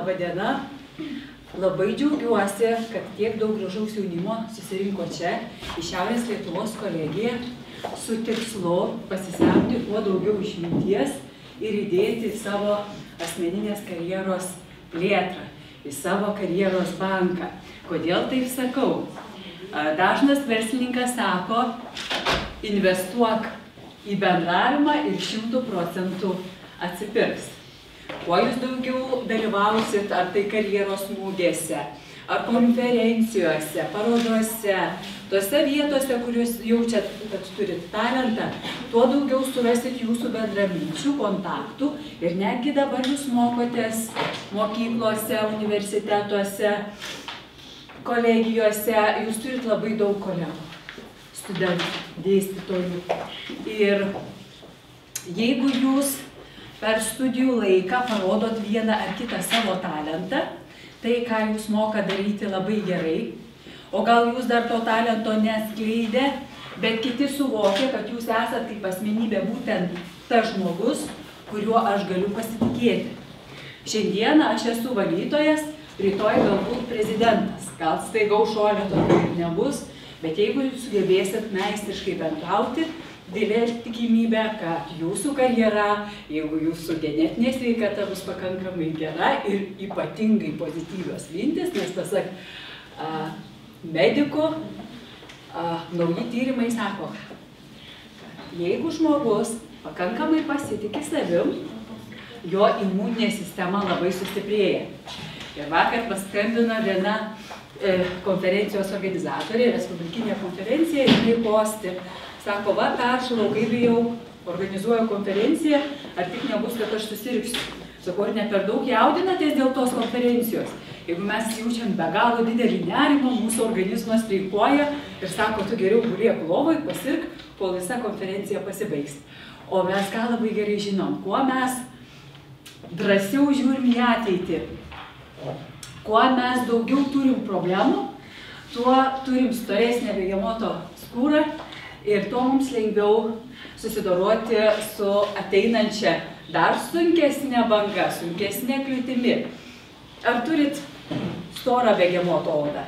laba diena. Labai džiaugiuosi, kad tiek daug gražaus jaunimo susirinko čia, į Šiaurės Lietuvos kolegiją, su tikslu pasisemti kuo daugiau išminties ir įdėti į savo asmeninės karjeros plėtrą, į savo karjeros banką. Kodėl taip sakau? Dažnas verslininkas sako, investuok į bendravimą ir 100% atsipirks. Kuo jūs daugiau dalyvausit, ar tai karjeros mūgėse, ar konferencijose, parodose, tose vietose, kur jūs jaučiat, kad turit talentą, tuo daugiau surasit jūsų bendraminčių, kontaktų ir netgi dabar jūs mokotės mokyklose, universitetuose, kolegijose, jūs turit labai daug kolegų, studentų, dėstytojų. Ir jeigu jūs per studijų laiką parodot vieną ar kitą savo talentą, tai, ką jūs moka daryti labai gerai, o gal jūs dar to talento neskleidė, bet kiti suvokia, kad jūs esat kaip asmenybė būtent tas žmogus, kuriuo aš galiu pasitikėti. Šiandieną aš esu valytojas, rytoj galbūt prezidentas, gal staiga šuolio tokio ir nebus, bet jeigu jūs sugebėsit meistriškai bendrauti, didelė tikimybė, kad jūsų karjera, jeigu jūsų genetinė sveikata bus pakankamai gera ir ypatingai pozityvios mintys, nes pasak medikų, nauji tyrimai sako, kad jeigu žmogus pakankamai pasitiki savim, jo imuninė sistema labai sustiprėja. Ir vakar paskambino viena konferencijos organizatorė, respublikinė konferencija, jinai posti. Sako, va, peršalau, kaip bijau, organizuoju konferenciją, ar tik nebus, kad aš susirgsiu. Sakau, ar ne per daug jaudinatės dėl tos konferencijos? Jeigu mes jaučiam be galo didelį nerimą, mūsų organizmas streikuoja ir sako, tu geriau gulėk lovoj, pasirk, kol visa konferencija pasibaigs. O mes ką labai gerai žinom, kuo mes drąsiau žiūrim į ateitį, kuo mes daugiau turim problemų, tuo turim storesnę begemoto skūrą, ir to mums lengviau susidoroti su ateinančia dar sunkesnė banga, sunkesnė kliūtimi. Ar turit storą begemoto odą?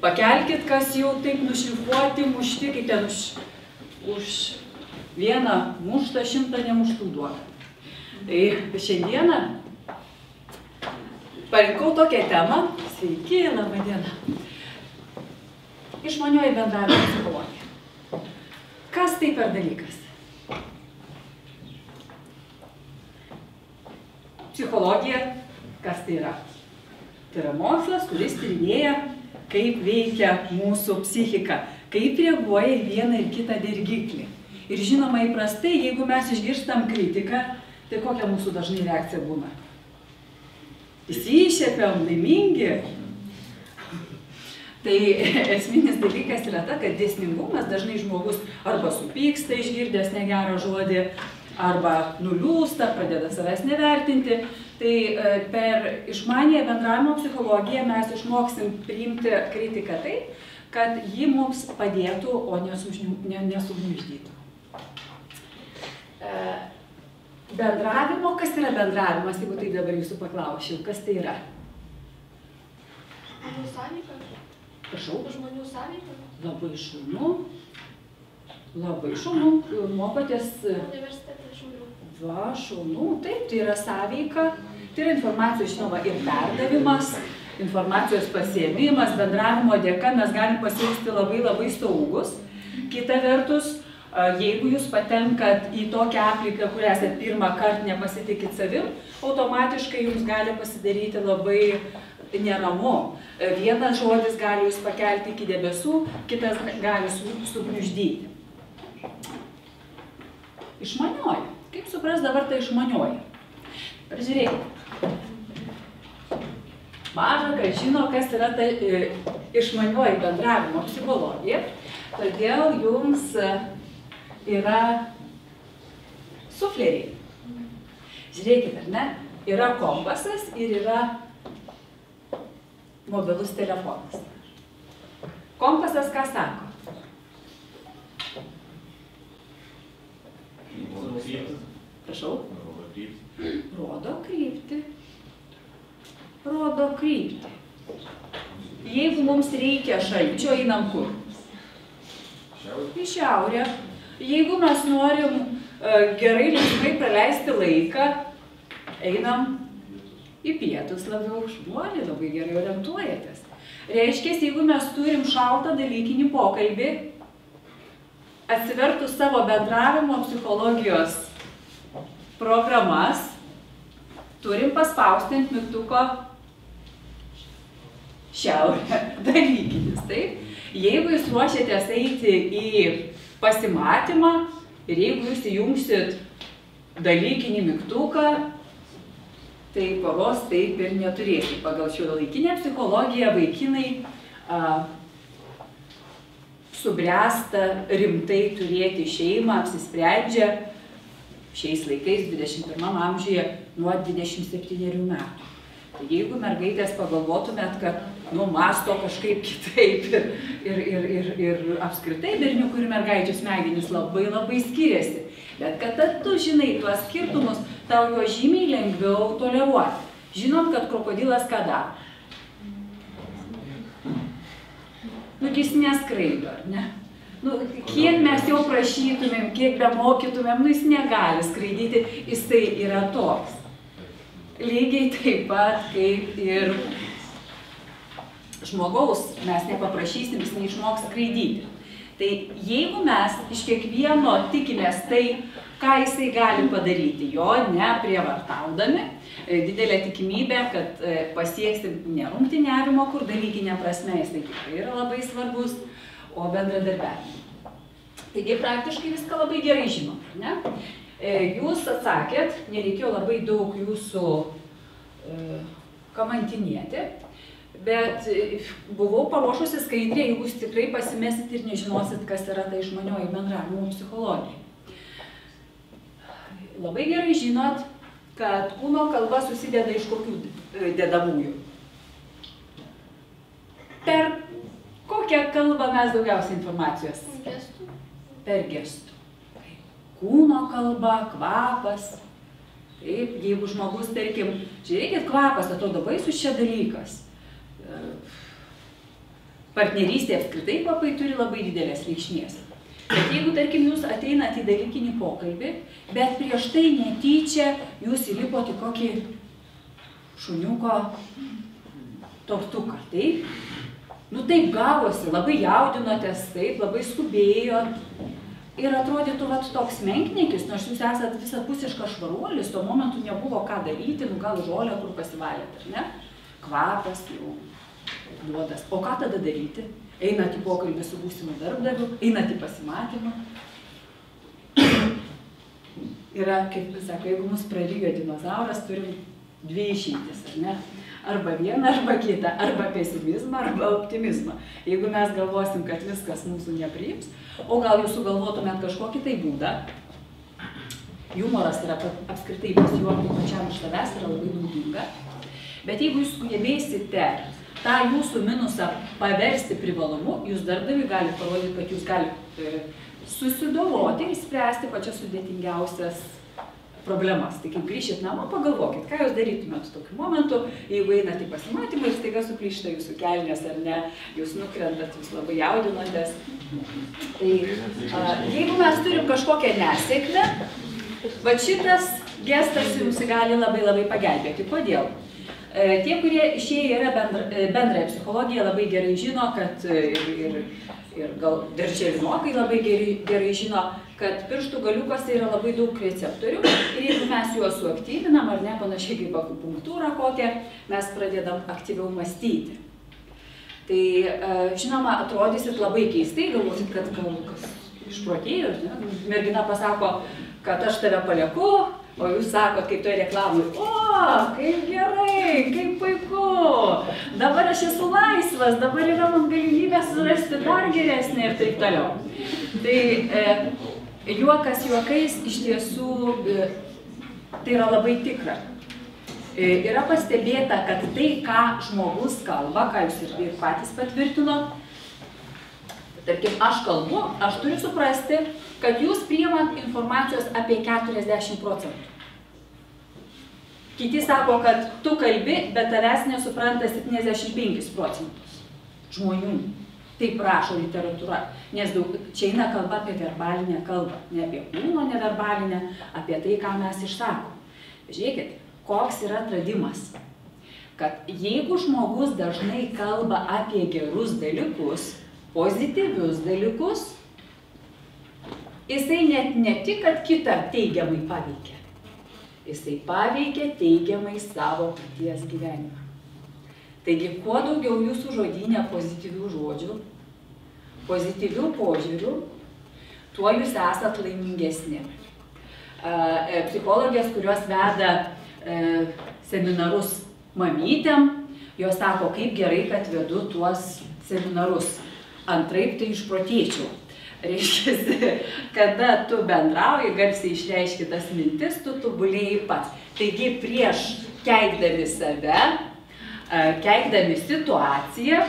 Pakelkit, kas jau taip nušlifuoti, mušti, kaip ten už vieną muštą 100 nemuštų duoda. Tai šiandieną parinkau tokią temą. Sveiki, laba diena. Išmanioji bendravimo psichologija. Kas tai per dalykas? Psichologija, kas tai yra? Tai yra mokslas, kuris tyrinėja, kaip veikia mūsų psichika, kaip reaguoja į vieną ir kitą dirgiklį. Ir žinoma, įprastai, jeigu mes išgirstam kritiką, tai kokia mūsų dažnai reakcija būna? Įsišiepiam, laimingi. Tai esminis dalykas yra ta, kad dėsningumas dažnai žmogus arba supyksta išgirdęs negerą žodį, arba nuliūsta, pradeda savęs nevertinti. Tai per išmaniąją bendravimo psichologiją mes išmoksim priimti kritiką taip, kad ji mums padėtų, o nesugniuždytų. Bendravimo, kas yra bendravimas, jeigu taip dabar jūsų paklausčiau, kas tai yra? Prašau. Žmonių sąveika? Labai šaunu. Labai šaunu. Mokotės... Universitete šaunu. Va, šaunu. Taip, tai yra sąveika. Tai yra informacijos, žinoma, ir perdavimas, informacijos pasiėmimas, bendravimo dėka mes galim pasijausti labai saugus. Kita vertus, jeigu jūs patenkat į tokią aplinką, kur esat pirmą kartą nepasitikit savim, automatiškai jums gali pasidaryti labai neramu. Vienas žodis gali jūs pakelti iki debesų, kitas gali sugniuždyti. Išmanioji. Kaip supras dabar tai išmanioji? Pažiūrėkite. Maža, kad žino, kas yra ta išmanioji bendravimo psichologija, todėl jums yra sufleriai. Žiūrėkite, ar ne? Yra kompasas ir yra mobilus telefonas. Kompasas ką sako? Prašau? Rodo kryptį. rodo kryptį. Jeigu mums reikia šalčio, einam kur? Į šiaurę. Jeigu mes norim gerai linksmai praleisti laiką, einam į pietus labiau. Žmonės labai gerai orientuojatės. Reiškia, jeigu mes turim šaltą dalykinį pokalbį, atsivertus savo bendravimo psichologijos programas, turim paspausti ant mygtuko šiaurę dalykinis, taip? Jeigu jūs ruošiatės eiti į pasimatymą ir jeigu jūs įjungsit dalykinį mygtuką, tai poros taip ir neturėsit. Pagal šiuolaikinę psichologiją vaikinai subręsta rimtai turėti šeimą, apsisprendžia šiais laikais 21 amžiuje nuo 27 metų. Tai jeigu mergaitės pagalvotumėt, kad mąsto kažkaip kitaip ir apskritai berniukų ir mergaičių smegenys labai skiriasi, bet kad tu žinai tuos skirtumus, tau jo žymiai lengviau toleruoti. Žinom, kad krokodilas ką daro? Jis neskraido, ar ne? Kiek mes jau prašytumėm, kiek bemokytumėm, jis negali skraidyti, jisai yra toks. Lygiai taip pat, kaip ir žmogaus, mes nepaprašysim, jis neišmoks skraidyti. Tai jeigu mes iš kiekvieno tikimės tai, ką jisai gali padaryti, jo neprievartaudami, didelė tikimybė, kad pasieksim nerungtyniavimo, kur dalykinė prasme jisai tikrai yra labai svarbus, o bendradarbiavimo. Taigi praktiškai viską labai gerai žinom, ne? Jūs atsakėt, nereikėjo labai daug jūsų kamantinėti, bet buvau paruošusi skaidrę, jeigu jūs tikrai pasimesit ir nežinosit, kas yra ta išmanioji bendravimo psichologija. Labai gerai žinot, kad kūno kalba susideda iš kokių dedamųjų. Per kokią kalbą mes daugiausiai informacijos? Gestų. Per gestų. Kūno kalba, kvapas. Taip, jeigu žmogus, tarkim, žiūrėkit, kvapas, atrodo baisus čia dalykas. Partnerystė apskritai kvapai turi labai didelės reikšmės. Bet jeigu, tarkim, jūs ateinat į dalykinį pokalbį, bet prieš tai netyčia jūs įlipot į kokį šuniuko tortuką, taip? Taip gavosi, labai jaudinotės, taip, labai skubėjot. Ir atrodytų toks menkniekis, nors jūs esat visapusiškas švaruolis, tuo momentu nebuvo ką daryti, gal žolę kur pasivalėt, ar ne? Kvapas jau duodas. O ką tada daryti? Einat į pokalbį su būsimu darbdaviu, einat į pasimatymą. Yra, kaip sako, jeigu mus prarijo dinozauras, turim dvi išeitis, ar ne? Arba vieną, arba kitą, arba pesimizmą, arba optimizmą. Jeigu mes galvosim, kad viskas mūsų nepriims, o gal jūs sugalvotumėt kažkokį tai būdą, humoras yra apskritai pasijuokti pačiam iš tavęs, yra labai naudinga, bet jeigu jūs sugebėsite tą jūsų minusą paversti privalumu, jūs darbdaviui gali parodyti, kad jūs galite susidoroti ir spręsti pačias sudėtingiausias problemas. Tai kaip grįšit namo, pagalvokit, ką jūs darytumėt tokiu momentu, jeigu einat į pasimatymą ir staiga suplyšta jūsų kelnės ar ne, jūs nukrentat, jūs labai jaudinotės. Tai jeigu mes turim kažkokią nesėkmę, va šitas gestas jums gali labai pagelbėti. Kodėl? Tie, kurie išėję yra bendrąją psichologiją, labai gerai žino, kad ir gal darželinokai labai gerai žino, kad pirštų galiukuose yra labai daug receptorių ir jeigu mes juos suaktyvinam, ar ne, panašiai kaip akupunktūra kokią, mes pradedam aktyviau mąstyti. Tai, žinoma, atrodysit labai keistai, galvosit, kad kas išprotėjo, mergina pasako, kad aš tave palieku, o jūs sakot, kaip toj reklamui, o, kaip gerai, kaip puiku, dabar aš esu laisvas, dabar yra man galimybė surasti dar geresnį ir taip toliau. Tai juokas juokais iš tiesų tai yra labai tikra. Yra pastebėta, kad tai, ką žmogus kalba, ką jūs ir patys patvirtinot, tarkim, aš kalbu, aš turiu suprasti, kad jūs priimat informacijos apie 40%. Kiti sako, kad tu kalbi, bet tavęs nesupranta 75% žmonių. Taip rašo literatūra, nes čia eina kalba apie verbalinę kalbą, ne apie kūno neverbalinę, apie tai, ką mes išsakom. Žiūrėkit, koks yra atradimas, kad jeigu žmogus dažnai kalba apie gerus dalykus, pozityvius dalykus, jisai net ne tik, kad kitą teigiamai paveikia, jisai paveikia teigiamai savo paties gyvenimą. Taigi, kuo daugiau jūsų žodyne pozityvių žodžių, pozityvių požiūrių, tuo jūs esat laimingesni. Psichologės, kurios veda seminarus mamytėm, jos sako, kaip gerai, kad vedu tuos seminarus. Antraip tai išprotėčiau. Reiškia, kada tu bendrauji, garsiai išreiški tas mintis, tu tobulėjai pats. Taigi, prieš keikdami save, keikdami situaciją,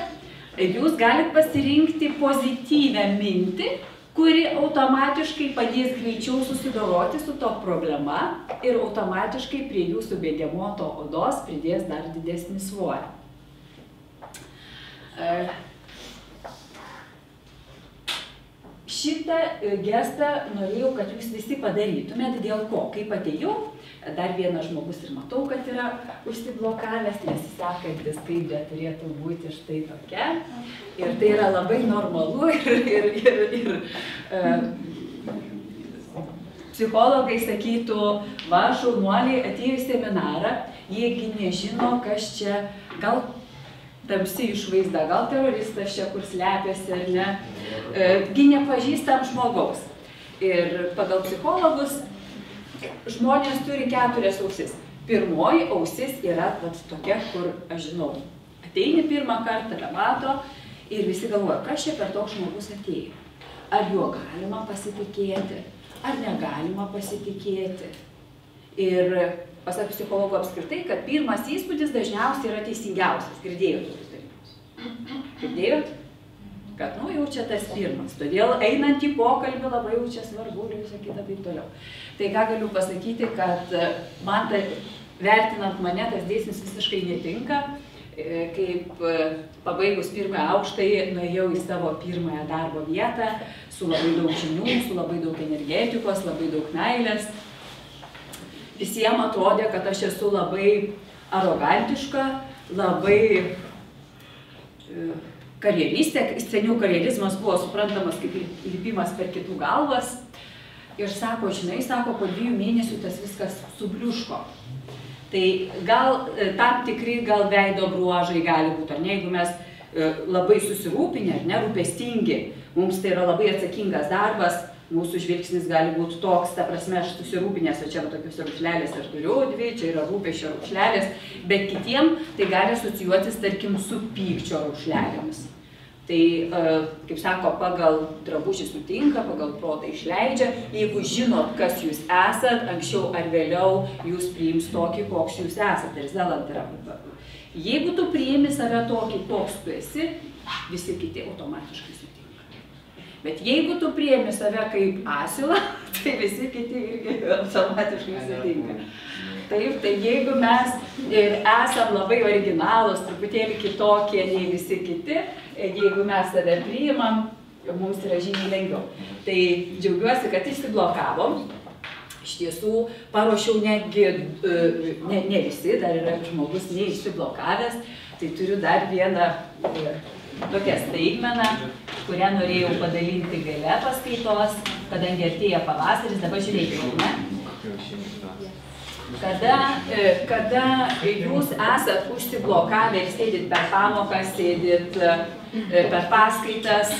jūs galite pasirinkti pozityvią mintį, kuri automatiškai padės greičiau susidoroti su to problema ir automatiškai prie jūsų bėgiamoto odos pridės dar didesnį svorį. Šitą gestą norėjau, kad jūs visi padarytumėt, dėl ko. Kaip atėjau, dar vienas žmogus ir matau, kad yra užsiblokavęs, nes sekantis skaidrė turėtų būti štai tokia. Ir tai yra labai normalu ir psichologai sakytų, va, šaunuoliai atėjo į seminarą, jiegi nežino, kas čia, gal tamsi išvaizda, gal teroristas čia, kur slepiasi ar ne, gi nepažįstam žmogaus. Ir pagal psichologus žmonės turi 4 ausis. Pirmoji ausis yra tokia, kur, aš žinau, ateini pirmą kartą, mato ir visi galvoja, kas čia per toks žmogus atėjo. Ar juo galima pasitikėti, ar negalima pasitikėti. Ir pasak psichologų apskritai, kad pirmas įspūdis dažniausiai yra teisingiausias. Girdėjot tokius dalykus? Girdėjot? Kad, nu, jau čia tas pirmas. Todėl einant į pokalbį labai jau čia svarbu ir visą kitą taip toliau. Tai ką galiu pasakyti, kad man tai, vertinant mane, tas dėsnis visiškai netinka. Kaip pabaigus pirmąją aukštąjį, nuėjau į savo pirmąją darbo vietą su labai daug žinių, su labai daug energetikos, labai daug meilės. Visiems atrodė, kad aš esu labai arogantiška, labai karjeristė. Seniau karjerizmas buvo suprantamas kaip lipimas per kitų galvas. Ir sako, žinai, sako, po 2 mėnesių tas viskas subliuško. Tai gal tam tikri gal veido bruožai gali būti, ar ne, jeigu mes labai susirūpinę, ar ne, rūpestingi, mums tai yra labai atsakingas darbas, mūsų žvilgsnis gali būti toks, ta prasme, aš susirūpinęs, o čia tokius raukšlelės aš turiu 2, čia yra rūpesčio raukšlelės, bet kitiem tai gali asocijuotis, tarkim, su pykčio raukšlelėmis. Tai, kaip sako, pagal drabužį sutinka, pagal protą išleidžia, jeigu žinot, kas jūs esat, anksčiau ar vėliau jūs priims tokį, koks jūs esat. Ir Zeland yra. Jeigu tu priimi save tokį, koks tu esi, visi kiti automatiškai sutinka. Bet jeigu tu priimi save kaip asilą, tai visi kiti irgi automatiškai sutinka. Taip, tai jeigu mes esam labai originalūs, truputėlį kitokie nei visi kiti, jeigu mes save priimam, mums yra žymiai lengviau. Tai džiaugiuosi, kad išsiblokavom. Iš tiesų, paruošiau netgi, ne visi, dar yra žmogus neišsiblokavęs, tai turiu dar vieną tokią staigmeną, kurią norėjau padalinti gale paskaitos, kadangi artėja pavasaris, dabar žiūrėkime, ne? Kada jūs esat užsiblokavę ir sėdit per pamoką, sėdit per paskaitas,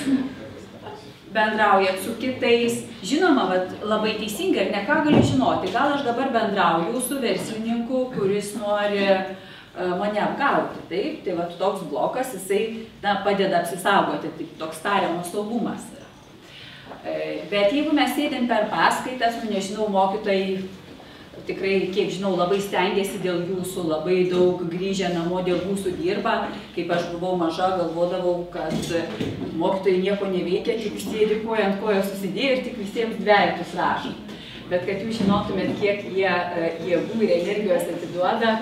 bendraujat su kitais, žinoma, labai teisingai ir ne ką galiu žinoti, gal aš dabar bendrauju su verslininku, kuris nori mane apgauti, taip, tai toks blokas, jisai padeda apsisaugoti, taip, toks tariamas saugumas. Bet jeigu mes sėdim per paskaitas, nežinau, mokytojai, tikrai, kiek žinau, labai stengiasi dėl jūsų, labai daug grįžę namo dėl jūsų dirba. Kaip aš buvau maža, galvodavau, kad mokytojai nieko neveikia, tik sėdi koja ant kojos susidėję ir tik visiems dvejetus rašo. bet kad jūs žinotumėt, kiek jie jėgų ir energijos atiduoda,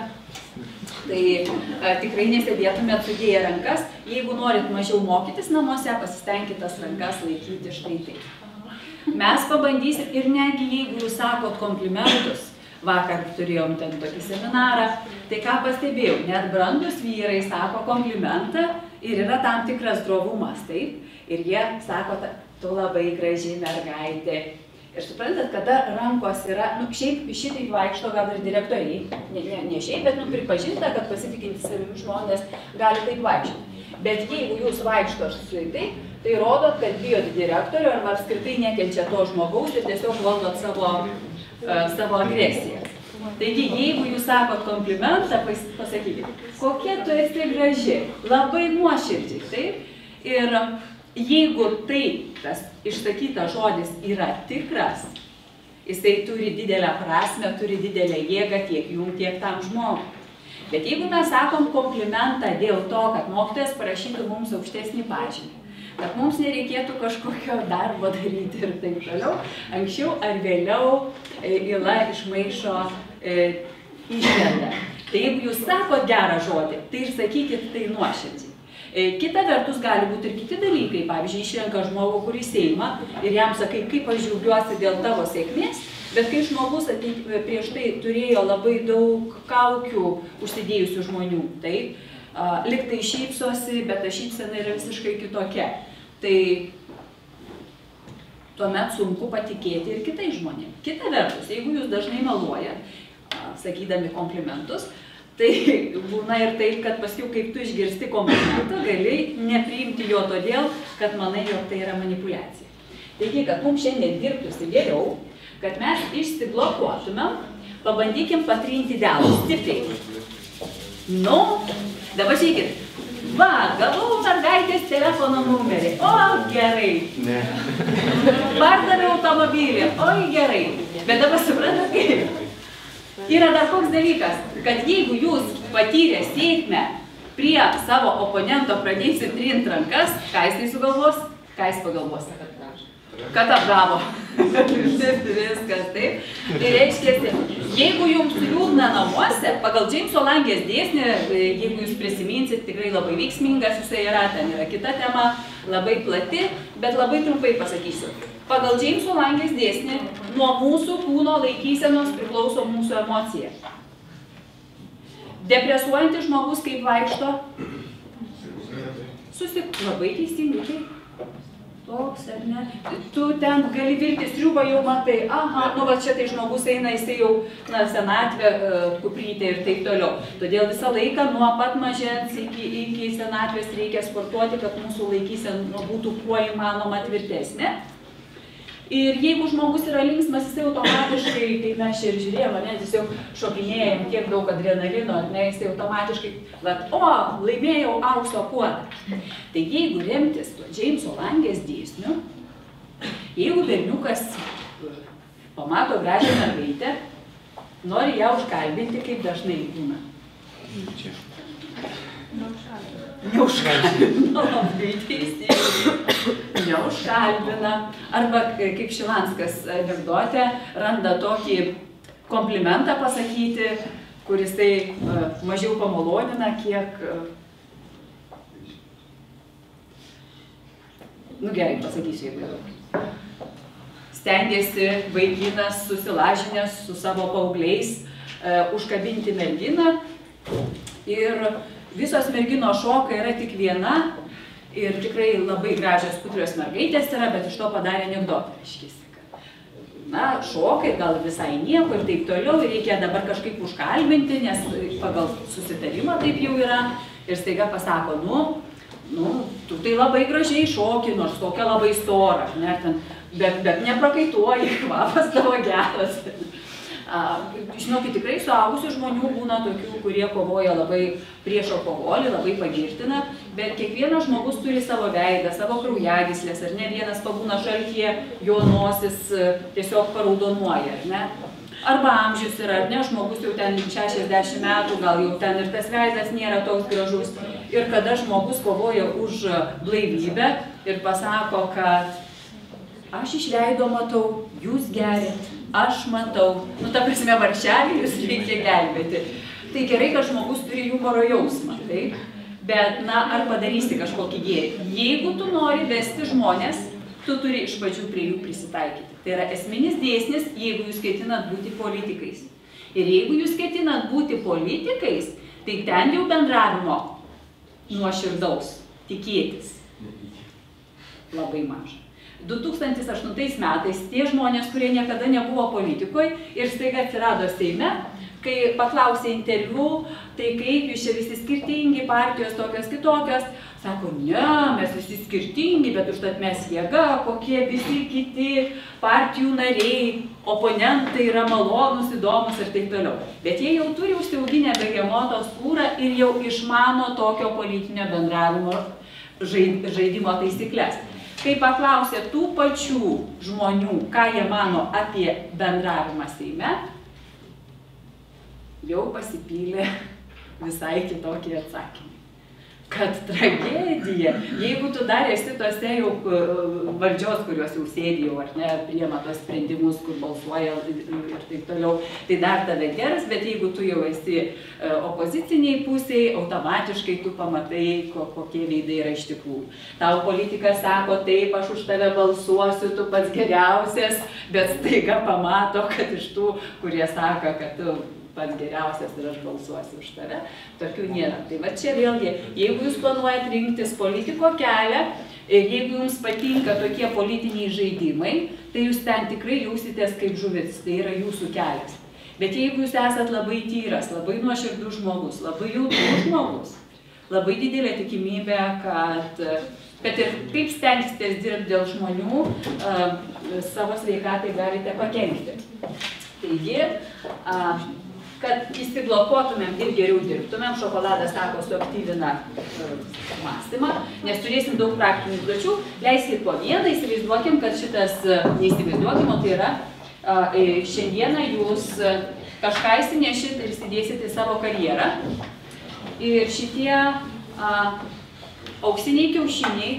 tai tikrai nesėdėtumėt sudėję rankas. Jeigu norit mažiau mokytis namuose, pasistengkite tas rankas laikyti štai taip. Mes pabandysim ir netgi jeigu jūs sakot komplimentus, vakar turėjom ten tokį seminarą, tai ką pastebėjau, net brandus vyrai sako komplimentą ir yra tam tikras drovumas, taip? Ir jie sako, tu labai graži mergaitė. Ir suprantat, kada rankos yra, šiaip šitaip vaikšto gal ir direktoriai, ne šiaip, bet pripažinta, kad pasitikinti savimi žmonės gali taip vaikščioti. Bet jeigu jūs vaikštot taip, tai rodot, kad bijot direktorių arba apskritai nekenčia to žmogaus ir tiesiog valdot savo agresiją. Taigi, jeigu jūs sakot komplimentą, pasakykit, kokia tu esi graži, labai nuoširdžiai, taip? Ir jeigu tai, tas išsakytas žodis yra tikras, jisai turi didelę prasmę, turi didelę jėgą tiek jum, tiek tam žmogui. Bet jeigu mes sakom komplimentą dėl to, kad mokytojas parašytų mums aukštesnį pažymį, kad mums nereikėtų kažkokio darbo daryti ir taip toliau, anksčiau ar vėliau yla iš maišo išlenda. Tai jeigu jūs sakot gerą žodį, tai ir sakykit tai nuoširdžiai. Kita vertus gali būti ir kiti dalykai, pavyzdžiui, išrenka žmogų, kuris Seimą ir jam sakai, kaip aš džiaugiuosi dėl tavo sėkmės, bet kai žmogus prieš tai turėjo labai daug kaukių užsidėjusių žmonių, taip, lyg tai šypsosi, bet ta šypsena yra visiškai kitokia. Tai tuomet sunku patikėti ir kitais žmonėms. Kita vertus, jeigu jūs dažnai meluojat, sakydami komplimentus, tai būna ir taip, kad paskui, kaip tu išgirsti komplimentą, gali nepriimti jo todėl, kad manai, jog tai yra manipuliacija. Taigi, kad mums šiandien dirbtųsi geriau, kad mes išsiblokuotumėm, pabandykim patrinti delus, stipriai. Nu, dabar žiūrėkit. Va, gavau mergaitės telefono numerį. O, gerai. Ne. Pardaviau automobilį. Oi, gerai. Bet dabar suprantat kaip. Yra dar koks dalykas, kad jeigu jūs patyrę sėkmę prie savo oponento pradėsit trint rankas, ką jis sugalvos? Ką jis pagalvos? Kad apgavo. Viskas, taip. Tai reiškia, jeigu jums liūdna namuose, pagal Džeimso Langės dėsnį, jeigu jūs prisiminsit, tikrai labai veiksmingas jisai yra, ten yra kita tema, labai plati, bet labai trumpai pasakysiu. Pagal Džeimso Langės dėsnį, nuo mūsų kūno laikysenos priklauso mūsų emocija. Depresuojantis žmogus kaip vaikšto? Labai teisingai. Toks, ar ne? Tu ten gali virti sriubą, jau matai, aha, nu va čia tai žmogus eina, jisai jau senatvę, kuprytė ir taip toliau. Todėl visą laiką nuo pat mažens iki senatvės reikia sportuoti, kad mūsų laikysena būtų kuo įmanoma tvirtesnė. Ir jeigu žmogus yra linksmas, jisai automatiškai, kaip mes čia ir žiūrėjome, jis jau šokinėjom tiek daug adrenalino, jisai automatiškai, o, laimėjau aukso puodą. Tai jeigu remtis tuo Džeimso Langės dėsniu, jeigu berniukas pamato gražią mergaitę, nori ją užkalbinti, kaip dažnai būna. Neužkalbina, labai teisingai. Neužkalbina. Arba, kaip Šilanskas anekdote, randa tokį komplimentą pasakyti, kuris tai mažiau pamalonina, kiek... Nu gerai, pasakysiu, jeigu stengiasi vaikinas susilažinęs su savo paaugliais užkabinti merginą ir visos merginos šoka yra tik viena ir tikrai labai gražios putlios mergaitės yra, bet iš to padarė anekdotą. Na, šokai gal visai nieko ir taip toliau, ir reikia dabar kažkaip užkalbinti, nes pagal susitarimą taip jau yra, ir staiga pasako, tu tai labai gražiai šoki, nors tokia labai stora, bet neprakaituoji, kvapas tavo geras. Žinokit, tikrai suaugusių žmonių būna tokių, kurie kovoja labai prieš alkoholį, labai pagirtina, bet kiekvienas žmogus turi savo veidą, savo kraujagyslės, ar ne, vienas pabūna šaltyje, jo nosis tiesiog paraudonuoja, ar ne? Arba amžius yra, ar ne, žmogus jau ten 60 metų, gal jau ten ir tas veidas nėra toks gražus. Ir kada žmogus kovoja už blaivybę ir pasako, kad aš iš veido matau, jūs gerėt. aš matau, nu ta prasme varšelį jūs reikia gelbėti. Tai gerai, kad žmogus turi humoro jausmą, taip? Bet, na, ar padarysi kažkokį gėrį? Jeigu tu nori vesti žmonės, tu turi iš pradžių prie jų prisitaikyti. Tai yra esminis dėsnis, jeigu jūs ketinat būti politikais. Ir jeigu jūs ketinat būti politikais, tai ten jau bendravimo nuoširdaus tikėtis labai maža. 2008 metais tie žmonės, kurie niekada nebuvo politikoje ir staiga atsirado Seime, kai paklausė interviu, tai kaip jūs čia visi skirtingi, partijos tokios kitokios, sako, ne, mes visi skirtingi, bet užtat mes jėga, kokie visi kiti partijų nariai, oponentai yra malonus, įdomus ir taip toliau. Bet jie jau turi užsiauginę begemoto skūrą ir jau išmano tokio politinio bendravimo žaidimo taisyklės. Kai paklausė tų pačių žmonių, ką jie mano apie bendravimą Seime, jau pasipylė visai kitokie atsakymai. Kad tragedija, jeigu tu dar esi tose jau valdžios, kurios jau sėdi jau, ar ne, priema tos sprendimus, kur balsuoja ir taip toliau, tai dar tave geras, bet jeigu tu jau esi opoziciniai pusiai, automatiškai tu pamatai, kokie veidai yra iš tikrųjų. Tau politikas sako, taip, aš už tave balsuosiu, tu pats geriausias, bet staiga pamato, kad iš tų, kurie sako, kad tu pats geriausias ir aš balsuosiu už tave, tokių nėra. Tai va čia vėlgi, jeigu jūs planuojat rinktis politiko kelią ir jeigu jums patinka tokie politiniai žaidimai, tai jūs ten tikrai jausitės kaip žuvis, tai yra jūsų kelias. Bet jeigu jūs esat labai tyras, labai nuoširdus žmogus, labai jautrus žmogus, labai didelė tikimybė, kad ir kaip stengsitės dirbti dėl žmonių, savo sveikatai galite pakenkti. Taigi, kad įsiblokuotumėm ir geriau dirbtumėm, šokoladas, sako, suaktyvina mąstymą, nes turėsim daug praktinių užduočių. Leiskit po vieną, įsivaizduokim, kad šitas, neįsivaizduokim, o tai yra, šiandieną jūs kažką įsinešit ir įsidėsit į savo karjerą. Ir šitie auksiniai kiaušiniai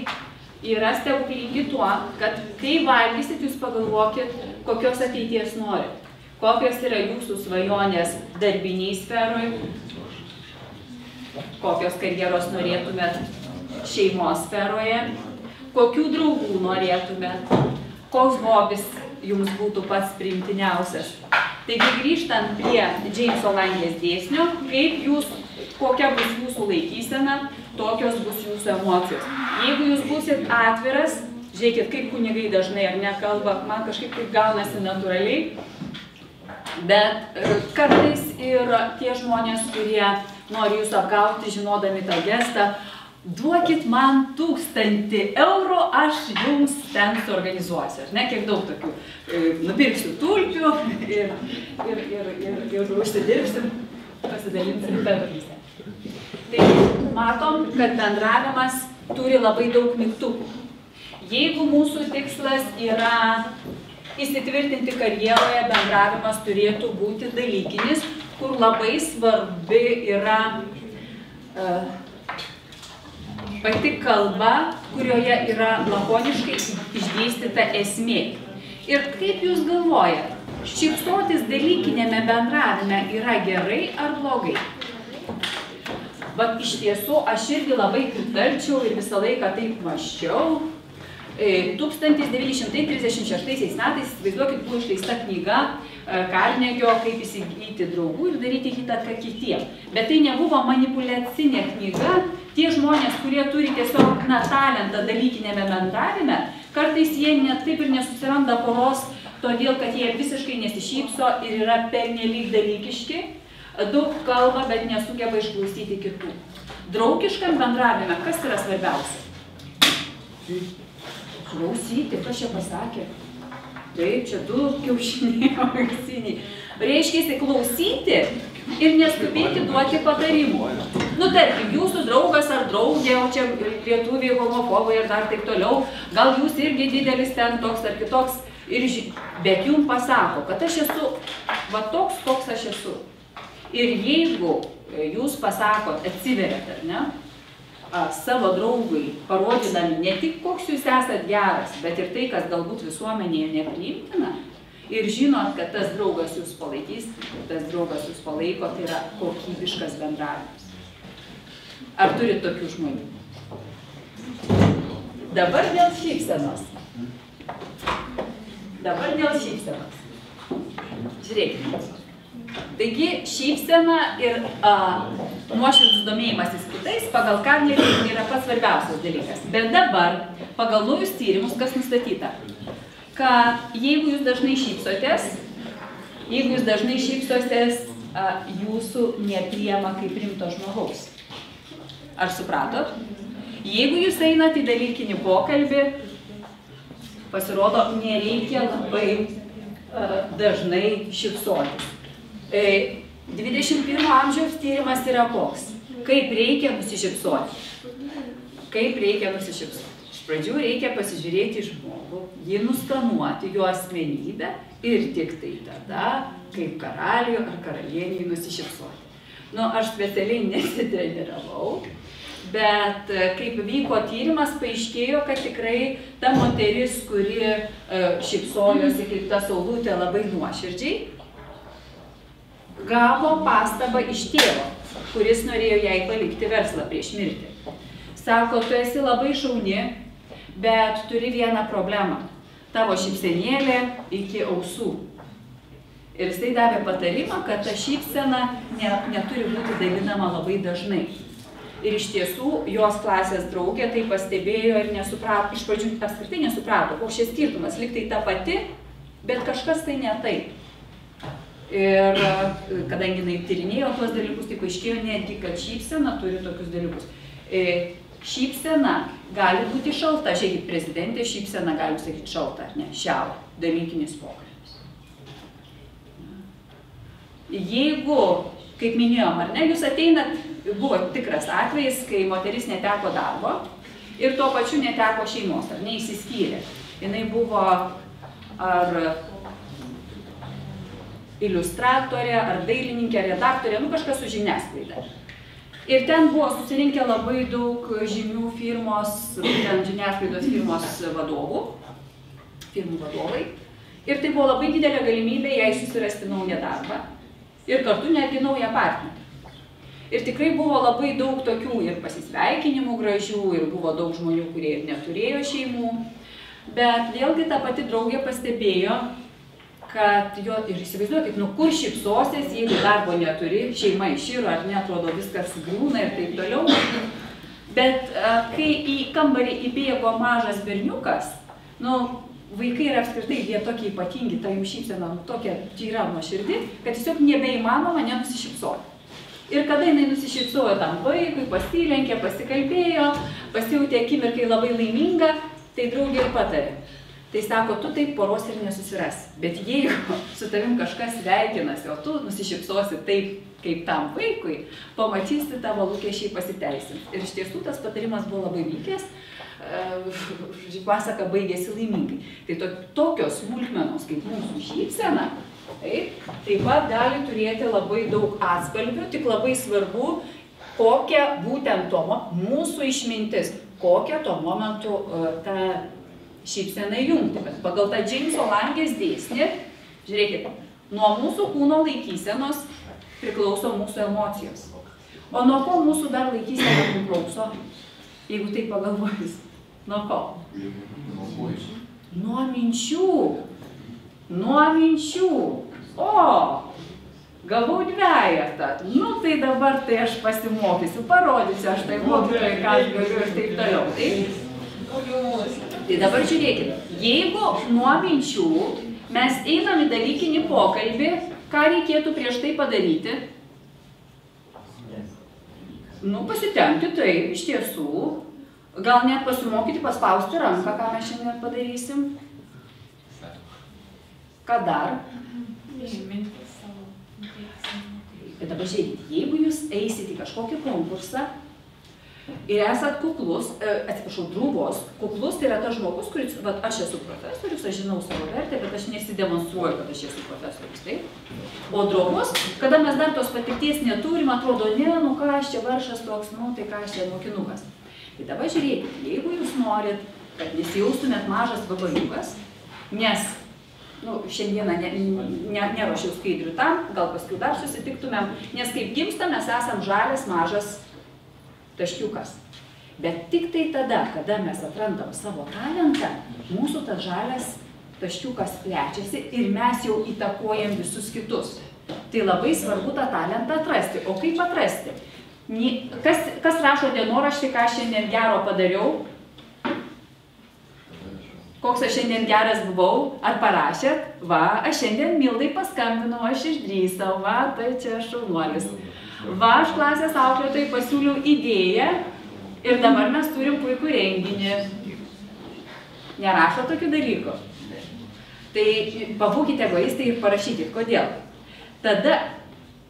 yra stebuklingi tuo, kad kai valgysit, jūs pagalvokit, kokios ateities norit. Kokios yra jūsų svajonės darbiniai sferoj, kokios karjeros norėtumėt šeimos sferoje, kokių draugų norėtumėt, koks hobis jums būtų pats priimtiniausias. Taigi grįžtant prie Džeimso Langės dėsnio, kokia bus jūsų laikysena, tokios bus jūsų emocijos. Jeigu jūs būsit atviras, žiūrėkit, kaip kunigai dažnai ar nekalba, man kažkaip taip gaunasi natūraliai, bet kartais ir tie žmonės, kurie nori jūs apgauti, žinodami tą gestą, duokit man 1000 eurų, aš jums ten suorganizuosiu. Ar ne, kiek daug tokių. Nupirksiu tulpių ir užsidirbsim, pasidalinsim bendrystę. Tai matom, kad bendravimas turi labai daug mygtukų. Jeigu mūsų tikslas yra įsitvirtinti karjeroje, bendravimas turėtų būti dalykinis, kur labai svarbi yra pati kalba, kurioje yra lakoniškai išdėstyta esmė. Ir kaip jūs galvojat, šypsotis dalykinėme bendravime yra gerai ar blogai? Bet iš tiesų aš irgi labai pritarčiau ir visą laiką taip mąsčiau. 1936 metais, įsivaizduokit, buvo išleista knyga Karnegio, kaip įsigyti draugų ir daryti įtaką kitiem. Bet tai nebuvo manipuliacinė knyga. Tie žmonės, kurie turi tiesiog talentą dalykinėme bendravime, kartais jie net taip ir nesusiranda poros, todėl kad jie visiškai nesišypso ir yra pernelyg dalykiški, daug kalba, bet nesugeba išklausyti kitų. Draugiškam bendravime kas yra svarbiausia? Klausyti, kas čia pasakė? Taip, čia 2 kiaušiniai auksiniai. Reiškia, klausyti ir neskubėti duoti patarimų. Nu, tarkim, jūsų draugas ar draugė, o čia lietuviai, homofobai ir dar taip toliau, gal jūs irgi didelis ten toks ar kitoks, bet jums pasako, kad aš esu va toks, koks aš esu. Ir jeigu jūs pasakot, atsiveriat, ar ne, savo draugui, parodydami ne tik koks jūs esat geras, bet ir tai, kas galbūt visuomenėje nepriimtina, ir žinot, kad tas draugas jūs palaikys, tas draugas jūs palaiko, tai yra kokybiškas bendravimas. Ar turit tokių žmonių? Dabar dėl šypsenos. Žiūrėkime. Taigi, šypsena ir nuoširdus domėjimasis kitais pagal Karnegį yra pats svarbiausias dalykas. Bet dabar, pagal naujus tyrimus, kas nustatyta, kad jeigu jūs dažnai šypsotės, jūsų nepriima kaip rimto žmogaus. Ar supratot? Jeigu jūs einat į dalykinį pokalbį, pasirodo, nereikia labai dažnai šypsotis. 21 amžiaus tyrimas yra koks? Kaip reikia nusišypsoti? Iš pradžių reikia pasižiūrėti į žmogų, jį nuskanuoti, jo asmenybę ir tik tai tada, kaip karaliui ar karalieniai nusišypsoti. Aš specialiai nesitreniravau, bet kaip vyko tyrimas, paaiškėjo, kad tikrai ta moteris, kuri šypsojosi kaip ta saulutė labai nuoširdžiai, gavo pastabą iš tėvo, kuris norėjo jai palikti verslą prieš mirtį. Sako, tu esi labai šauni, bet turi vieną problemą. Tavo šypsenėlė iki ausų. Ir jisai davė patarimą, kad ta šypsena neturi būti dalinama labai dažnai. Ir iš tiesų, jos klasės draugė tai pastebėjo ir nesuprato, iš pradžių apskritai nesuprato, koks šis skirtumas, lyg tai ta pati, bet kažkas tai ne taip. Ir kadangi jinai tyrinėjo tuos dalykus, tai paaiškėjo netgi, kad šypsena turi tokius dalykus. Šypsena gali būti šalta, žiūrėkit, prezidentė šypsena galim sakyti šalta, ar ne, šiaurė, dalykinis pokalbis. Jeigu, kaip minėjom, ar ne, jūs ateinat, buvo tikras atvejis, kai moteris neteko darbo ir tuo pačiu neteko šeimos, ar ne, išsiskyrė. Jinai buvo ar iliustratorė, ar dailininkė, redaktorė, kažkas su žiniasklaida. Ir ten buvo susirinkę labai daug žymių firmos, žiniasklaidos firmos firmų vadovai. Ir tai buvo labai didelė galimybė jai susirasti naują darbą ir kartu netgi naują partnerį. Ir tikrai buvo labai daug tokių ir pasisveikinimų gražių, ir buvo daug žmonių, kurie ir neturėjo šeimų. Bet vėlgi ta pati draugė pastebėjo, kad jo, ir įsivaizduokit, kur šypsosies, jeigu darbo neturi, šeima iširo, ar neatrodo viskas griūna ir taip toliau. Bet kai į kambarį įbėgo mažas berniukas, vaikai yra apskritai, jie tokie ypatingi, ta jų šypsena tokia tyra nuoširdi, kad tiesiog nebeįmanoma nenusišypsoti. Ir kada jinai nusišypsojo tam vaikui, pasilenkė, pasikalbėjo, pasijautė akimirkai labai laiminga, tai draugė ir patarė. Tai sako, tu taip poros ir nesusirasi, bet jeigu su tavim kažkas sveikinasi, o tu nusišypsosi taip, kaip tam vaikui, pamatysi, tavo lūkesčiai pasiteisins. Ir iš tiesų tas patarimas buvo labai vykęs, pasaka baigėsi laimingai. Tai tokios smulkmenos kaip mūsų šypsena, taip pat gali turėti labai daug atspalvių, tik labai svarbu, kokia būtent to mūsų išmintis, kokia tuo momentu ta šypsenai jungti. Bet pagal tą Džeimso Langės dėsnį, žiūrėkit, nuo mūsų kūno laikysenos priklauso mūsų emocijos. O nuo ko mūsų dar laikysena priklauso, jeigu taip pagalvojus? Nuo ko? Nuo minčių. Nuo minčių. O, gavau dvejetą. Tai dabar tai aš pasimokysiu, parodysiu, aš tai mokytojai, ką aš galiu ir taip toliau. Tai dabar žiūrėkit, jeigu nuo minčių mes einam į dalykinį pokalbį, ką reikėtų prieš tai padaryti? Pasitempti, tai iš tiesų, gal net pasimokyti, paspausti ranką, ką mes šiandien padarysim. Ką dar? Bet dabar žiūrėkit, jeigu jūs eisit į kažkokį konkursą, ir esat kuklus, atsiprašau, drūvos, kuklus tai yra tas žmogus, kuris, aš esu profesorius, aš žinau savo vertę, bet aš nesidemonstruoju, kad aš esu profesorius, taip? O drūvos, kada mes dar tos patirties neturim, atrodo, ką aš čia varšas toks, tai ką aš čia mokinukas. Tai dabar žiūrėkit, jeigu jūs norit, kad nesijaustumėt mažas vabaliukas, nes šiandieną neruošiau skaidrių tam, gal paskui dar susitiktumėm, nes kaip gimsta mes esam žalias mažas taškiukas. Bet tik tai tada, kada mes atrandam savo talentą, mūsų tas žalias taškiukas plečiasi ir mes jau įtakojam visus kitus. Tai labai svarbu tą talentą atrasti. O kaip atrasti? Kas rašo dienoraštį, ką aš šiandien gero padariau? Koks aš šiandien geras buvau? Ar parašėt? Va, aš šiandien Mildai paskambinau, aš išdrįsau, va, tai čia šaunuolis. Va, aš klasės auklėtojai pasiūliau idėją ir dabar mes turim puikų renginį. Nerašo tokių dalykų. Tai pabūkite egoistai ir parašykit, kodėl. Tada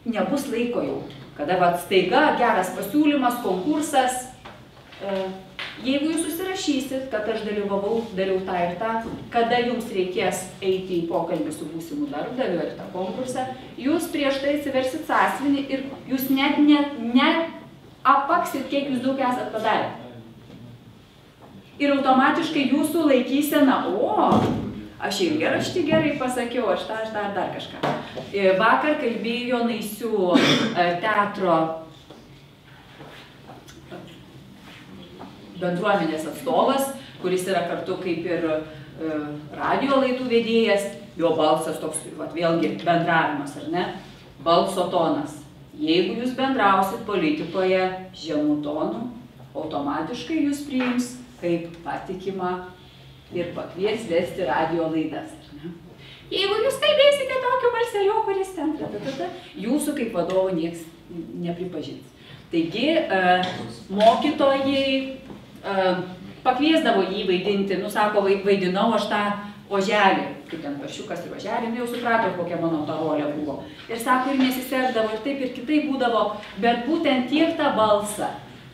nebus laiko jau, kada staiga geras pasiūlymas, konkursas. Jeigu jūs susirašysit, kad aš dalyvavau, dariau tą ir tą, kada jums reikės eiti į pokalbį su būsimu darbdaviu ir tą konkursą, jūs prieš tai atsiversit sąsiuvinį ir jūs net apaksit, kiek jūs daug esat padarę. Ir automatiškai jūsų laikysena, aš eilėraštį gerai pasakiau, aš tą dar kažką. Vakar kalbėjo Naisių teatro bendruomenės atstovas, kuris yra kartu kaip ir radio laidų vedėjas, jo balsas toks, vėlgi, bendravimas, ar ne? Balso tonas. Jeigu jūs bendrausit politikoje žemų tonų, automatiškai jūs priims kaip patikimą ir pakvies vesti radio laidas. Jeigu jūs kalbėsite tokiu balseliu, kuris ten, jūsų kaip vadovo nieks nepripažins. Taigi, mokytojai pakviesdavo jį vaidinti, sako, vaidinau aš tą oželį, kaip ten Paršiukas ir oželį, jau suprato, kokia mano ta rolė buvo. Ir sako, ir nesisekdavo, ir taip, ir kitaip būdavo, bet būtent tiek tą balsą,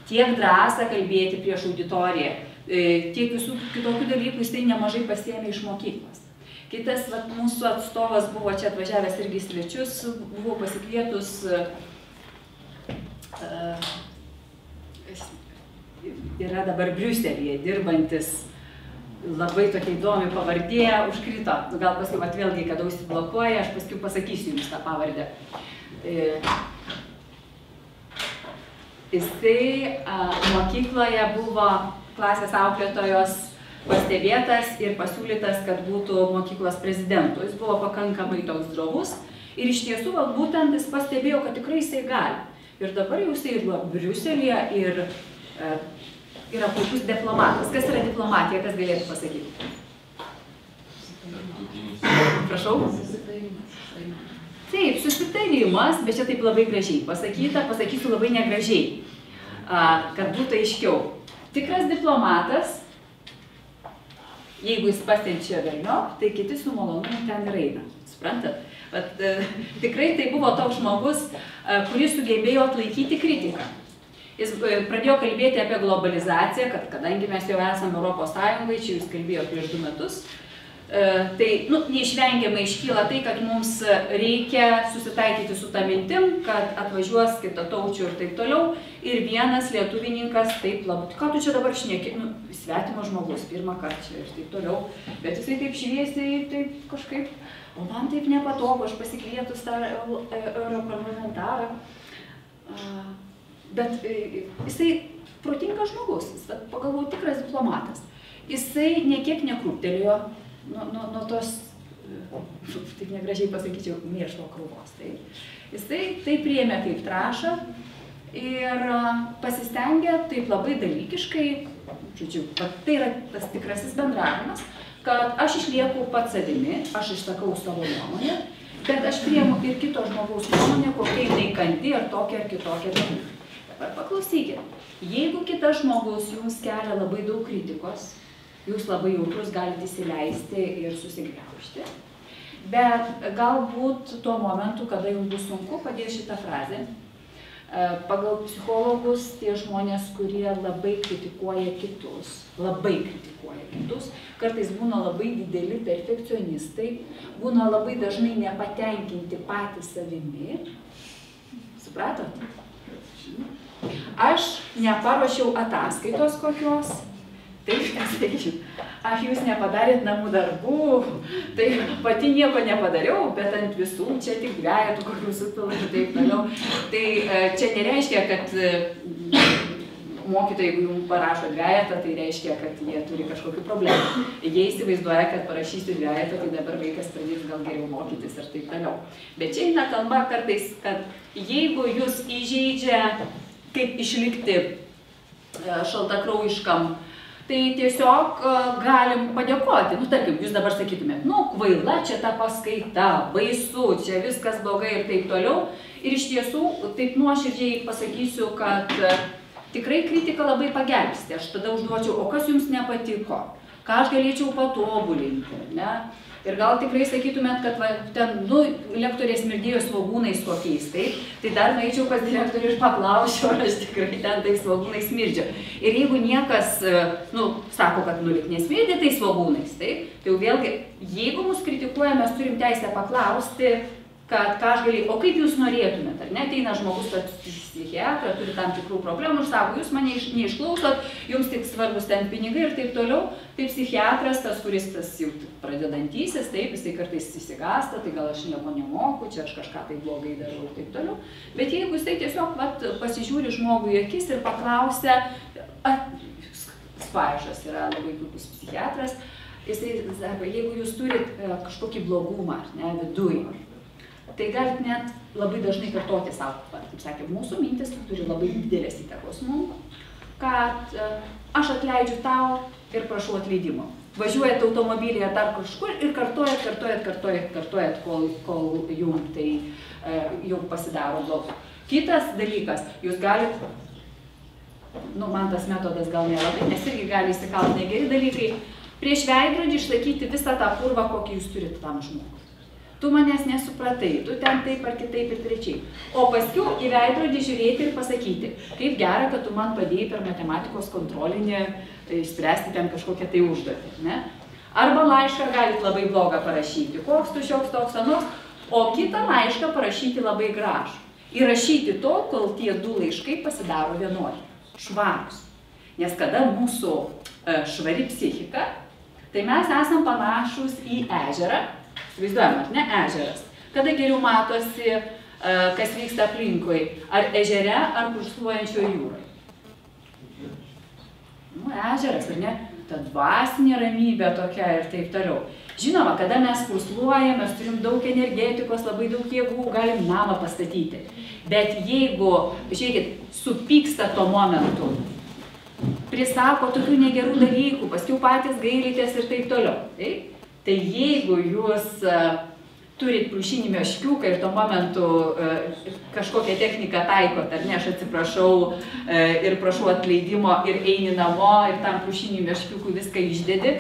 tiek drąsą kalbėti prieš auditoriją, tiek visų kitokių dalykų jis tai nemažai pasiėmė iš mokyklos. Kitas mūsų atstovas buvo čia atvažiavęs irgi svečius, buvo pasikvietus yra dabar Briuselyje dirbantis, labai tokia įdomi pavardė, užkrito. Gal paskui, vėlgi, kada užsiblokuoja, aš paskui pasakysiu jums tą pavardę. Jisai mokykloje buvo klasės auklėtojos pastebėtas ir pasiūlytas, kad būtų mokyklos prezidentu. Jis buvo pakankamai toks drovus ir iš tiesų būtent jis pastebėjo, kad tikrai jisai gali. Ir dabar jau jisai ir Briuselyje ir yra puikus diplomatas. Kas yra diplomatija, kas galėtų pasakyti? Prašau? Taip, susitarimas, bet čia taip labai gražiai pasakyta, pasakysiu labai negražiai, kad būtų aiškiau. Tikras diplomatas, jeigu jis pasienčia velniop, tai kiti su malonumu ten ir eina. Suprantat? Tikrai tai buvo toks žmogus, kuris sugebėjo atlaikyti kritiką. Jis pradėjo kalbėti apie globalizaciją, kad kadangi mes jau esame Europos Sąjungai, čia jūs kalbėjo prieš 2 metus, tai neišvengiamai iškyla tai, kad mums reikia susitaikyti su tą mintim, kad atvažiuos kitataučių ir taip toliau, ir vienas lietuvininkas taip labai, ką tu čia dabar šneki, svetimas žmogus, pirmą kartą čia ir taip toliau, bet jisai taip šviesiai, taip kažkaip, o man taip nepatogu, aš pasikvietus tą europarlamentarą. Bet jisai protingas žmogus, jis pagalvoju tikras diplomatas. Jisai niekiek nekrūptelėjo nuo tos, taip negražiai pasakyčiau, mėšlo krūvos. Jisai tai priėmė kaip trąšą ir pasistengė taip labai dalykiškai, žodžiu, tai yra tas tikrasis bendravimas, kad aš išlieku pats savimi, aš išsakau savo nuomonę, bet aš priimu ir kito žmogaus nuomonę, kokia jinai kandi ar tokia ar kitokia dalyka. Dabar paklausykit, jeigu kitas žmogus jums kelia labai daug kritikos, jūs labai jautrus galite įsileisti ir susigriaužti, bet galbūt tuo momentu, kada jums bus sunku, padės šitą frazę. Pagal psichologus tie žmonės, kurie labai kritikuoja kitus, kartais būna labai dideli perfekcionistai, būna labai dažnai nepatenkinti patys savimi. Supratot? Aš neparuošiau ataskaitos kokios, taip nesakyčiau. jūs nepadarėt namų darbų, tai pati nieko nepadariau, bet ant visų čia tik dvejetų kokių supilų ir taip toliau. Tai čia nereiškia, kad mokytojai, jeigu jums parašo dvejetą, tai reiškia, kad jie turi kažkokių problemų. Jie įsivaizduoja, kad parašysiu dvejetą, tai dabar vaikas pradės gal geriau mokytis ir taip toliau. Bet čia eina kalba kartais, kad jeigu jūs įžeidžia, kaip išlikti šaltakraujiškam, tai tiesiog galim padėkoti. Nu, tarkim, jūs dabar sakytumėt, nu, kvaila čia ta paskaita, baisu, čia viskas blogai ir taip toliau. Ir iš tiesų, taip nuoširdžiai pasakysiu, kad tikrai kritika labai pagelbsti. Aš tada užduočiau, o kas jums nepatiko? Ką aš galėčiau patobulinti, ne? Ir gal tikrai sakytumėt, kad va, ten, nu, lektorė smirdėjo svogūnais kokiais, taip? Tai dar nueičiau pas direktorių ir paklausiau, ar aš tikrai ten tais svogūnais smirdžiu. Ir jeigu niekas, nu, sako, kad nulik nesmirdė tais svogūnais, taip? Tai jau vėlgi, jeigu mus kritikuoja, mes turim teisę paklausti, kad ką aš galėjau, o kaip jūs norėtumėt, ar ne? Ateina žmogus, kad psichiatrą turi tam tikrų problemų ir sako, jūs mane neišklausot, jums tik svarbus ten pinigai ir taip toliau. Tai psichiatras, tas, kuris tas jau pradedantysis, taip, jisai kartais įsigąsta, tai gal aš nieko nemoku, čia aš kažką tai blogai darau ir taip toliau. Bet jeigu jisai tiesiog pasižiūri žmogų į akis ir paklausia, Spaišas yra labai puikus psichiatras, jisai sako, jeigu jūs turit kažkokį blogumą, ne, viduj, tai galit net labai dažnai kartoti savo, kaip sakė, mūsų mintis turi labai didelės įtakos mums, kad aš atleidžiu tau ir prašau atleidimo. Važiuojat automobilyje dar kažkur ir kartojat, kol jums tai jau pasidaro blogai. Kitas dalykas, jūs galit, nu man tas metodas gal nelabai, nes irgi gali įsikalti negeri dalykai, prieš veidrodį išsakyti visą tą purvą, kokį jūs turite tam žmogui. Tu manęs nesupratai, tu ten taip ar kitaip ir trečiai. O paskiau į veidrodį žiūrėti ir pasakyti, kaip gera, kad tu man padėjai per matematikos kontrolinį išspręsti ten kažkokią tai užduotį. Ne? Arba laišką galit labai blogą parašyti, koks tu šioks toks anoks, o kitą laišką parašyti labai gražų. Įrašyti to, kol tie du laiškai pasidaro vienodi, švarūs. Nes kada mūsų švari psichika, tai mes esam panašus į ežerą. Vaizduojam, ar ne, ežeras. Kada geriau matosi, kas vyksta aplinkui, ar ežere, ar kursluojančioje jūroje. Nu, ežeras, ar ne, ta dvasinė ramybė tokia ir taip toliau. Žinoma, kada mes kursluojame, mes turim daug energetikos, labai daug jėgų, galim namą pastatyti. Bet jeigu, žiūrėkit, supyksta tuo momentu, prisako tokių negerų dalykų, paskiau patys gailitės ir taip toliau. Taip? Tai jeigu jūs turit pliušinį meškiuką ir tuo momentu kažkokią techniką taikot, ar ne, aš atsiprašau ir prašau atleidimo ir eini namo ir tam pliušinį meškiukui viską išdedi,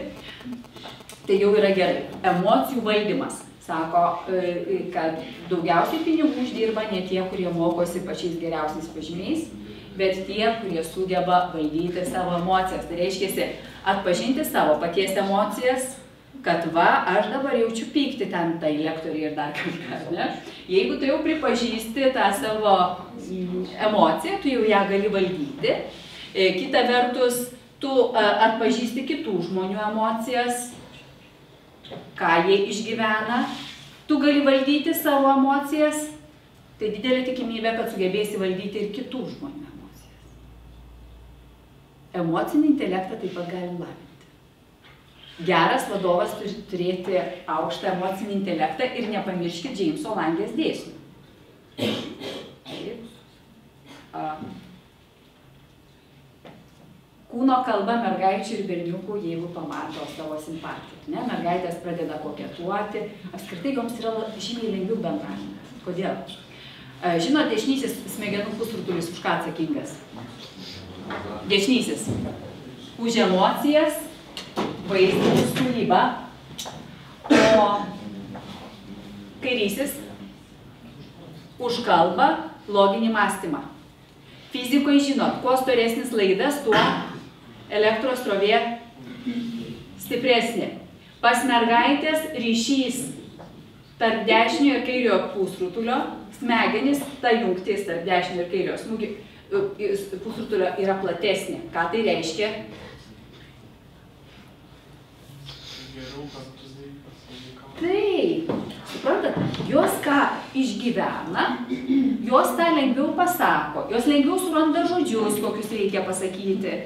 tai jau yra gerai. Emocijų valdymas. Sako, kad daugiausiai pinigų uždirba ne tie, kurie mokosi pačiais geriausiais pažymiais, bet tie, kurie sugeba valdyti savo emocijas. Tai reiškia, atpažinti savo paties emocijas, kad va, aš dabar jaučiu pykti ten tai lektoriai ir dar kažką, ne? Jeigu tu jau pripažįsti tą savo emociją, tu jau ją gali valdyti. Kita vertus, tu atpažįsti kitų žmonių emocijas, ką jie išgyvena, tu gali valdyti savo emocijas, tai didelė tikimybė, kad sugebėsi valdyti ir kitų žmonių emocijas. Emocinį intelektą taip pat gali lavinti. Geras vadovas turi turėti aukštą emocinį intelektą ir nepamirškit Džeimso Langės dėsnių. Kūno kalba mergaičių ir berniukų, jeigu pamato savo simpatiją. Ne? Mergaitės pradeda koketuoti, apskritai joms yra žymiai lengviau bendravimas. Kodėl? Žinot, dešinysis smegenų pusrutulis už ką atsakingas? Dešinysis už emocijas, vaizdinius, kūrybą, o kairysis už kalbą, loginį mąstymą. Fizikoje žinot, kuo storesnis laidas, tuo elektros srovė stipresnė. Pas mergaitės ryšys tarp dešinio ir kairio pusrutulio, smegenys, ta jungtis tarp dešinio ir kairio pusrutulio yra platesnė. Ką tai reiškia? Taip, suprantat, jos ką išgyvena, jos tą lengviau pasako, jos lengviau suranda žodžius, kokius reikia pasakyti,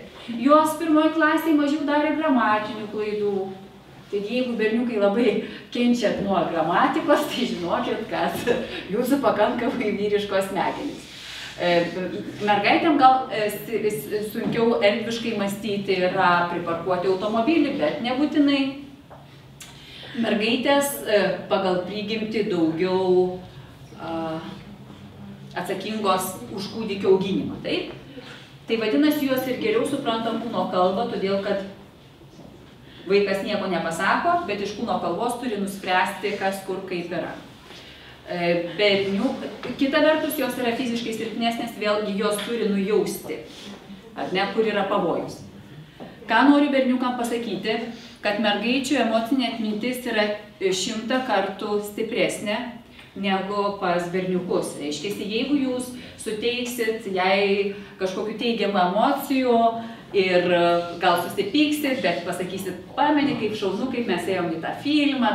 jos pirmoje klasėje mažiau darė gramatinių klaidų. Taigi, jeigu berniukai labai kenčiat nuo gramatikos, tai žinokit, kad jūsų pakankamai vyriškos smegenys. Mergaitėm gal sunkiau erdviškai mąstyti yra priparkuoti automobilį, bet nebūtinai. Mergaitės pagal prigimtį daugiau atsakingos už kūdikio auginimą, taip? Tai vadinasi, jos ir geriau supranta kūno kalbą, todėl kad vaikas nieko nepasako, bet iš kūno kalbos turi nuspręsti, kas kur kaip yra. Kita vertus, jos yra fiziškai silpnesnės, vėlgi jos turi nujausti, ar ne, kur yra pavojus. Ką noriu berniukam pasakyti, kad mergaičių emocinė atmintis yra 100 kartų stipresnė negu pas berniukus. Reiškia, jeigu jūs suteiksit jai kažkokių teigiamų emocijų ir gal susipyksit, bet pasakysit, pameni, kaip šaunu, kaip mes ėjom į tą filmą,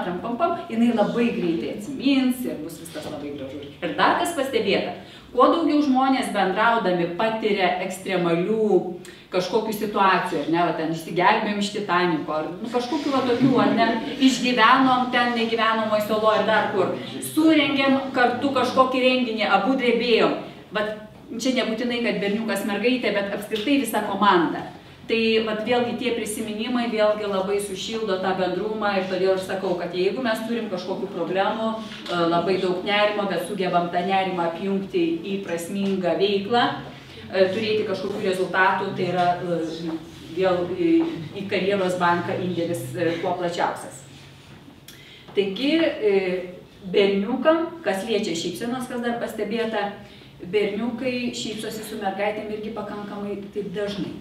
jinai labai greitai atsimins ir bus viskas labai gražu. Ir dar kas pastebėta, kuo daugiau žmonės bendraudami patiria ekstremalių kažkokių situacijų, ar ne, va, ten išsigelbėjom iš Titaniko, ar kažkokių va tokių, ar ne, išgyvenom ten negyvenomoj saloj ir dar kur, surengėm kartu kažkokį renginį, abu drebėjom, bet čia nebūtinai, kad berniukas mergaitė, bet apskritai visa komanda. Tai vat, vėlgi tie prisiminimai vėlgi labai sušildo tą bendrumą ir todėl aš sakau, kad jeigu mes turim kažkokių problemų, labai daug nerimo, bet sugebam tą nerimą apjungti į prasmingą veiklą, turėti kažkokių rezultatų, tai yra vėl į karjeros banką indėlis kuo plačiausias. Taigi, berniukam, kas liečia šypsenos, kas dar pastebėta, berniukai šypsosi su mergaitėm irgi pakankamai taip dažnai.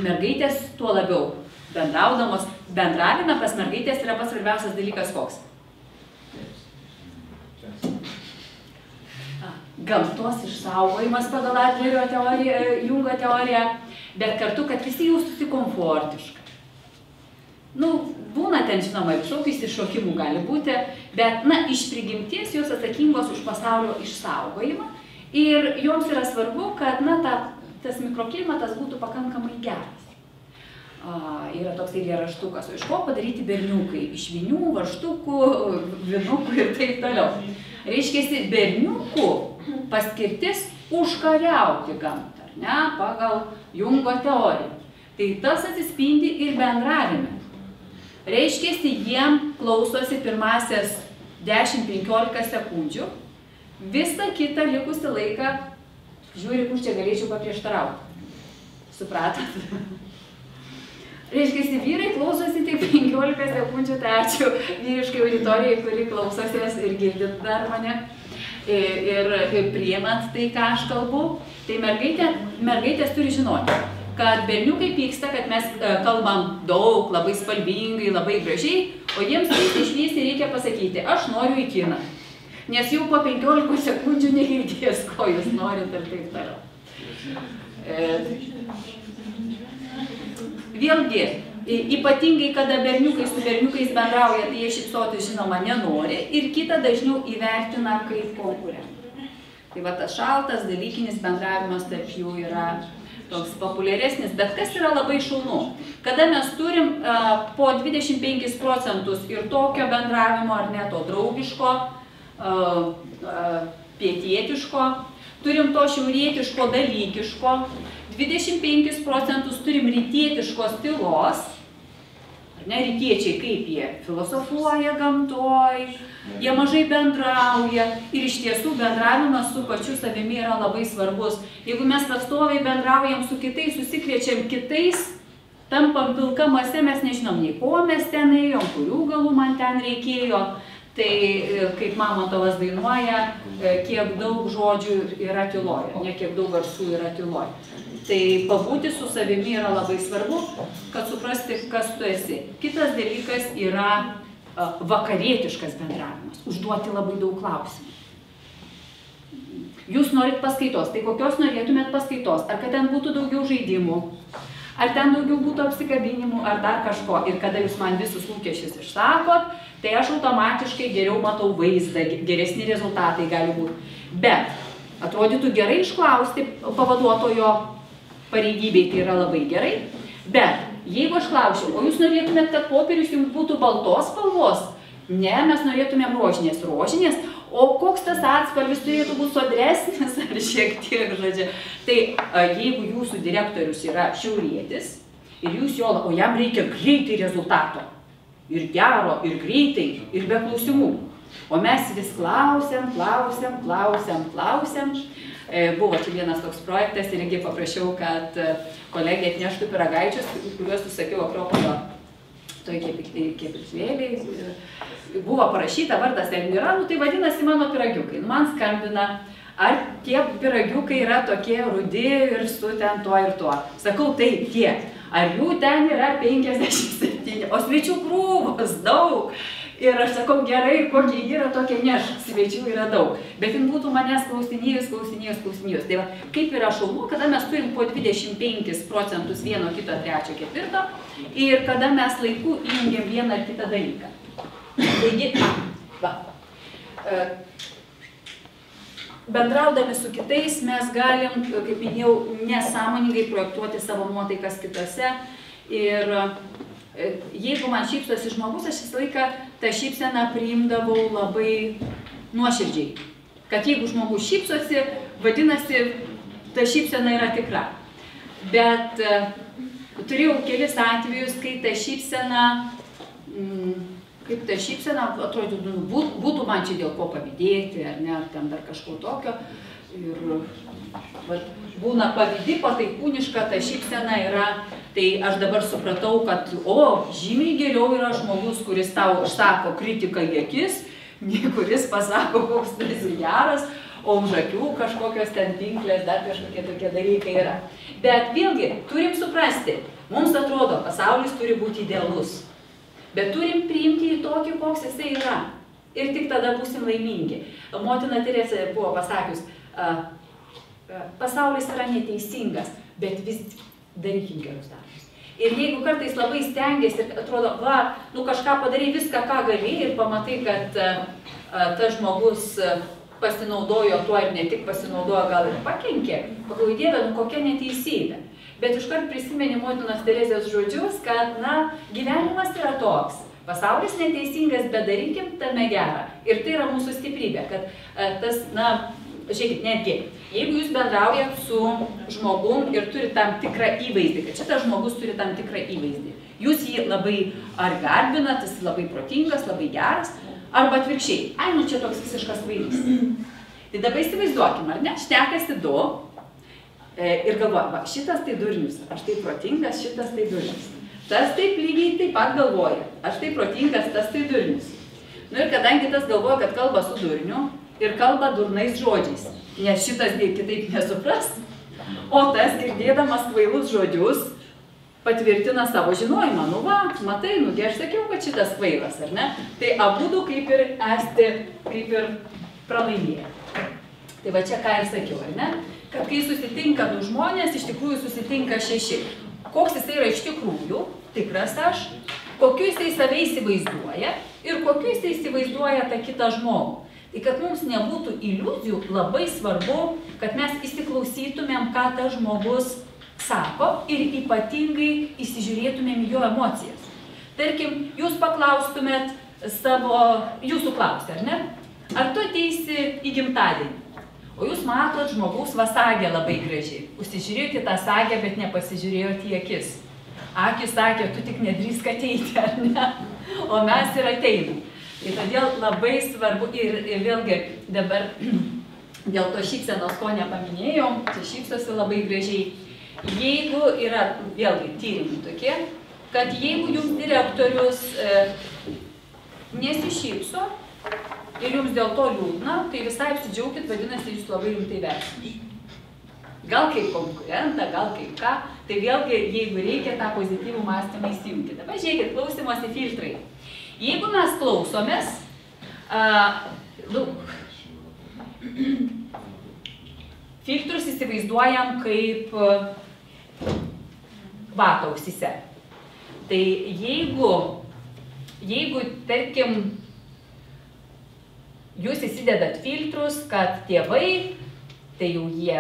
Mergaitės tuo labiau bendraudamos, bendravime pas mergaitės yra pats svarbiausias dalykas koks? Gamtos išsaugojimas pagal Adlerio teoriją, Jungo teoriją, bet kartu, kad visi jaustųsi komfortiškai. Nu, būna ten, žinoma, visokių iššokimų gali būti, bet, na, iš prigimties jos atsakingos už pasaulio išsaugojimą ir joms yra svarbu, kad, na, tas mikroklimatas būtų pakankamai geras. Yra toks eilėraštukas, o iš ko padaryti berniukai? Iš vinių, varžtukų, vinukų ir taip toliau. Reiškiasi, berniukų paskirtis užkariauti gamtą, ne, pagal Jungo teoriją. Tai tas atsispindi ir bendravime. Reiškiasi, jiem klausosi pirmasias 10-15 sekundžių, visą kitą likusį laiką žiūri, kur čia galėčiau paprieštarauti. Supratot? Reiškia, vyrai klausosi tik 15 sekundžių, tai ačiū vyriškai auditorijai, kuri klausosės ir girdit dar mane ir priimant tai, ką aš kalbu. Tai mergaitės turi žinoti, kad berniukai pyksta, kad mes kalbam daug, labai spalvingai, labai gražiai, o jiems šviesiai reikia pasakyti, aš noriu į kiną. Nes jau po 15 sekundžių negirdės, ko jūs norit ir taip toliau. Vėlgi, ypatingai, kada berniukai su berniukais bendrauja, tai jie šypsoti žinoma nenori ir kitą dažniau įvertina kaip konkurentą. Tai va tas šaltas, dalykinis bendravimas tarp jų yra toks populiaresnis, bet kas yra labai šaunu? Kada mes turim po 25% ir tokio bendravimo, ar ne, to draugiško, pietietiško, turim to šiaurietiško, dalykiško, 25% turim rytietiškos tylos, ar ne, rytiečiai kaip jie filosofuoja gamtoj, jie mažai bendrauja ir iš tiesų bendravimas su pačiu savimi yra labai svarbus. Jeigu mes pastoviai bendraujam su kitais, susikviečiam kitais, tampam pilka mase, mes nežinom nei ko mes ten ėjom, kurių galų man ten reikėjo. Tai, kaip Mamontovas dainuoja, kiek daug žodžių yra tyloj, ne kiek daug garsų yra tyloj. Tai pabūti su savimi yra labai svarbu, kad suprasti, kas tu esi. Kitas dalykas yra vakarietiškas bendravimas, užduoti labai daug klausimų. Jūs norit paskaitos, tai kokios norėtumėt paskaitos? Ar kad ten būtų daugiau žaidimų? ar ten daugiau būtų apsikabinimų, ar dar kažko. Ir kada jūs man visus lūkesčius išsakot, tai aš automatiškai geriau matau vaizdą, geresni rezultatai gali būti. Bet atrodytų gerai išklausti pavaduotojo pareigybei, tai yra labai gerai. Bet jeigu aš klausiu, o jūs norėtumėt, kad popierius jums būtų baltos spalvos? Ne, mes norėtumėm rožinės, o koks tas atspalvis turėtų būti sodresnis ar šiek tiek, žodžiu. Tai jeigu jūsų direktorius yra šiaurietis ir jūs jo, o jam reikia greitai rezultato, ir gero, ir greitai, ir be klausimų. O mes vis klausiam. Buvo čia vienas toks projektas ir irgi paprašiau, kad kolegė atneštų pyragaičius, kuriuos užsakiau Akropolio toj kepyklėlėj. Buvo parašyta vardas Elmira, nu tai vadinasi mano pyragiukai. Man skambina, ar tie pyragiukai yra tokie rudi ir su ten tuo ir tuo. Sakau, taip, tie. Ar jų ten yra 57, o svečių krūvos daug. Ir aš sakau, gerai, kokie yra tokie, nes svečių yra daug. Bet jin būtų manęs klausinėjus. Tai va, kaip yra šaunu, kada mes turim po 25% vieno, kito, trečio, ketvirto ir kada mes laiku įjungiam vieną ar kitą dalyką. Taigi, bendraudami su kitais mes galim, kaip minėjau, nesąmoningai projektuoti savo nuotaikas kitose. Ir jeigu man šypsosi žmogus, aš visą laiką tą šypseną priimdavau labai nuoširdžiai. Kad jeigu žmogus šypsosi, vadinasi, ta šypsena yra tikra. Bet turėjau kelis atvejus, kai ta šypsena, atrodo, būtų man čia dėl ko pavydėti, ar ne, ar ten dar kažko tokio. Ir būna pavydi, pataikūniška, ta šypsena yra. Tai aš dabar supratau, kad, žymiai geriau yra žmogus, kuris tau užsako kritiką į akis, nei kuris pasako, koks tu esi geras, o už akių kažkokios ten pinklės, dar kažkokie tokie dalykai yra. Bet vėlgi, turim suprasti, mums atrodo, pasaulis turi būti idealus, bet turim priimti į tokį, koks jisai yra. Ir tik tada būsim laimingi. Motina Teresė buvo pasakius, pasaulis yra neteisingas, bet vis darykim gerus darbus. Ir jeigu kartais labai stengiasi ir atrodo, kažką padarai viską, ką gali ir pamatai, kad tas žmogus pasinaudojo tuo ir ne tik pasinaudojo, gal ir pakenkė, pagalvoju, Dieve, kokia neteisybė. Bet iškart prisimeni motinos Teresės žodžius, kad, gyvenimas yra toks. Pasaulis neteisingas, bet darykim tame gerą. Ir tai yra mūsų stiprybė, kad tas, žiūrėkit, netgi, jeigu jūs bendraujat su žmogum ir turi tam tikrą įvaizdį, kad šitas žmogus turi tam tikrą įvaizdį, jūs jį labai ar garbinat, jis labai protingas, labai geras, arba atvirkščiai, čia toks visiškas kvailys. Tai dabar įsivaizduokim, ar ne, šnekasi du ir galvoja, šitas tai durnius, aš tai protingas, šitas tai durnius. Tas taip lygiai taip pat galvoja, aš tai protingas, tas tai durnius. Ir kadangi tas galvoja, kad kalba su durniu, ir kalba durnais žodžiais, nes šitas kitaip nesupras, o tas girdėdamas kvailus žodžius patvirtina savo žinojimą. Matai, aš sakiau, kad šitas kvailas, ar ne? Tai abudu kaip ir esti, kaip ir pralaimėję. Tai va čia ką ir sakiau, ar ne? Kad kai susitinka du žmonės, iš tikrųjų susitinka 6. Koks jisai yra iš tikrųjų, tikras aš, kokiu jisai save įsivaizduoja ir kokiu jisai įsivaizduoja tą kitą žmogų. Tai kad mums nebūtų iliuzijų, labai svarbu, kad mes įsiklausytumėm, ką tas žmogus sako ir ypatingai įsižiūrėtumėm jo emocijas. Tarkim, jūs paklaustumėt jūsų klausia, ar ne? Ar tu ateisi į gimtadienį? O jūs matot, žmogaus sagė labai gražiai. Užsižiūrėjote tą sagę, bet nepasižiūrėjote į akis. Akis sakė, tu tik nedrįsk ateiti, ar ne? O mes ir ateinam. Tai todėl labai svarbu ir vėlgi dabar dėl to šypsenos, ko nepaminėjom, čia šypsosi labai gražiai. Jeigu yra, vėlgi, tyrimai tokie, kad jeigu jums direktorius nesišypso ir jums dėl to liūdna, tai visai apsidžiaukit, vadinasi, jūs labai rimtai vertinate. Gal kaip konkurentą, gal kaip ką, tai vėlgi, jeigu reikia tą pozityvų mąstymą įsijungti. Dabar žiūrėkit, klausymosi filtrai. Jeigu mes klausomės, filtrus įsivaizduojam kaip vatą ausyse. Tai jeigu, tarkim, jūs įsidedat filtrus, kad tėvai, tai jau jie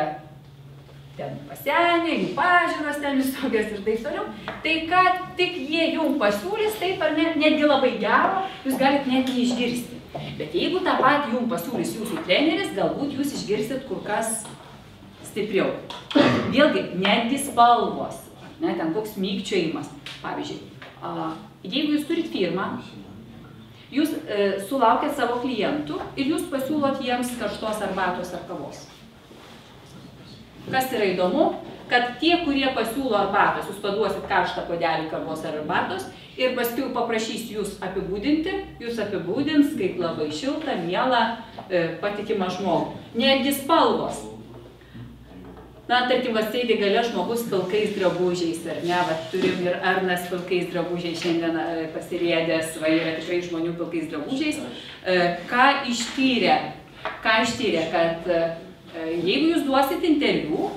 ten pasenė, jų pažiūros ten visokios ir taip toliau, tai ką tik jie jums pasiūlys, taip ar ne, netgi labai gero, jūs galite net neišgirsti. Bet jeigu tą patį jums pasiūlys jūsų treneris, galbūt jūs išgirsit kur kas stipriau. Vėlgi, netgi spalvos, ne, ten koks mykčiojimas. Pavyzdžiui, jeigu jūs turit firmą, jūs sulaukėt savo klientų ir jūs pasiūlot jiems karštos arbatos ar kavos. Kas yra įdomu, kad tie, kurie pasiūlo arbatos, jūs paduosit karštą puodelį kavos ar arbatos ir paskui paprašys jūs apibūdinti, jūs apibūdins kaip labai šiltą, mielą, patikimą žmogų. Netgi spalvos. Na, tarkim, sėdi gale žmogus pilkais drabužiais, ar ne, turim ir Arnas pilkais drabužiais šiandien pasirėdęs, yra tikrai žmonių pilkais drabužiais. Ką ištyrė, kad jeigu jūs duosit interviu,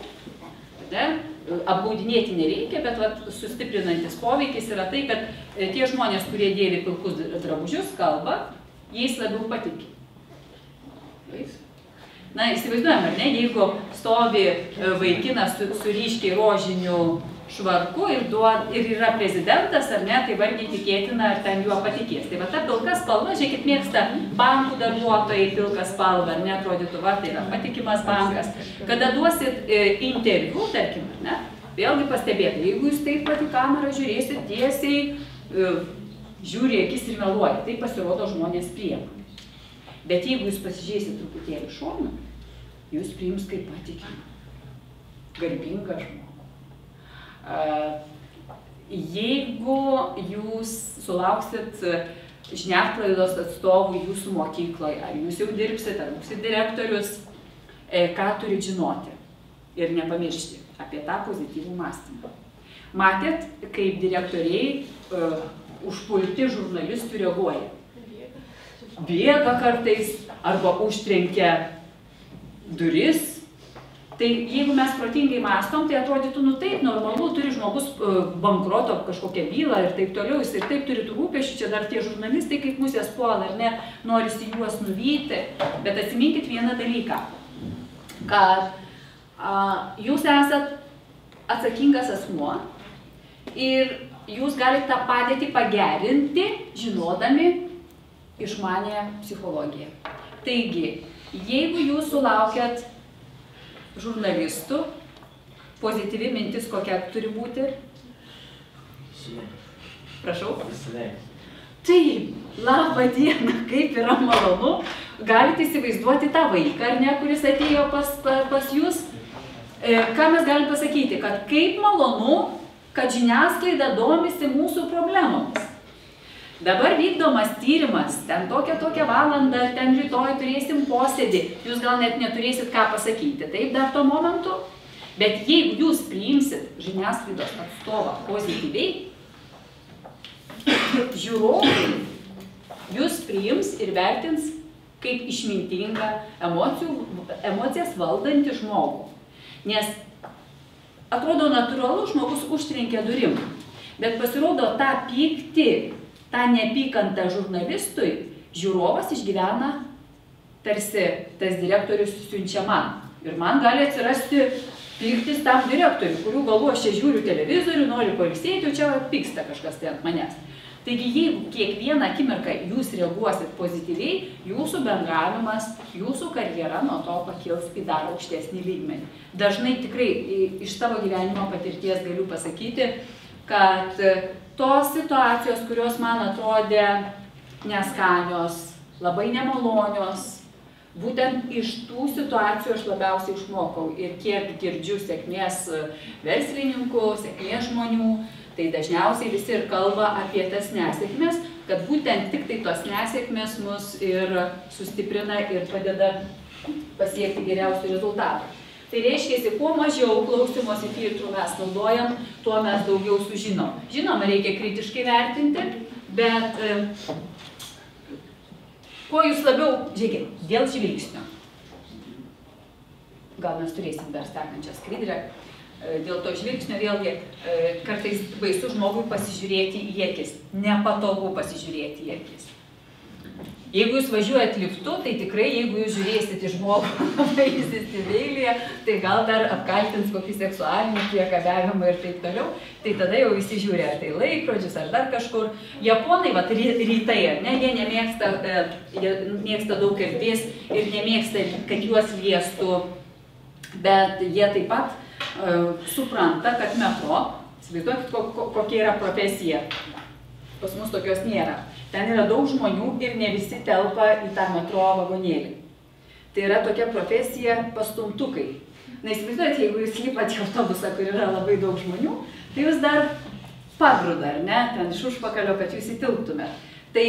apgaudinėti nereikia, bet sustiprinantis poveikis yra tai, kad tie žmonės, kurie dėvi pilkus drabužius, kalba, jais labiau patiki. Na, įsivaizduojam, ar ne, jeigu stovi vaikinas su ryškiai rožiniu švarku ir yra prezidentas, ar ne, tai vargiai tikėtina, ar ten juo patikės. Tai va ta pilka spalva, žiūrėkit, mėgsta bankų darbuotojai pilką spalvą, ar ne, atrodytų, va, tai yra patikimas bankas. Kada duosit interviu, tarkim, ar ne, vėlgi pastebėti, jeigu jūs taip pat į kamerą žiūrėsit tiesiai, žiūri akis ir meluoja, tai pasirodo žmonės priima. Bet jeigu jūs pasižiūrėsit truputėlį šoną, jūs priims kaip patikimą, garbingą žmogų. Jeigu jūs sulauksit žiniasklaidos atstovų jūsų mokykloje, ar jūs jau dirbsit, ar būsit direktorius, ką turit žinoti ir nepamiršti apie tą pozityvų mąstymą. Matėt, kaip direktoriai užpulti žurnalistų reaguoja. Bėga kartais arba užtrenkia duris. Tai jeigu mes protingai mąstom, tai atrodytų, nu taip, normalu, turi žmogus bankroto kažkokią bylą ir taip toliau, jis ir taip turi tų rūpesčių, čia dar tie žurnalistai kaip musės puola, ar ne, norisi juos nuvyti. Bet atsiminkit vieną dalyką, kad jūs esat atsakingas asmuo ir jūs galite tą padėtį pagerinti, žinodami išmanę psichologiją. Taigi, jeigu jūs sulaukiat žurnalistų, pozityvi mintis kokia turi būti? Prašau? Taip, labą dieną, kaip yra malonu. Galite įsivaizduoti tą vaiką, ar ne, kuris atėjo pas jūs? Ką mes galim pasakyti? Kad kaip malonu, kad žiniasklaida domisi mūsų problemomis. Dabar vykdomas tyrimas, ten tokią valandą, ten rytoj turėsim posėdį, jūs gal net neturėsit ką pasakyti, taip dar tuo momentu, bet jeigu jūs priimsit žiniasklaidos atstovą pozityviai, žiūrovai jūs priims ir vertins kaip išmintingą emocijas valdantį žmogų. Nes atrodo natūralu, žmogus užtrenkia durim, bet pasirodo tą pyktį, tą neapykantą žurnalistui, žiūrovas išgyvena tarsi tas direktorius siunčia man. Ir man gali atsirasti pyktis tam direktoriui, kurių galvo aš čia žiūriu televizorių, noriu pailsėti, o čia pyksta kažkas tai ant manęs. Taigi, jeigu kiekvieną akimirką jūs reaguosit pozityviai, jūsų bendravimas, jūsų karjera nuo to pakils į dar aukštesnį lygmenį. Dažnai tikrai iš savo gyvenimo patirties galiu pasakyti, kad tos situacijos, kurios man atrodė neskanios, labai nemalonios, būtent iš tų situacijų aš labiausiai išmokau. Ir kiek girdžiu sėkmės verslininkų, sėkmės žmonių, tai dažniausiai visi ir kalba apie tas nesėkmės, kad būtent tik tai tos nesėkmės mus ir sustiprina ir padeda pasiekti geriausių rezultatų. Tai reiškia, kuo mažiau klausimosi filtrų mes naudojam, tuo mes daugiau sužinom. Žinoma, reikia kritiškai vertinti, bet kuo jūs labiau, žiūrėkit, dėl žvilgsnio. Gal mes turėsim dar sekančią skaidrę. Dėl to žvilgsnio vėlgi kartais baisu žmogui pasižiūrėti į akis, nepatogu pasižiūrėti į akis. Jeigu jūs važiuojat liftu, tai tikrai, jeigu jūs žiūrėsit į žmogų labai įsisivėlėje, tai gal dar apkaltins kokį seksualinį priekabiavimą ir taip toliau, tai tada jau visi žiūri, ar tai laikrodžius, ar dar kažkur. Japonai, vat, rytai, ne, jie nemėgsta, jie mėgsta daug erdvės ir nemėgsta, kad juos liestų, bet jie taip pat supranta, kad metro, įsivaizduokit, kokia yra profesija, pas mus tokios nėra. Ten yra daug žmonių ir ne visi telpa į tą metro vagonėlį. Tai yra tokia profesija pastumtukai. Na, įsivaizduojate, jeigu jūs lipat į autobusą, kur yra labai daug žmonių, tai jūs dar pagrūda, ar ne, ten iš užpakalio, kad jūs įtilptumėt. Tai,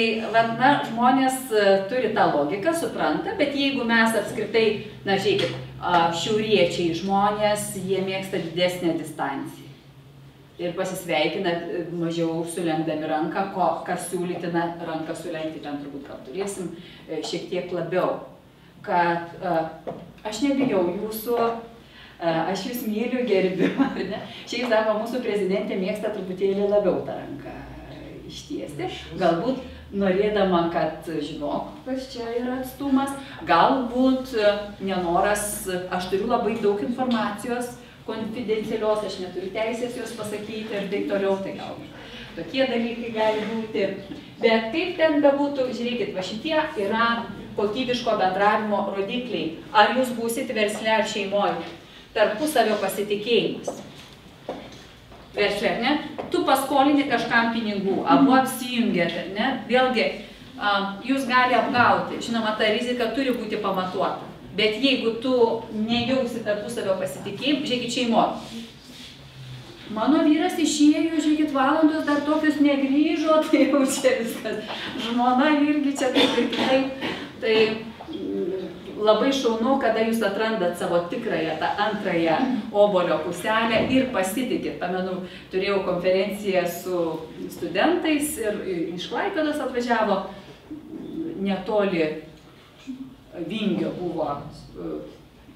na, žmonės turi tą logiką, supranta, bet jeigu mes apskritai, na, žiūrėkit, šiauriečiai žmonės, jie mėgsta didesnę distanciją. Ir pasisveikina mažiau sulenkdami ranką, kas siūlytina ranką sulenkti, ten turbūt gal turėsim šiek tiek labiau. Kad aš nebijau jūsų, aš jūs myliu, gerbiu, ar ne? Šiaip sako, mūsų prezidentė mėgsta truputėlį labiau tą ranką ištiesti. Galbūt norėdama, kad žinok, kas čia yra atstumas, galbūt nenoras, aš turiu labai daug informacijos, konfidencialios, aš neturiu teisės jos pasakyti ir taip toliau, tai gal tokie dalykai gali būti. Bet kaip ten bebūtų, žiūrėkit, va šitie yra kokybiško bendravimo rodikliai. Ar jūs būsit versle ar šeimoje? Tarpusavio pasitikėjimas. Versle, ne? Tu paskolini kažkam pinigų, abu apsijungėt, ne? Vėlgi, jūs gali apgauti. Žinoma, ta rizika turi būti pamatuota. Bet jeigu tu nejausi tarpusavio pasitikėjimą, žiūrėkit, šeimoje. Mano vyras išėjo, žiūrėkit, valandos dar tokius negrįžo, tai jau čia viskas. Žmona irgi čia taip ir kitaip. Tai labai šaunu, kada jūs atrandat savo tikrąją, tą antrąją obuolio puselę ir pasitikit. Pamenu, turėjau konferenciją su studentais ir iš Klaipėdos atvažiavo netoli Vingio buvo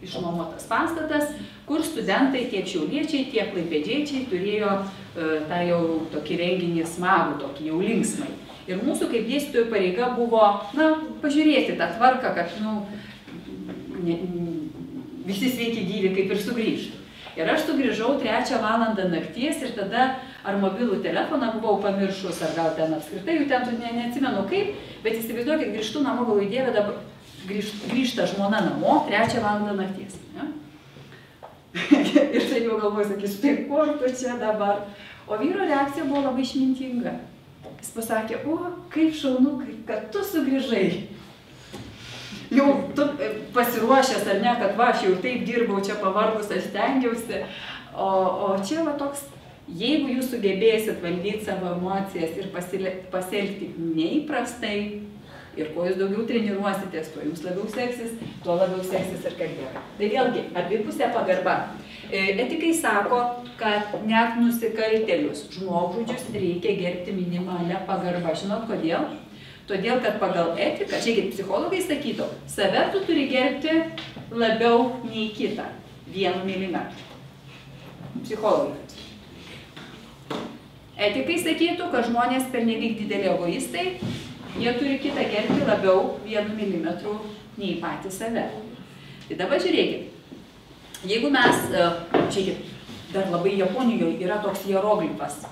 išnuomotas pastatas, kur studentai tiek šiauliečiai, tiek klaipėdiečiai turėjo tą jau tokį renginį smagų, tokį jau linksmai. Ir mūsų kaip dėstytojų pareiga buvo, na, pažiūrėti tą tvarką, kad, nu, visi sveiki gyvi kaip ir sugrįžtų. Ir aš sugrįžau 3 valandą nakties ir tada ar mobilų telefoną buvau pamiršus, ar gal ten apskritai, jau ten neatsimenu kaip, bet įsivaizduokit, grįžtu namo, galvoju, Dieve, dabar grįžta žmona namo 3 valandą nakties. Ja? Ir tai jau galvoju, sakysiu, tai kur tu čia dabar? O vyro reakcija buvo labai išmintinga. Jis pasakė, o, kaip šaunu, kad tu sugrįžai. Jau tu pasiruošęs, ar ne, kad va, aš jau taip dirbau, čia pavargus, aš stengiausi. O čia va toks, jeigu jūs sugebėsit valdyti savo emocijas ir pasielgti neįprastai, ir kuo jūs daugiau treniruositės, tuo jums labiau seksis, tuo labiau seksis ir karjera. Tai vėlgi, abipusė pagarba. Etikai sako, kad net nusikaltėlius, žmogžudžius reikia gerbti minimalę pagarbą. Žinot kodėl? Todėl, kad pagal etiką, žiūrėkit, psichologai sakytų, save tu turi gerbti labiau nei kitą, 1 milimetrą. Psichologai. Etikai sakytų, kad žmonės pernelyg dideli egoistai, jie turi kitą gerbti labiau 1 milimetrų nei patį save. Tai dabar žiūrėkit, jeigu mes, žiūrėkit, dar labai Japonijoje yra toks hieroglifas,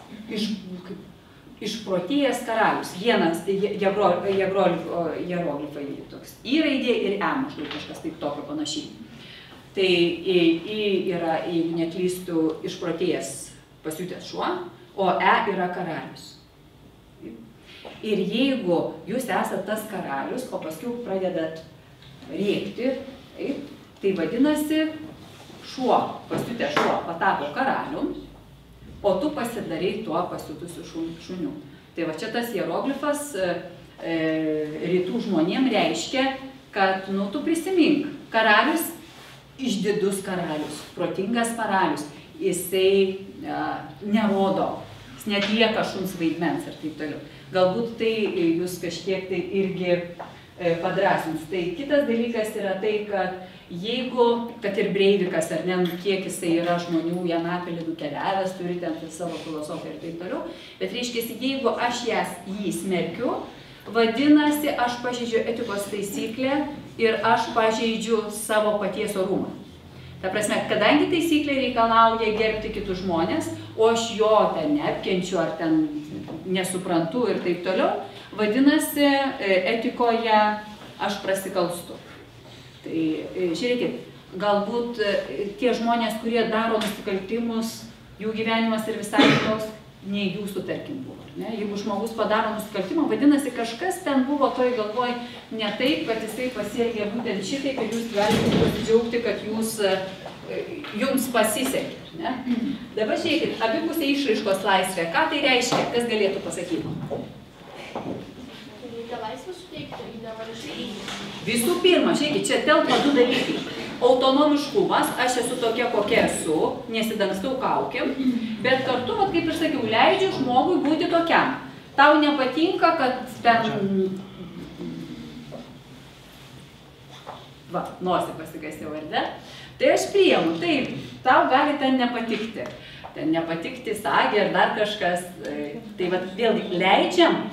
išprotėjęs karalius, vienas hieroglifai, toks I raidė ir E maždaug kažkas taip tokio panašiai. Tai I yra, jeigu neklystų, išprotėjęs pasiutęs šuo, o E yra karalius. Ir jeigu jūs esate tas karalius, o paskui pradedat rėkti, tai vadinasi, šuo, pasiutęs šuo patapo karalium, o tu pasidarai tuo pasiutusiu šuniu. Tai va čia tas hieroglifas rytų žmonėm reiškia, kad, nu, tu prisimink, karalius, išdidus karalius, protingas karalius, jisai nerodo, jis netlieka šuns vaidmens ir taip toliau. Galbūt tai jūs kažkiek tai irgi padrąsins. Tai kitas dalykas yra tai, kad jeigu, kad ir Breivikas, ar ne, kiek jisai yra žmonių į Anapilį nukeliavęs, turi ten savo filosofiją ir taip toliau, bet reiškia, jeigu aš jį smerkiu, vadinasi, aš pažeidžiu etikos taisyklę ir aš pažeidžiu savo paties orumą. Ta prasme, kadangi taisyklė reikalauja gerbti kitus žmonės, o aš jo ten neapkenčiu ar ten nesuprantu ir taip toliau, vadinasi, etikoje aš prasikalstu. Tai žiūrėkit, galbūt tie žmonės, kurie daro nusikaltimus, jų gyvenimas ir visai kitoks, nei jūsų, tarkim, buvo. Ne? Jeigu žmogus padaro nusikaltimą, vadinasi, kažkas ten buvo toj galvoj ne taip, kad jisai pasielgė būtent šitaip ir jūs galite pasidžiaugti, kad jums pasisekė. Ne? Dabar žiūrėkit, abipusė išraiškos laisvė. Ką tai reiškia? Kas galėtų pasakyti? Reikia laisvę suteikti, nevarašai. Visų pirma, žiūrėkit, čia telpa du dalykai. Autonomiškumas, aš esu tokia, kokia esu, nesidangstau kaukėm, bet kartu, kaip ir sakiau, leidžiu žmogui būti tokiam. Tau nepatinka, kad ten... Va, nosį pasikasiau, ar ne? Tai aš priimu, taip, tau gali ten nepatikti. Ten nepatikti sagė ar dar kažkas. Tai va, vėlgi, leidžiam,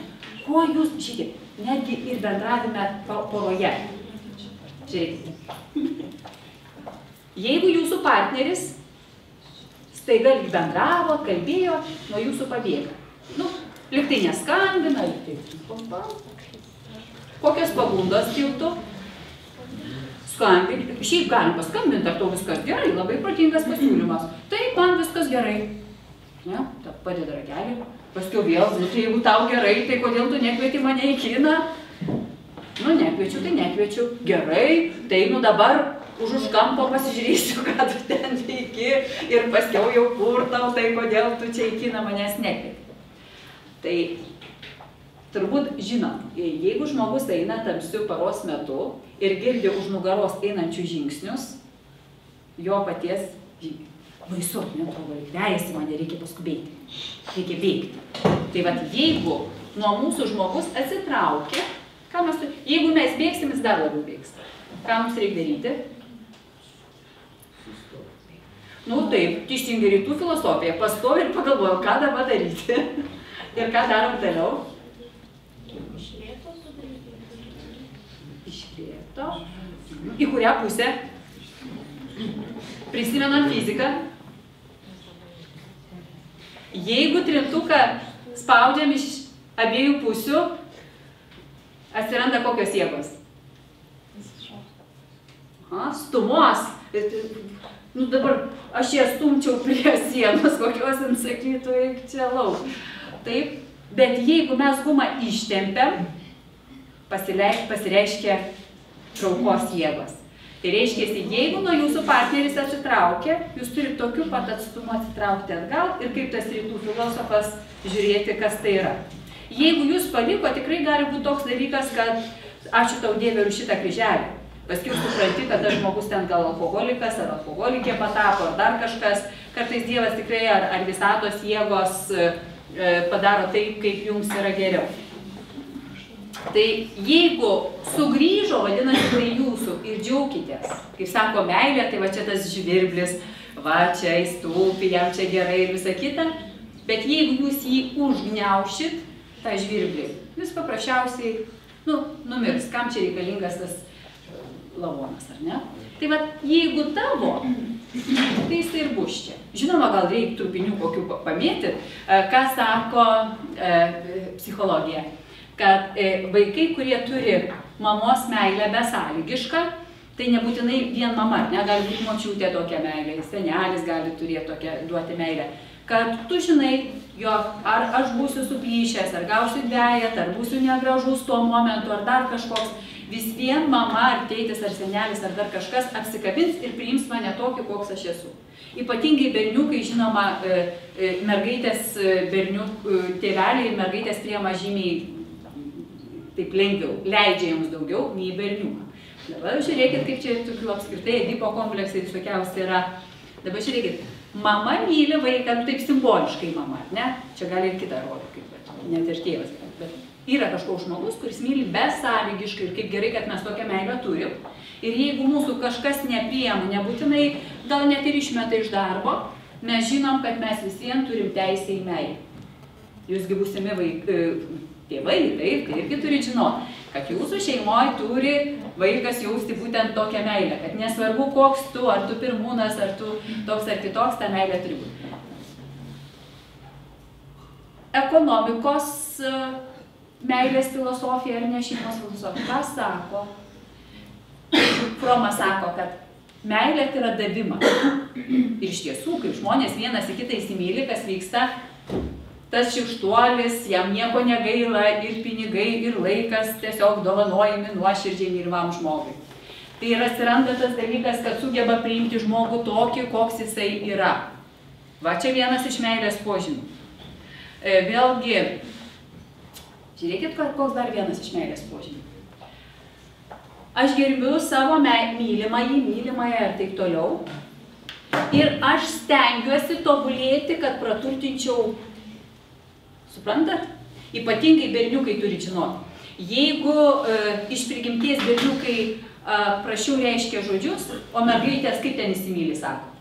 kuo jūs, žiūrėkit, netgi ir bendravime poroje. Žiūrėkit. Jeigu jūsų partneris staiga bendravo, kalbėjo, nuo jūsų pabėga. Nu, liktai neskambina, liktai. Kokios pagundos kiltų? Skambinti. Šiaip galim paskambinti, ar tau viskas gerai, labai protingas pasiūlymas. Taip, man viskas gerai. Ne, padeda ragelį. Paskiau vėl, nu, tai jeigu tau gerai, tai kodėl tu nekvieti mane į kiną? Nu, nekviečiu, tai nekviečiu. Gerai, tai nu dabar už kampo pasižiūrėsiu, ką tu ten veiki ir paskiau jau kur tau, tai kodėl tu čia į kiną manęs nekvieti. Tai turbūt žinom, jeigu žmogus eina tamsiu paros metu ir girdi už nugaros einančių žingsnius, jo paties baisu, netrodo, vejasi mane, reikia paskubėti, reikia bėgti. Tai vat jeigu nuo mūsų žmogus atsitraukia, jeigu mes bėgsim, jis dar labiau bėgs. Ką mums reikia daryti? Nu taip, teisingai rytų filosofija, pastovi ir pagalvoju, ką dabar daryti. Ir ką darom toliau? Iš lėto sudaryti. Iš lėto. Į kurią pusę? Prisimenam fiziką. Jeigu trintuką spaudžiam iš abiejų pusių, atsiranda kokios jėgos? Stumos. Nu dabar aš ją stumčiau prie sienos, kokios jin sakytų, eik čia lauk. Taip, bet jeigu mes gumą ištempiam, pasireiškia traukos jėgos. Tai reiškia, jeigu nuo jūsų partneris atsitraukia, jūs turite tokiu pat atstumu atsitraukti atgal ir kaip tas rytų filosofas žiūrėti, kas tai yra. Jeigu jūs paliko, tikrai gali būti toks dalykas, kad ačiū tau Dieve už šitą kryželį. Paskiau supranti, kad tas žmogus ten gal alkoholikas ar alkoholikė patapo, ar dar kažkas. Kartais Dievas tikrai ar visatos jėgos padaro taip, kaip jums yra geriau. Tai jeigu sugrįžo, vadinasi, tai jūsų ir džiaukitės. Kaip sako meilė, tai va čia tas žvirblis, va čia įstūpi, jam čia gerai ir visa kita. Bet jeigu jūs jį užgniaušit, tą žvirblį, jūs paprasčiausiai, numirs. Kam čia reikalingas tas lavonas, ar ne? Tai va, jeigu tavo, tai jis ir bus čia. Žinoma, gal reikia trupinių kokių pamėti, ką sako psichologija. Kad vaikai, kurie turi mamos meilę besąlygišką, tai nebūtinai vien mama, ne, gali būti močiutė tokia meilė, senelis gali turėti tokią duoti meilę. Kad tu žinai, jog ar aš būsiu suplyšęs, ar gausiu dvejetą, ar būsiu negražus tuo momentu, ar dar kažkoks, vis vien mama, ar tėtis, ar senelis, ar dar kažkas apsikabins ir priims mane tokį, koks aš esu. Ypatingai berniukai, žinoma, mergaitės, tėveliai ir mergaitės priema žymiai taip lengviau, leidžia jums daugiau nei berniuką. Dabar žiūrėkit, kaip čia tokių apskritai Edipo kompleksai visokiausiai yra. Dabar žiūrėkit, mama myli vaiką, taip simboliškai mama, ne? Čia gali ir kitą rolę, kaip net ir tėvas, bet Yra kažkoks žmogus, kuris myli besąlygiškai ir kaip gerai, kad mes tokią meilę turim. Ir jeigu mūsų kažkas nepriima, nebūtinai gal net ir išmeta iš darbo, mes žinom, kad mes visiems turim teisę į meilę. Jūsgi būsimi tėvai, taip, tai irgi turi žinoti, kad jūsų šeimoje turi vaikas jausti būtent tokią meilę, kad nesvarbu koks tu, ar tu pirmūnas, ar tu toks ar kitoks, ta meilė turi būti. Ekonomikos meilės filosofija ar ne šeimos filosofija. Ką sako? Fromas sako, kad meilė tai yra davimas. Ir iš tiesų, kaip žmonės vienas į kitą įsimyli, kas vyksta, tas šykštuolis, jam nieko negaila, ir pinigai, ir laikas tiesiog dovanojami nuoširdžiai mylimam žmogui. Tai ir atsiranda tas dalykas, kad sugeba priimti žmogų tokį, koks jisai yra. Va čia vienas iš meilės požymių. Vėlgi, žiūrėkit, koks dar vienas iš meilės požymių. Aš gerbiu savo mylimąją ir taip toliau. Ir aš stengiuosi tobulėti, kad praturtinčiau. Suprantat? Ypatingai berniukai turi žinoti. Jeigu iš prigimties berniukai prašiau reiškia žodžius, o mergaitės kaip ten įsimyli, sako?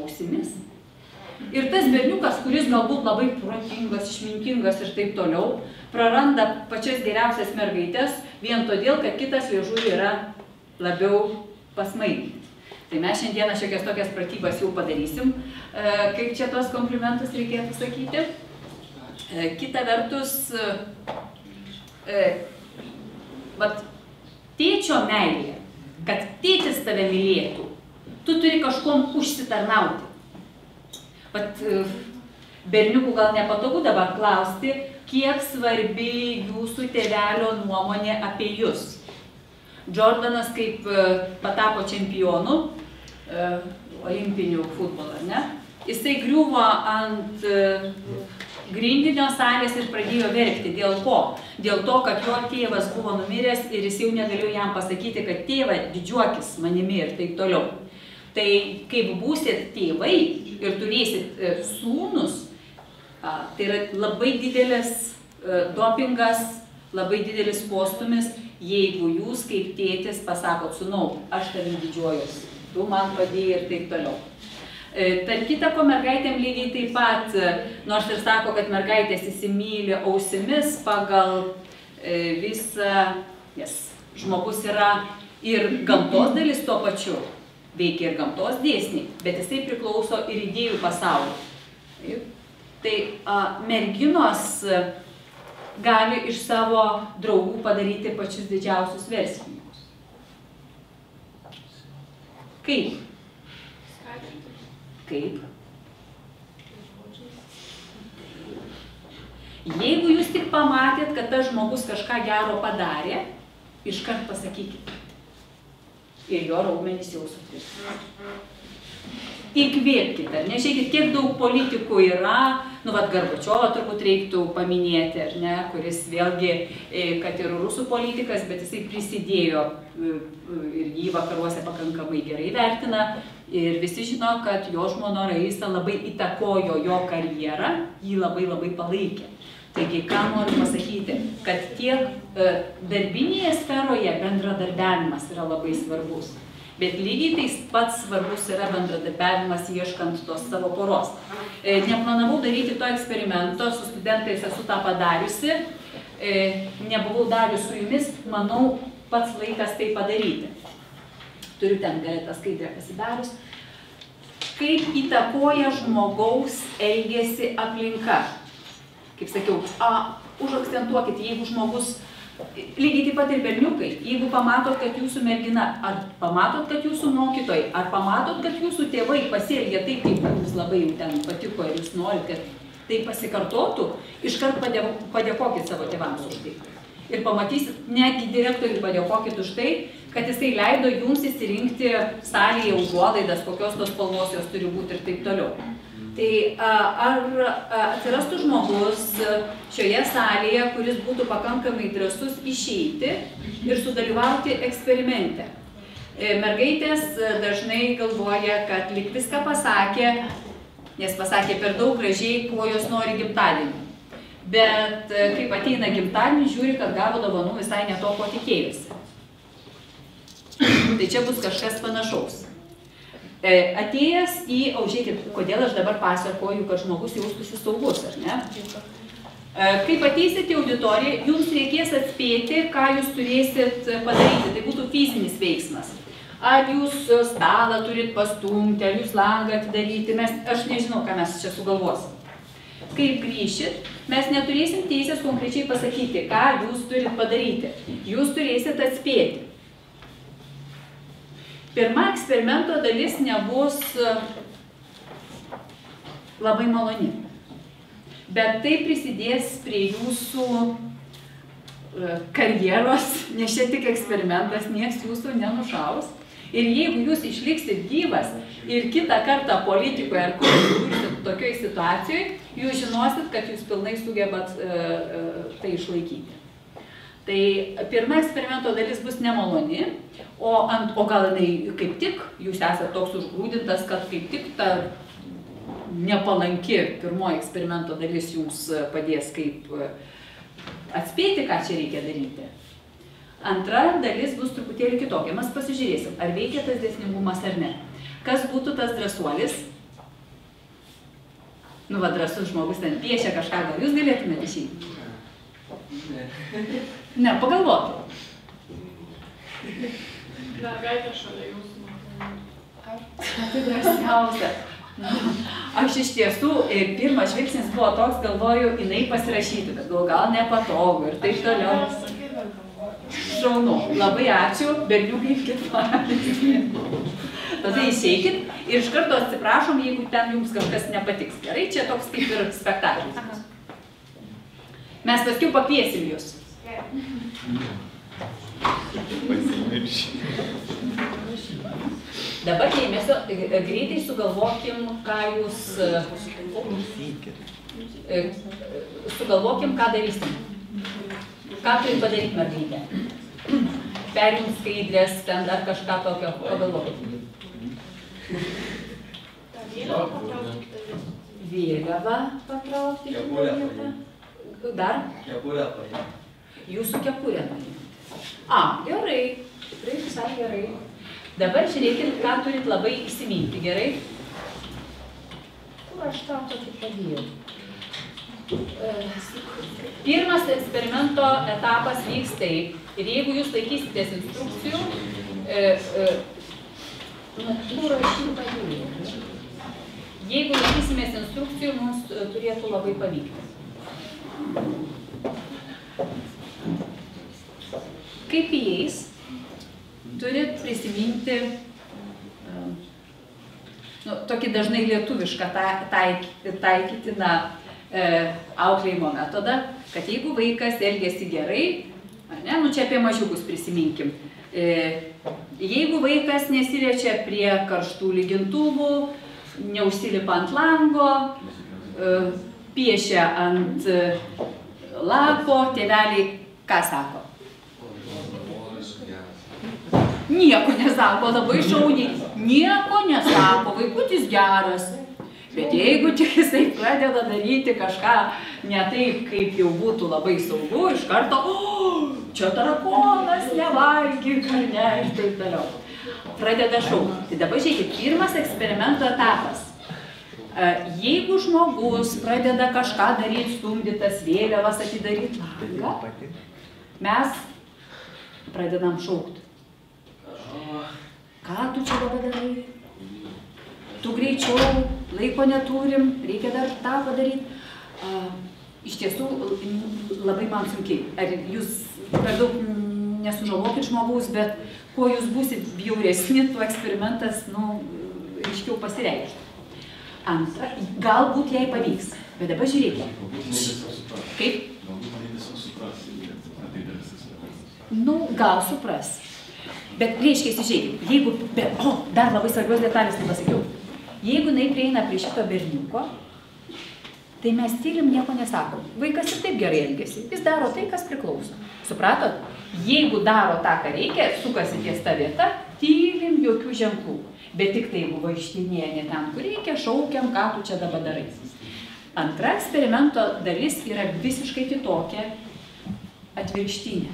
Ausimis. Ir tas berniukas, kuris galbūt labai protingas, išmintingas ir taip toliau, praranda pačias geriausias mergaitės vien todėl, kad kitas liežuvį yra labiau pasmaigintis. Tai mes šiandieną šiokias tokias pratybas jau padarysim, kaip čia tos komplimentus reikėtų sakyti. Kita vertus, tėčio meilė, kad tėtis tave mylėtų, tu turi kažkuom užsitarnauti. Berniukų gal nepatogu dabar klausti, kiek svarbi jūsų tėvelio nuomonė apie jūs. Jordanas, kaip patapo čempionu olimpinių futbolą, ne? Jisai griuvo ant grindinio salės ir pradėjo verkti. Dėl ko? Dėl to, kad jo tėvas buvo numiręs ir jis jau negalėjo jam pasakyti, kad tėva, didžiuokis manimi ir taip toliau. Tai kaip būsit tėvai ir turėsit sūnus, tai yra labai didelis dopingas, labai didelis postumis, jeigu jūs kaip tėtis pasakot, sūnau, aš tavim didžiuojuosi, tu man padėjai ir taip toliau. Tarp kita, ko mergaitėm lygiai taip pat, nors ir sako, kad mergaitės įsimyli ausimis pagal visą, žmogus yra ir gamtos dalis tuo pačiu, veikia ir gamtos dėsniai, bet jisai priklauso ir idėjų pasauliui. Tai merginos gali iš savo draugų padaryti pačius didžiausius verslininkus. Kaip? Kaip? Jeigu jūs tik pamatėt, kad tas žmogus kažką gero padarė, iškart pasakykite. Ir jo raumenys jau sutvirtins. Įkvėpkite, ar ne? Žiūrėkit, kiek daug politikų yra, Gorbačiovą turbūt reiktų paminėti, ar ne, kuris vėlgi, kad ir rusų politikas, bet jisai prisidėjo ir jį vakaruose pakankamai gerai vertina. Ir visi žino, kad jo žmona Raisa labai įtakojo jo karjerą, jį labai palaikė. Taigi, ką noriu pasakyti, kad tiek darbinėje sferoje bendradarbiavimas yra labai svarbus, bet lygiai tais pats svarbus yra bendradarbiavimas ieškant tos savo poros. Neplanavau daryti to eksperimento, su studentais esu tą padariusi, nebuvau darius su jumis, manau, pats laikas tai padaryti. Turiu ten tą skaidrę pasidarius. Kaip įtakoja žmogaus elgesį aplinka? Kaip sakiau, užakcentuokit, jeigu žmogus, lygiai taip pat ir berniukai, jeigu pamatot, kad jūsų mergina, ar pamatot, kad jūsų mokytojai, ar pamatot, kad jūsų tėvai pasielgia taip, kaip jums labai jau ten patiko ir jūs norit, kad tai pasikartotų, iškart padėkokit savo tėvams už tai. Ir pamatysit, netgi direktoriui padėkokit už tai, kad jisai leido jums įsirinkti salėje užuolaidas, kokios tos spalvos jos turi būti ir taip toliau. Tai ar atsirastų žmogus šioje salėje, kuris būtų pakankamai drąsus išeiti ir sudalyvauti eksperimente? Mergaitės dažnai galvoja, kad lyg viską pasakė, nes pasakė per daug gražiai, ko jos nori gimtadienį. bet kaip ateina gimtadienį, žiūri, kad gavo dovanų visai ne to, ko tikėjusi. Tai čia bus kažkas panašaus. Atėjęs į, žiūrėkit, kodėl aš dabar pasakoju, kad žmogus jaustųsi saugus, ar ne? Kaip ateisite į auditoriją, jums reikės atspėti, ką jūs turėsit padaryti. Tai būtų fizinis veiksmas. Ar jūs stalą turit pastumti, ar jūs langą atidaryti, aš nežinau, ką mes čia sugalvosim. Kaip grįšit, mes neturėsim teisės konkrečiai pasakyti, ką jūs turit padaryti. Jūs turėsit atspėti. Pirma eksperimento dalis nebus labai maloni, bet tai prisidės prie jūsų karjeros, nes čia tik eksperimentas, nieks jūsų nenušaus. Ir jeigu jūs išliksit gyvas ir kitą kartą politikoje ar kur būsit tokioj situacijoje, jūs žinosit, kad jūs pilnai sugebat tai išlaikyti. Tai pirma eksperimento dalis bus nemaloni, o gal jinai kaip tik, jūs esate toks užgrūdintas, kad kaip tik ta nepalanki pirmoji eksperimento dalis jums padės kaip atspėti, ką čia reikia daryti. Antra dalis bus truputėlį kitokia. Mes pasižiūrėsim, ar veikia tas dėsningumas ar ne. Kas būtų tas drąsuolis? Nu, va, drąsus žmogus ten piešia kažką, gal jūs galėtumėte išeiti? Ne, pagalvokit. Mergaitė šalia jūsų. Tai drąsiausia. Aš iš tiesų, pirmas žvilgsnis buvo toks, galvoju, jinai pasirašytų, bet gal nepatogu ir taip toliau. Šaunu. Labai ačiū, berniukai kitą. Tada išeikit ir iš karto atsiprašom, jeigu ten jums kažkas nepatiks. Gerai, čia toks kaip ir spektaklis. Mes paskiau pakviesim jūs. Dabar dėmesio, greitai sugalvokim, ką jūs... Sugalvokim, ką darysim. Ką turim padaryti mergaitę? Perimt skaidrės, ten dar kažką tokio, pagalvokit. Vėliavą patraukti. Dar? Kepurę paimti. Jūsų kepurę paimti. Gerai. Tikrai visai gerai. Dabar žiūrėkit, ką turit labai įsiminti, gerai? Kur aš tą tokį padėjau? Pirmas eksperimento etapas vyks taip. Ir jeigu jūs laikysitės instrukcijų, kur aš jų padėjau? Jeigu laikysimės instrukcijų, mums turėtų labai pavykti. Kaip įeis, turit prisiminti tokį dažnai lietuvišką taikytiną auklėjimo metodą, kad jeigu vaikas elgiasi gerai, čia apie mažiukus prisiminkim, jeigu vaikas nesiliečia prie karštų lygintuvų, neužsilipa ant lango, piešia ant lapo, tėveliai ką sako? Nieko nesako, labai šauniai. Nieko nesako, vaikutis geras. Bet jeigu tik jisai pradeda daryti kažką ne taip, kaip jau būtų labai saugu, iš karto, čia tarakonas, nevalgyk, ar ne, ir taip toliau. Pradeda šaukti. Tai dabar žiūrėkit, pirmas eksperimento etapas. Jeigu žmogus pradeda kažką daryti, stumdytas vėliavas, atidaryti langą, mes pradedam šaukti. Ką tu čia dabar darai? Tu greičiau, laiko neturim, reikia dar tą padaryti. Iš tiesų, labai man sunkiai. Ar jūs per daug nesužalokit žmogaus, bet kuo jūs būsit bjauresni, tuo eksperimentas, ryškiau pasireikštų. Antra, galbūt jai pavyks, bet dabar žiūrėkite. Kaip? Gal supras. Bet reiškia, žiūrėkit, jeigu, dar labai svarbios detalės nepasakiau. Jeigu jinai prieina prie šito berniuko, tai mes tylim nieko nesakom. Vaikas ir taip gerai elgiasi, jis daro tai, kas priklauso. Supratot? Jeigu daro tą, ką reikia, sukasi ties ta vieta, tylim jokių ženklų. Bet tik tai buvo ištinėję ne ten, kur reikia, šaukiam, ką tu čia dabar darai. Antra eksperimento dalis yra visiškai kitokia, atvirkštinė.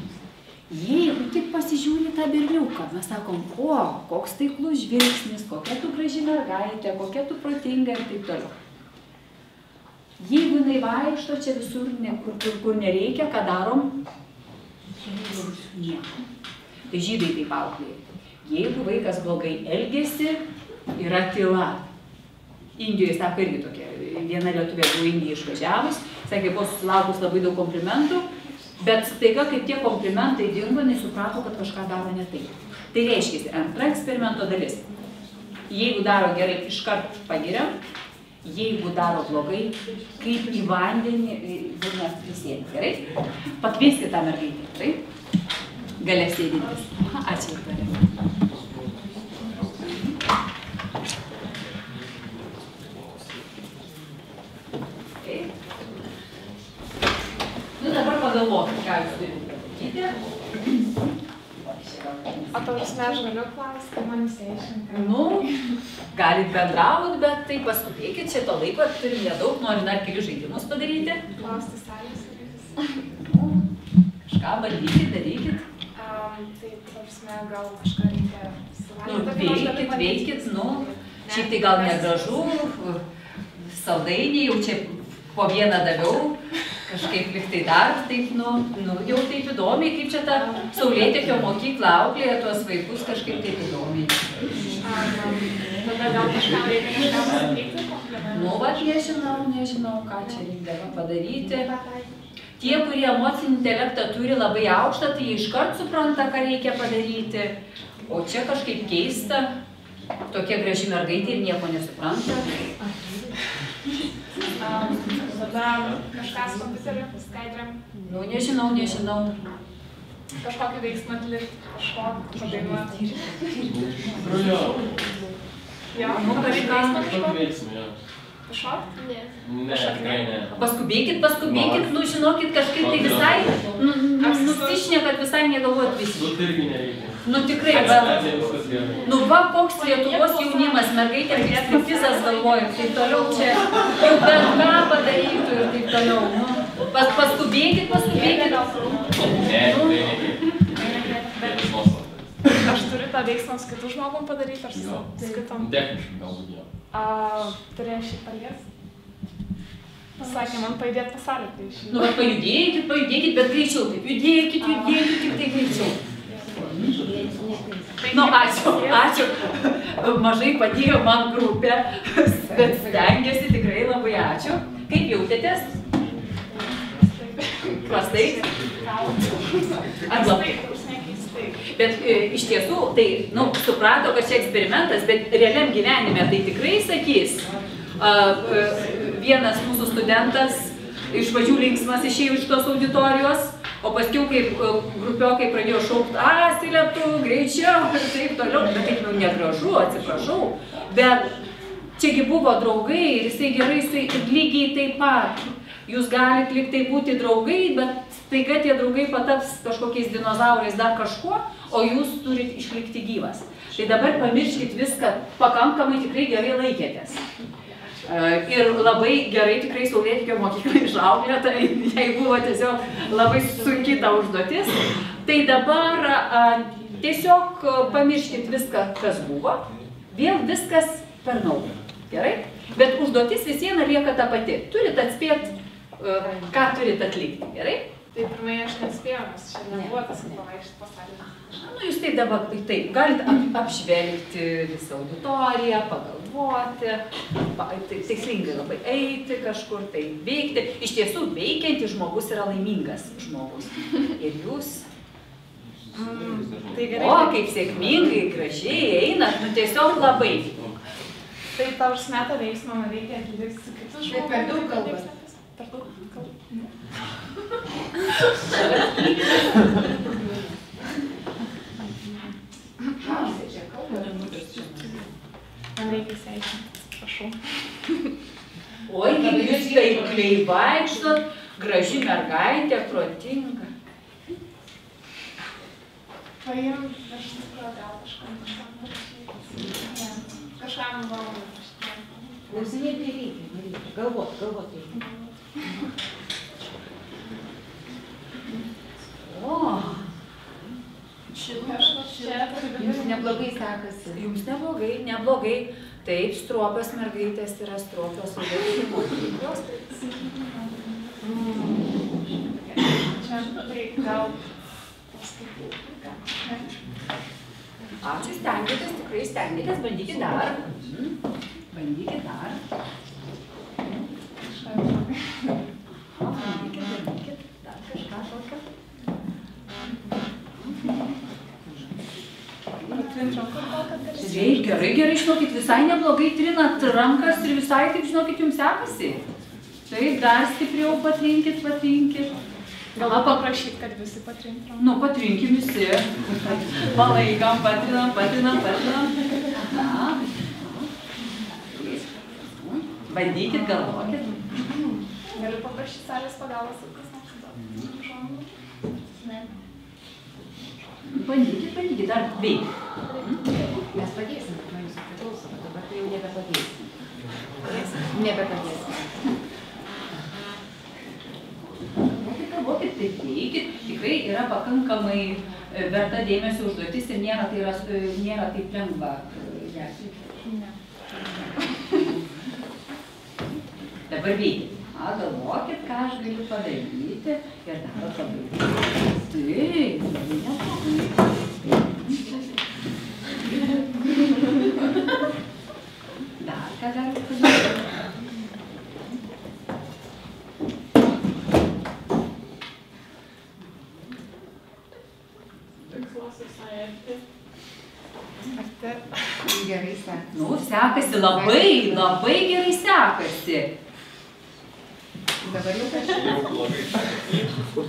Jeigu tik pasižiūri tą berniuką, mes sakom, o, koks taiklus žvilgsnis, kokia tu graži mergaitė, kokia tu protinga ir taip toliau. Jeigu jinai vaikšto čia visur, kur nereikia, ką darom? Nieko. Tai žydai taip auklėja. Jeigu vaikas blogai elgiasi, yra tyla. Indijoje, sako, irgi tokia, viena lietuvė buvo Indija išvažiavus, sakė, buvo susilaukus labai daug komplimentų, bet staiga, kaip tie komplimentai dingo, jinai suprato, kad kažką daro ne taip. Tai reiškia, antra eksperimento dalis. Jeigu daro gerai, iškart pagiriam, jeigu daro blogai, kaip į vandenį būna prisėdė. Gerai? Pakvieskite tą mergaitę. Gerai? Galia sėdintis. Ačiū, Viktorija. Nu dabar pagalvokit, ką jūs turite padaryti. O tau prasme, aš galiu klausti, kaip man įsiaiškinti? Nu, galit bendraut, bet tai paskubėkit, čia to laiko turim nedaug, norim dar kelius žaidimus padaryti. Klausti salės ar Nu, kažką bandykit, darykit. Tai prasme, gal kažką reikia suvalgyti. Nu, veikit, nu, šiaip tai gal negražu, saldainiai, jau čia po vieną daviau, kažkaip liktai dar, taip, nu, jau taip įdomiai, kaip čia ta Saulėtekio mokykla auklėja tuos vaikus kažkaip taip įdomiai. Tada gal kažką reikia kažką pasakyti, komplimentą? Nu, vat nežinau, ką čia reikdavo padaryti. Tie, kurie emocinį intelektą turi labai aukštą, tai jie iškart supranta, ką reikia padaryti. O čia kažkaip keista, tokia graži mergaitė ir nieko nesupranta. Tada kažką su kompiuteriu, skaidrėm. Nu, nežinau. Kažkokį veiksmą atlikti, kažkokį padainuoti. Jo, padaryt veiksmą kažkokį? Kažkokį? Ne, tikrai ne. Paskubėkit, nu, žinokit, kažkaip tai visai, nusišnekat visai negalvojat visi. Nu, tai irgi nereikia. Nu, tikrai, nu, va, koks Lietuvos jaunimas, mergaitė, kaip striptizas galvoja, ir taip toliau čia, jau bet ką padarytų ir taip toliau, nu, paskubėkit. Ne, tikrai nereikia. Aš turiu tą veiksmą su kitų žmogum padaryti, ar su kitom? Techniškai galbūt jo. Turėjau šį palies? Sakė, man pajudėti pasalį, tai šį. Nu, pajudėkit, bet greičiau, taip, judėkit, tik tai greičiau. Nu, ačiū. Mažai padėjo man grupė, bet stengiasi, tikrai labai ačiū. Kaip jautėtės? Prastai? Ar labai? Bet iš tiesų, tai, nu, suprato, kad čia eksperimentas, bet realiam gyvenime tai tikrai sakys. Vienas mūsų studentas iš pradžių linksmas išėjo iš tos auditorijos, o paskiau, kaip grupiokai pradėjo šaukti, Asilė, tu greičiau ir taip toliau, bet taip jau negražu, atsiprašau, bet čiagi buvo draugai ir jisai gerai, jisai lygiai taip pat. Jūs galite liktai būti draugai, bet staiga tie draugai pataps kažkokiais dinozaurais dar kažkuo, o jūs turite išlikti gyvas. Tai dabar pamirškit viską, pakankamai tikrai gerai laikėtės. Ir labai gerai tikrai Saulėtekio mokykla išauklėta, jai buvo tiesiog labai sunki ta užduotis. Tai dabar tiesiog pamirškit viską, kas buvo, vėl viskas per naują. Gerai? Bet užduotis vis viena lieka ta pati. Turit atspėti, ką turit atlikti. Gerai? Tai pirmai aš nespėjau, nes čia nebuvo tas pavaikšti pasalį. Nu, jūs tai dabar taip, galite apžvelgti visą auditoriją, pagalvoti, tikslingai labai eiti kažkur, tai veikti. Iš tiesų, veikiantis žmogus yra laimingas žmogus. Ir jūs... O, kaip sėkmingai, gražiai einat, nu tiesiog labai. Tai tau užsmetą veiksmą reikia atlikti su kitus žmogus. Per daug kalbas. Per daug kalbas. Man reikia įsiaiškinti, prašau. Oi, kaip jūs taikliai vaikštot, graži mergaitė, protinga. Paim, aš tikro gal kažkam parašyti. Kažkam valandą parašyti. Klausinėti nereikia. Galvot reikia. O, jums neblogai sekasi. Jums neblogai. Taip, stropios mergaitės yra stropios sudėtimos. Čia reikia gal Ačiū, stengiatės, tikrai stengiatės, bandykit dar. Bandykit dar, dar kažką tokio. Gerai, žinokit, visai neblogai trinat rankas ir visai, taip žinokit, jums sekasi. Taip, dar stipriau patrinkit. Gal paprašyt, kad visi patrinkim. Nu, patrinkim visi. Palaikam, patrinam. Bandykit, galvokit. Galiu paprašyti salės pagalbos, ar kas nors. Bandykit, dar veik. Mes padėsim, bet man jūsų priklauso, dabar tai jau nebepadėsim. Galvokit, taip veikit, tikrai yra pakankamai verta dėmesio užduotis ir nėra taip lengva ją. Dabar veikit. Galvokit, ką aš galiu padaryti ir darot labai. Taip, labai neblogai. Dar ką galit padaryti? Gerai sekasi. Nu, sekasi labai gerai sekasi. Dabar jau kažkaip.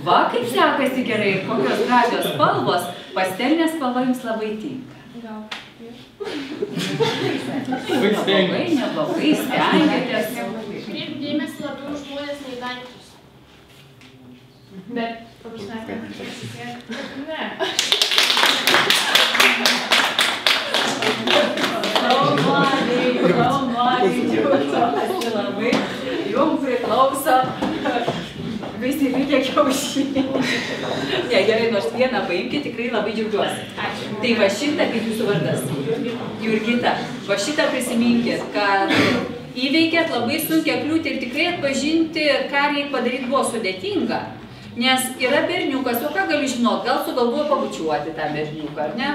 Va, kaip sekasi gerai, kokios gražios spalvos, pastelinė spalva jums labai tinka. Gal. Neblogai stengiatės. Kreip dėmesį labiau žmonės nei daiktus. Bet, paprastai, kad pasisėti. Ne. Labai jums priklauso visi likę kiaušiniai. Gerai, nors vieną paimkit, tikrai labai džiaugiuosi. Tai va šitą, kaip jūsų vardas, Jurgita, va šitą prisiminkit, kad įveikėt labai sunkią kliūtį ir tikrai atpažinti, ką reikia padaryti, buvo sudėtinga. Nes yra berniukas, o ką galiu žinot, gal sugalvoju pabučiuoti tą berniuką, ar ne?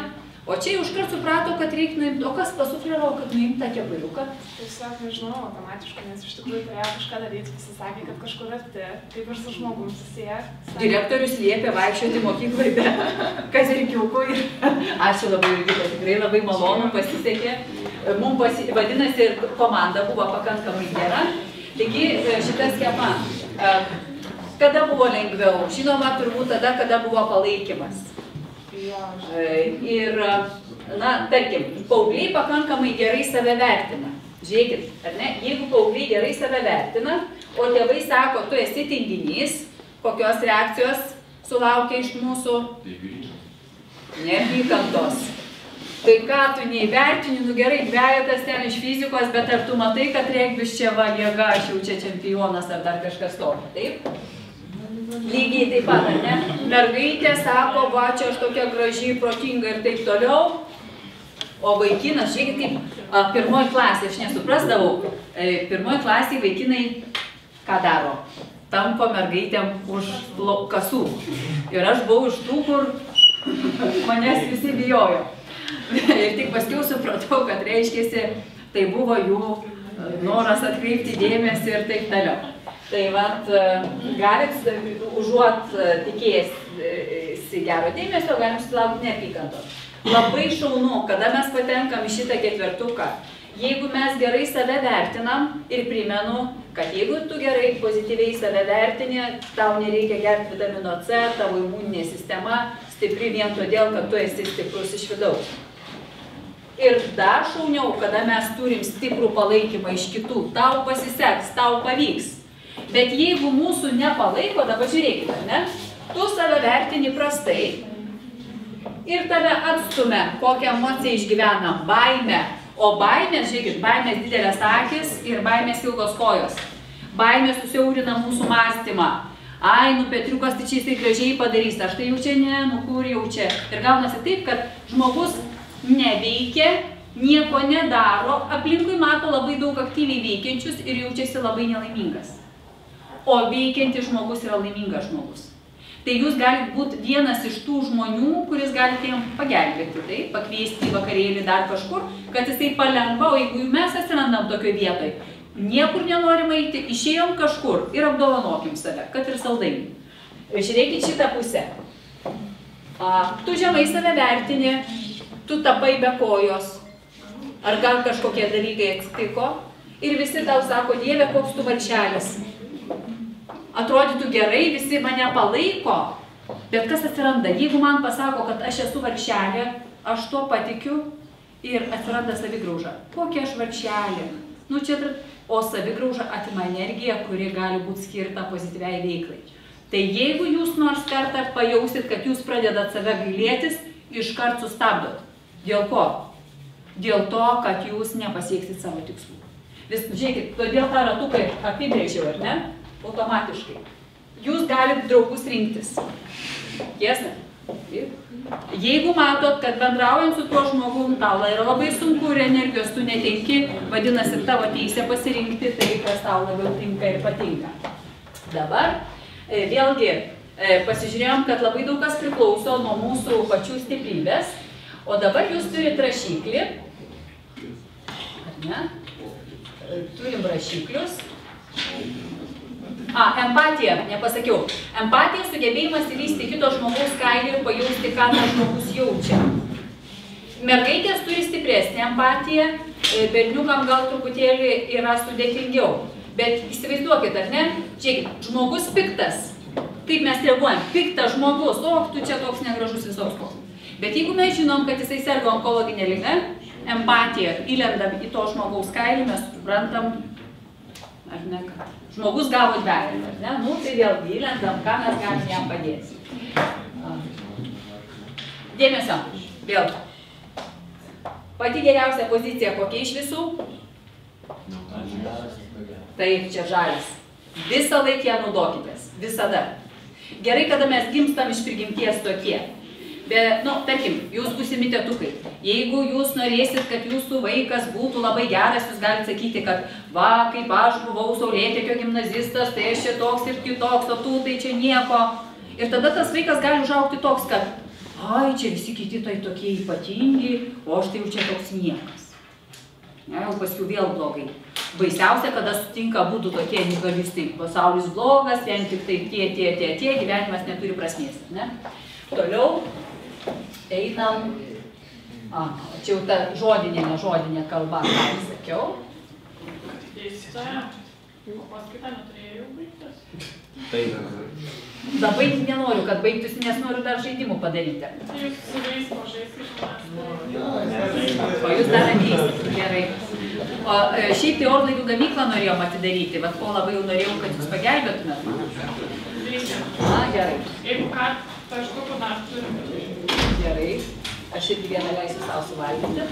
O čia jau iškart suprato, kad reikia nuimti, o kas pasufleravo, kad nuimti tą kepuriuką? Tiesiog nežinau automatiškai, nes iš tikrųjų turėjo kažką daryti, visi sakė, kad kažkur arti, kaip ir su žmogum susiję. Direktorius liepė vaikščioti mokyklai be kazirikiukų ir ačiū labai, Jurgita, tikrai labai malonu, pasisekė. Mums vadinasi, komanda buvo pakankamai gera. Taigi šita schema, kada buvo lengviau? Žinoma, turbūt tada, kada buvo palaikymas. Ir, na, tarkim, paaugliai pakankamai gerai save vertina. Žiūrėkit, ar ne? Jeigu paaugliai gerai save vertina, o tėvai sako, tu esi tinginys, kokios reakcijos sulaukia iš mūsų? Neapykantos. Tai ką tu neįvertini, nu gerai, dvejetas ten iš fizikos, bet ar tu matai, kad regbis čia va jėga, aš jau čia čempionas ar dar kažkas tokio, taip? Lygiai taip pat, ar ne? Mergaitė sako, va, čia aš tokia graži, protinga ir taip toliau. O vaikinas, žiūrėkit, kaip pirmoji klasė, aš nesuprasdavau, pirmoji klasė vaikinai ką daro? Tampo mergaitėm už kasų. Ir aš buvau iš tų, kur manęs visi bijojo. Ir tik paskiau supratau, kad reiškėsi, tai buvo jų noras atkreipti dėmesį ir taip toliau. Tai vat, galit, užuot tikėjęsi gero dėmesio, galim sulaukti neapykantos. Labai šaunu, kada mes patenkam į šitą ketvertuką. Jeigu mes gerai save vertinam ir primenu, kad jeigu tu gerai pozityviai save vertini, tau nereikia gerti vitamino C, tavo imuninė sistema stipri vien todėl, kad tu esi stiprus iš vidaus. Ir dar šauniau, kada mes turim stiprų palaikymą iš kitų, tau pasiseks, tau pavyks. Bet jeigu mūsų nepalaiko, dabar žiūrėkite, ne? Tu save vertini prastai ir tave atstumia, kokią emociją išgyvenam, baimę, O baimės, žiūrėkit, baimės didelės akis ir baimės ilgos kojos. Baimė susiaurina mūsų mąstymą. Ai, nu Petriukas tai čia jisai gražiai padarys, aš tai jau čia ne, nu kur jau čia. Ir gaunasi taip, kad žmogus neveikia, nieko nedaro, aplinkui mato labai daug aktyviai veikiančius ir jaučiasi labai nelaimingas. O veikiantis žmogus yra laimingas žmogus. Tai jūs galite būti vienas iš tų žmonių, kuris galite jam pagelbėti, tai pakviesti į vakarėlį dar kažkur, kad jisai palengva, o jeigu mes atsirandam tokioj vietoj, niekur nenorim eiti, išėjom kažkur ir apdovanokim save, kad ir saldainį. Žiūrėkit šitą pusę. Tu žemai save vertini, tu tapai be kojos, ar gal kažkokie dalykai atsitiko ir visi tau sako, Dieve, koks tu vargšelis. Atrodytų gerai, visi mane palaiko, bet kas atsiranda? Jeigu man pasako, kad aš esu vargšelė, aš tuo patikiu ir atsiranda savigrauža. Kokia aš vargšelė? Nu, čia, o savigrauža atima energiją, kuri gali būti skirta pozityviai veiklai. Tai jeigu jūs nors kartą pajausit, kad jūs pradedat save gailėtis, iškart sustabdot. Dėl ko? Dėl to, kad jūs nepasieksit savo tikslų. Žiūrėkit, todėl tą ratuką apibrėžiau, ar ne? Automatiškai. Jūs galite draugus rinktis. Tiesa? Jeigu matot, kad bendraujant su tuo žmogum tau yra labai sunku ir energijos tu netenki, vadinasi tavo teisė pasirinkti tai, kas tau labiau tinka ir patinka. Dabar vėlgi pasižiūrėjom, kad labai daug kas priklauso nuo mūsų pačių stiprybės, o dabar jūs turit rašiklį. Ar ne? Turim rašiklius. Empatija, nepasakiau. Empatija sugebėjimas įlįsti kito žmogaus kailį ir pajausti, ką tas žmogus jaučia. Mergaitės turi stipresnį empatiją, berniukam gal truputėlį yra sudėtingiau. Bet įsivaizduokit, ar ne? Žiūrėkit, žmogus piktas. Kaip mes reaguojam? Piktas žmogus, tu čia toks negražus visoks koks. Bet jeigu mes žinom, kad jisai serga onkologinė liga, empatija, įlendam į to žmogaus kailį, mes suprantam, ar ne, kad žmogus gavo dvelį, ar ne? Nu, tai vėlgi įlendam, ką mes galim jam padėti. Dėmesio, vėl. Pati geriausia pozicija kokia iš visų? Taip, čia žalias. Visą laiką ją naudokitės. Visada. Gerai, kada mes gimstam iš prigimties tokie. Bet, tarkim, jūs būsimi tėtukai. Jeigu jūs norėsit, kad jūsų vaikas būtų labai geras, jūs galite sakyti, kad va, kaip aš buvau Saulėtekio gimnazistas, tai aš čia toks ir kitoks, o tu tai čia nieko. Ir tada tas vaikas gali užaugti toks, kad ai, čia visi kiti tai tokie ypatingi, o aš tai jau čia toks niekas. Ne, jau paskui vėl blogai. Baisiausia, kada sutinka būtų tokie nigalistai. Pasaulis blogas, vien tik tai tie, gyvenimas neturi prasmės. Ne? Toliau einam, čia jau ta žodinė kalba, ką aš sakiau. O paskaitą neturėjau baigtas? Labai nenoriu, kad baigtųsi, nes noriu dar žaidimų padaryti. Jūs su jais pažaiskit žmonės. O jūs dar ateisit, gerai. O šiaip tai orlaivių gamyklą norėjom atidaryti, bet ko labai jau norėjau, kad jūs pagelbėtumėt man. Reikia. Gerai. Jeigu ką, taškukų dar turime. Gerai. Aš irgi vieną leisiu savo suvalgyti.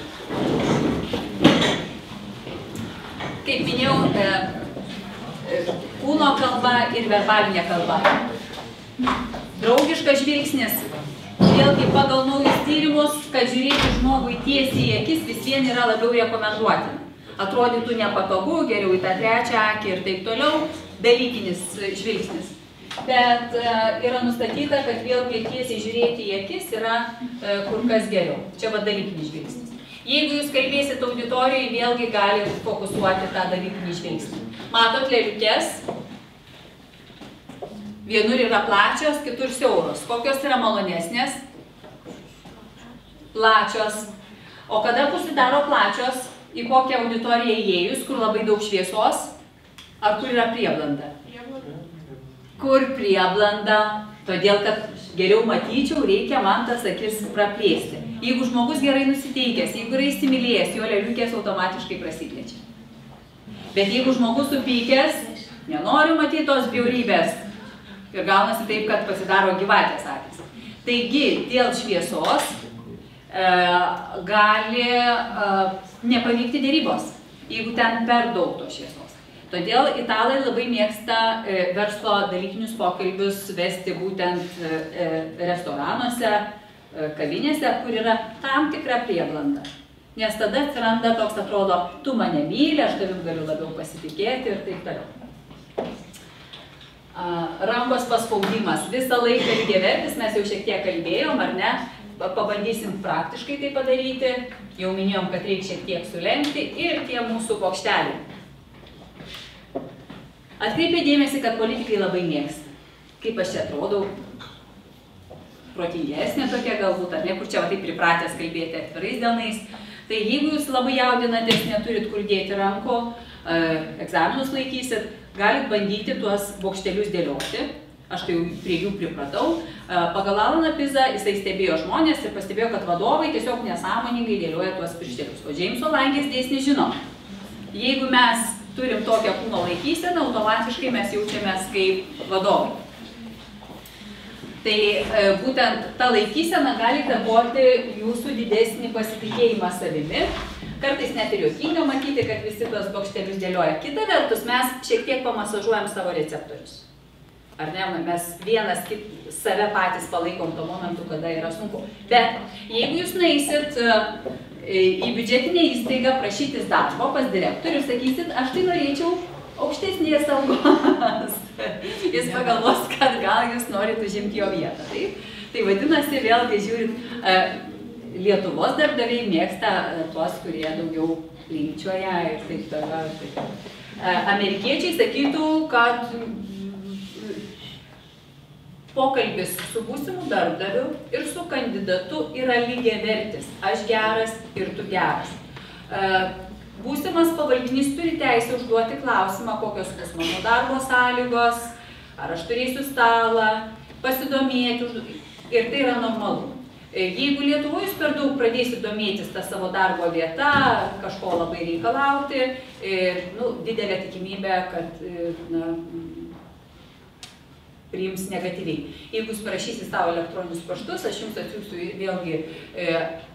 Kaip minėjau, kūno kalba ir verbalinė kalba. Draugiškas žvilgsnis. Vėlgi pagal naujus tyrimus, kad žiūrėti žmogui tiesiai į akis vis vien yra labiau rekomenduotina. Atrodytų nepatogu, geriau į tą trečią akį ir taip toliau, dalykinis žvilgsnis. Bet yra nustatyta, kad vėlgi tiesiai žiūrėti į akis yra kur kas geriau. Čia va dalykinis žvilgsnis. Jeigu jūs kalbėsit auditorijai, vėlgi gali fokusuoti tą dalykinį žvilgsnį. Matot lėliukės? Vienur yra plačios, kitur siauros. Kokios yra malonesnės? Plačios. O kada pasidaro plačios, į kokią auditoriją įėjus, kur labai daug šviesos, ar kur yra prieblanda? Kur prieblanda? Todėl, kad geriau matyčiau, reikia man tas akis praplėsti. Jeigu žmogus gerai nusiteikęs, jeigu yra įsimylėjęs, jo lėliukės automatiškai prasiplečia. Bet jeigu žmogus supykęs, nenori matyti tos bjaurybės ir gaunasi taip, kad pasidaro gyvatės akys. Taigi, dėl šviesos gali nepavykti dėrybos, jeigu ten per daug to šviesos. Todėl italai labai mėgsta verslo dalykinius pokalbius vesti būtent restoranuose, kavinėse, kur yra tam tikra prieblanda. Nes tada atsiranda toks, atrodo, tu mane myli, aš tavim galiu labiau pasitikėti ir taip toliau. Rankos paspaudimas visą laiką lygiavertis, mes jau šiek tiek kalbėjom, ar ne? Pabandysim praktiškai tai padaryti. Jau minėjom, kad reikia šiek tiek sulenkti ir tie mūsų bokšteliai. Atkreipė dėmesį, kad politikai labai mėgsta. Kaip aš čia atrodau? Protingesnė tokia galbūt, ar ne, kur čia va taip pripratęs kalbėti atvirais delnais. Tai jeigu jūs labai jaudinatės, neturit kur dėti rankų, egzaminus laikysit, galit bandyti tuos bokštelius dėlioti. Aš tai jau prie jų pripratau. Pagal Alaną Pizą jisai stebėjo žmonės ir pastebėjo, kad vadovai tiesiog nesąmoningai dėlioja tuos pirštelius. O Džeimso Langės dėsnį žino. Jeigu mes turim tokią kūno laikyseną, automatiškai mes jaučiamės kaip vadovai. Tai būtent ta laikysena gali įtakoti jūsų didesnį pasitikėjimą savimi. Kartais net ir juokinga matyti, kad visi tuos bokštelius dėlioja. Kita vertus, mes šiek tiek pamasažuojam savo receptorius. Ar ne, mes vienas save patys palaikom tuo momentu, kada yra sunku. Bet jeigu jūs nueisit į biudžetinę įstaigą prašytis darbo pas direktorių ir sakysit, aš tai norėčiau aukštesnės algos. Jis pagalvos, kad gal jūs norit užimti jo vietą. Taip? Tai vadinasi, vėlgi žiūrint, Lietuvos darbdaviai mėgsta tuos, kurie daugiau linkčioja ir taip toliau. Amerikiečiai sakytų, kad pokalbis su būsimu darbdaviu ir su kandidatu yra lygiavertis. Aš geras ir tu geras. Būsimas pavaldinys turi teisę užduoti klausimą, kokios bus mano darbo sąlygos, ar aš turėsiu stalą, pasidomėti, ir tai yra normalu. Jeigu Lietuvoje jūs per daug pradėsit domėtis tą savo darbo vietą, kažko labai reikalauti, didelė tikimybė, kad priims negatyviai. Jeigu jūs parašysit savo elektroninius paštus, aš jums atsiųsiu vėlgi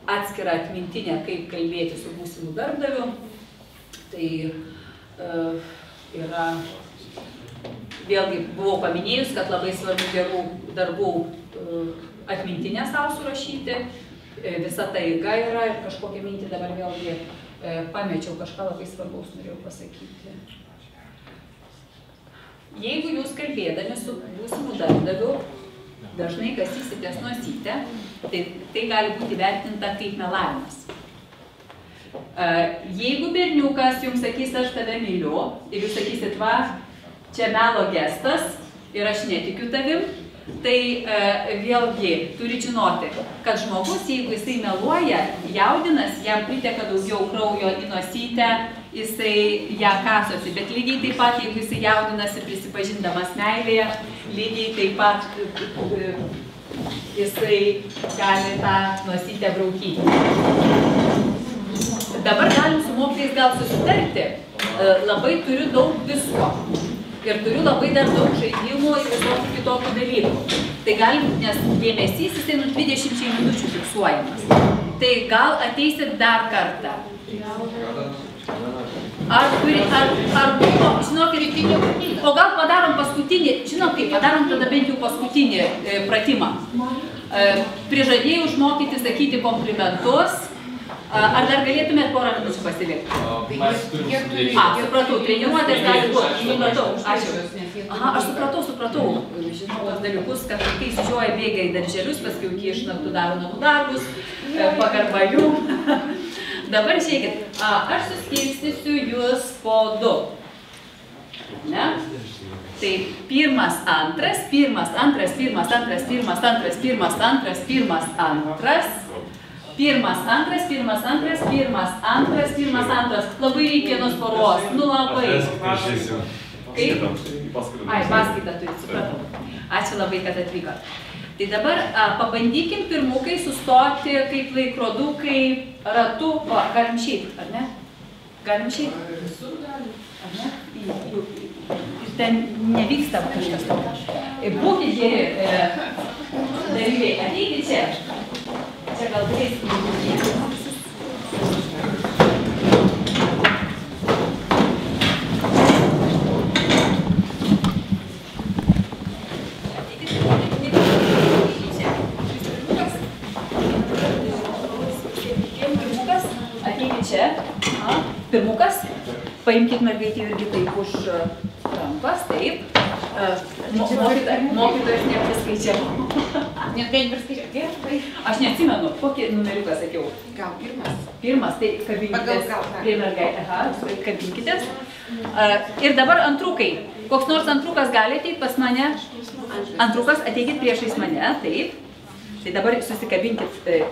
atskirą atmintinę, kaip kalbėti su būsimu darbdaviu. Tai yra, vėlgi buvau paminėjus, kad labai svarbu gerų darbų atmintinę savo surašyti. Visa ta eiga yra ir kažkokią mintį dabar vėlgi pamečiau, kažką labai svarbaus norėjau pasakyti. Jeigu jūs kalbėdami su būsimu darbdaviu dažnai kasysitės nosytę, tai gali būti vertinta kaip melavimas. Jeigu berniukas jums sakys, aš tave myliu, ir jūs sakysit, va, čia melo gestas ir aš netikiu tavim, tai vėlgi turit žinoti, kad žmogus, jeigu jisai meluoja, jaudinas, jam priteka daugiau kraujo į nosytę, jisai ją kasosi, bet lygiai taip pat, jeigu jisai jaudinasi prisipažindamas meilėje, lygiai taip pat jisai gali tą nosytę braukyti. Dabar galim su mokytojais gal susitarti, labai turiu daug visko ir turiu labai dar daug žaidimų ir visokių kitokių dalykų. Tai galim, nes dėmesys jisai 20 minučių fiksuojamas. Tai gal ateisit dar kartą. Ar buvo, žinokit, o gal padarom paskutinį, žinot kaip, padarom tada bent jau paskutinį pratimą. Prižadėjau išmokyti sakyti komplimentus. Ar dar galėtumėt porą minučių pasilikti? Supratau, treniruotės gali būti. Supratau, ačiū. Aha, aš supratau. Žinau tos dalykus, kad kai išžioja bėga į darželius, paskui iš naktų daro namų darbus, pagarba jų. Dabar žiūrėkit, aš suskirstysiu jūs po 2. Ne? Tai pirmas, antras, pirmas, antras, pirmas, antras, pirmas, antras, pirmas, antras, pirmas, antras. Pirmas, antras, pirmas, antras, pirmas, antras, pirmas, antras. Labai reikia vienos poros. Nu labai. Kaip? Ai, paskaitą turit, supratau. Ačiū labai, kad atvykot. Tai dabar pabandykim pirmukai sustoti kaip laikrodukai ratu. O, galim šiaip, ar ne? Galim šiaip? Visur galim. Ar ne? Ir ten nevyksta kažkas tokio. Būkit geri dalyviai, ateikit čia. Čia gal labai pirmukas, paimkit mergaitį irgi taip už rankos, taip. Mokytojas nepriskaičiavo. Net vien priskaičiavo. Aš neatsimenu, kokį numeriuką sakiau. Gal pirmas? Pirmas, tai kabinkitės prie mergaitės. Aha, kabinkitės. Ir dabar antrukai. Koks nors antrukas gali ateiti pas mane? Antrukas, ateikit priešais mane, taip. Tai dabar susikabinkit taip,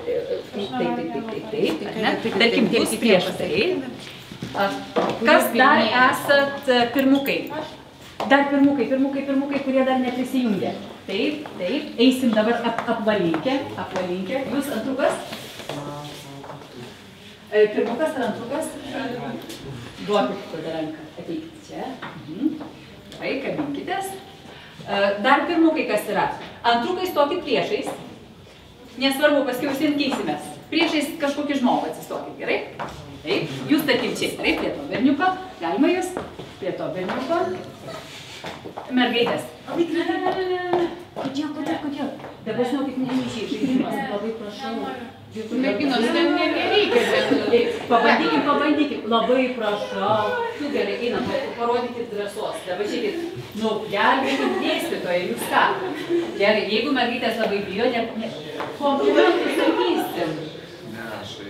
ne? Tarkim, jūs prieš tai. Kas dar esat pirmukai? Dar pirmukai, kurie dar neprisijungia. Taip, eisim dabar apvalinkę. Jūs antrukas? Pirmukas ar antrukas? Duokit tada ranką, ateikit čia. Gerai, kabinkitės. Dar pirmukai kas yra? Antrukai stokit priešais. Nesvarbu, paskui visiem keisimės. Priešais kažkokį žmogų atsistokit, gerai? Taip, jūs tarkim čia, taip, prie to berniuko. Galima jūs? Prie to berniuko. Mergaitės. Ne. Kodėl? Dabar žinokit, neįžiai žaidimas, labai prašau. Merginos, ten nereikia. Pabandykim, labai prašau. Tu gerai, einam, parodykit drąsos. Dabar žiūrėkit, gelbėkit dėstytojai, jūs ką? Gerai, jeigu mergaitės labai bijo, komplimentus sakysim. Ne, aš tai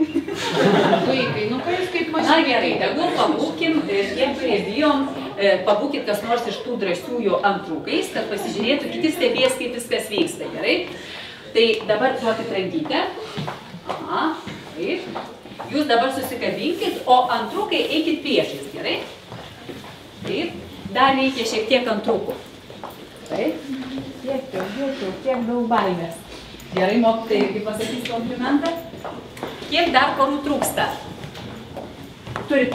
Vaikai, nu ką jūs kaip mažai? Na gerai, tegul pabūkim, tie, kurie bijom, pabūkit kas nors iš tų drąsiųjų antrukais, kad pasižiūrėtų, kiti stebės, kaip viskas vyksta, gerai? Tai dabar duokit rankytę. Aha, taip. Jūs dabar susikabinkit, o antrukai eikit priešais, gerai? Taip. Dar reikia šiek tiek antrukų. Taip. Tiek daug baimės. Gerai, mokytojai irgi pasakys komplimentą. Kiek dar porų trūksta? Turit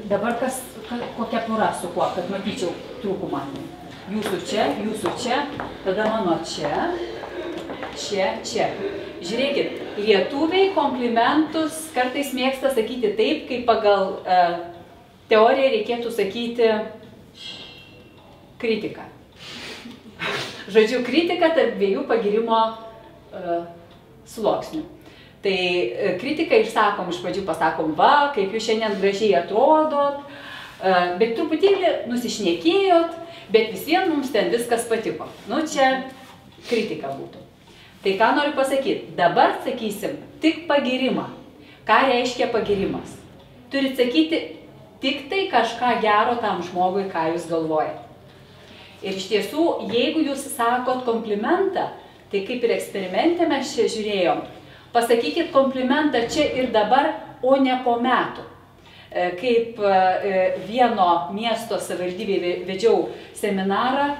dabar kokia pora su kuo, kad matyčiau trūkumą. Jūsų čia, tada mano čia. Čia. Žiūrėkit, lietuviai komplimentus kartais mėgsta sakyti taip, kaip pagal teoriją reikėtų sakyti kritiką. Žodžiu, kritika tarp dviejų pagirimo sluoksnių. Tai kritiką išsakom, iš pradžių pasakom, va, kaip jūs šiandien gražiai atrodot, bet truputėlį nusišnekėjot, bet vis vien mums ten viskas patiko. Nu, čia kritika būtų. Tai ką noriu pasakyti? Dabar sakysim tik pagirimą. Ką reiškia pagirimas? Turit sakyti tik tai kažką gero tam žmogui, ką jūs galvojate. Ir iš tiesų, jeigu jūs sakot komplimentą, tai kaip ir eksperimente mes čia žiūrėjom, pasakykit komplimentą čia ir dabar, o ne po metų. Kaip vieno miesto savivaldybėje vedžiau seminarą,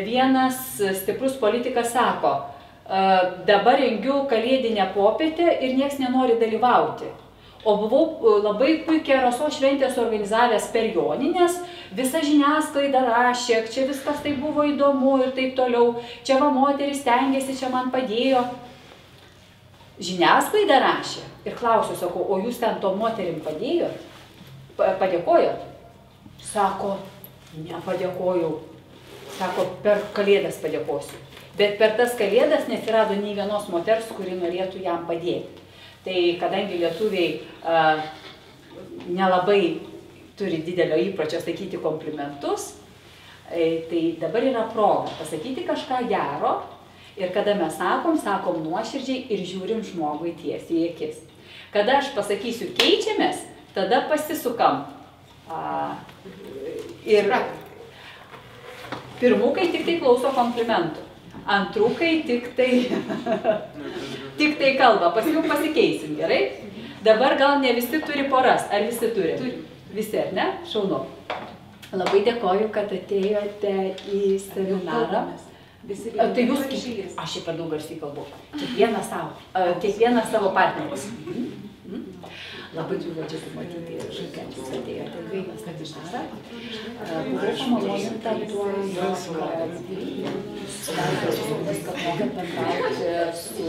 vienas stiprus politikas sako, dabar rengiu kalėdinę popietę ir nieks nenori dalyvauti. O buvau labai puikiai Rasos šventės organizavęs per Joninės, visa žiniasklaida rašė, čia viskas tai buvo įdomu ir taip toliau, čia va moteris stengiasi, čia man padėjo. Žiniasklaida rašė ir klausiu, sakau, o jūs ten to moterim padėjot? Padėkojot? Sako, nepadėkojau. Sako, per kalėdas padėkosiu. Bet per tas kalėdas nesirado nei vienos moters, kuri norėtų jam padėti. Tai kadangi lietuviai nelabai turi didelio įpročio sakyti komplimentus, tai dabar yra proga pasakyti kažką gero ir kada mes sakom nuoširdžiai ir žiūrim žmogui tiesiai į akis. Kada aš pasakysiu keičiamės, tada pasisukam. Ir pirmukai tik tai klauso komplimentų. Antrukai tik tai kalba, paskui pasikeisim, gerai? Dabar gal ne visi turi poras, ar visi turi? Turi. Visi, ar ne? Šaunu. Labai dėkoju, kad atėjote į seminarą. Tai jūs, aš čia per daug garsiai kalbu, kiekvienas savo partneris. Labai buvo džiugu matyti, kad jūs atėjote į Vilniaus seminarą. Buvau pamaloninta tuo, kad mokat bendrauti su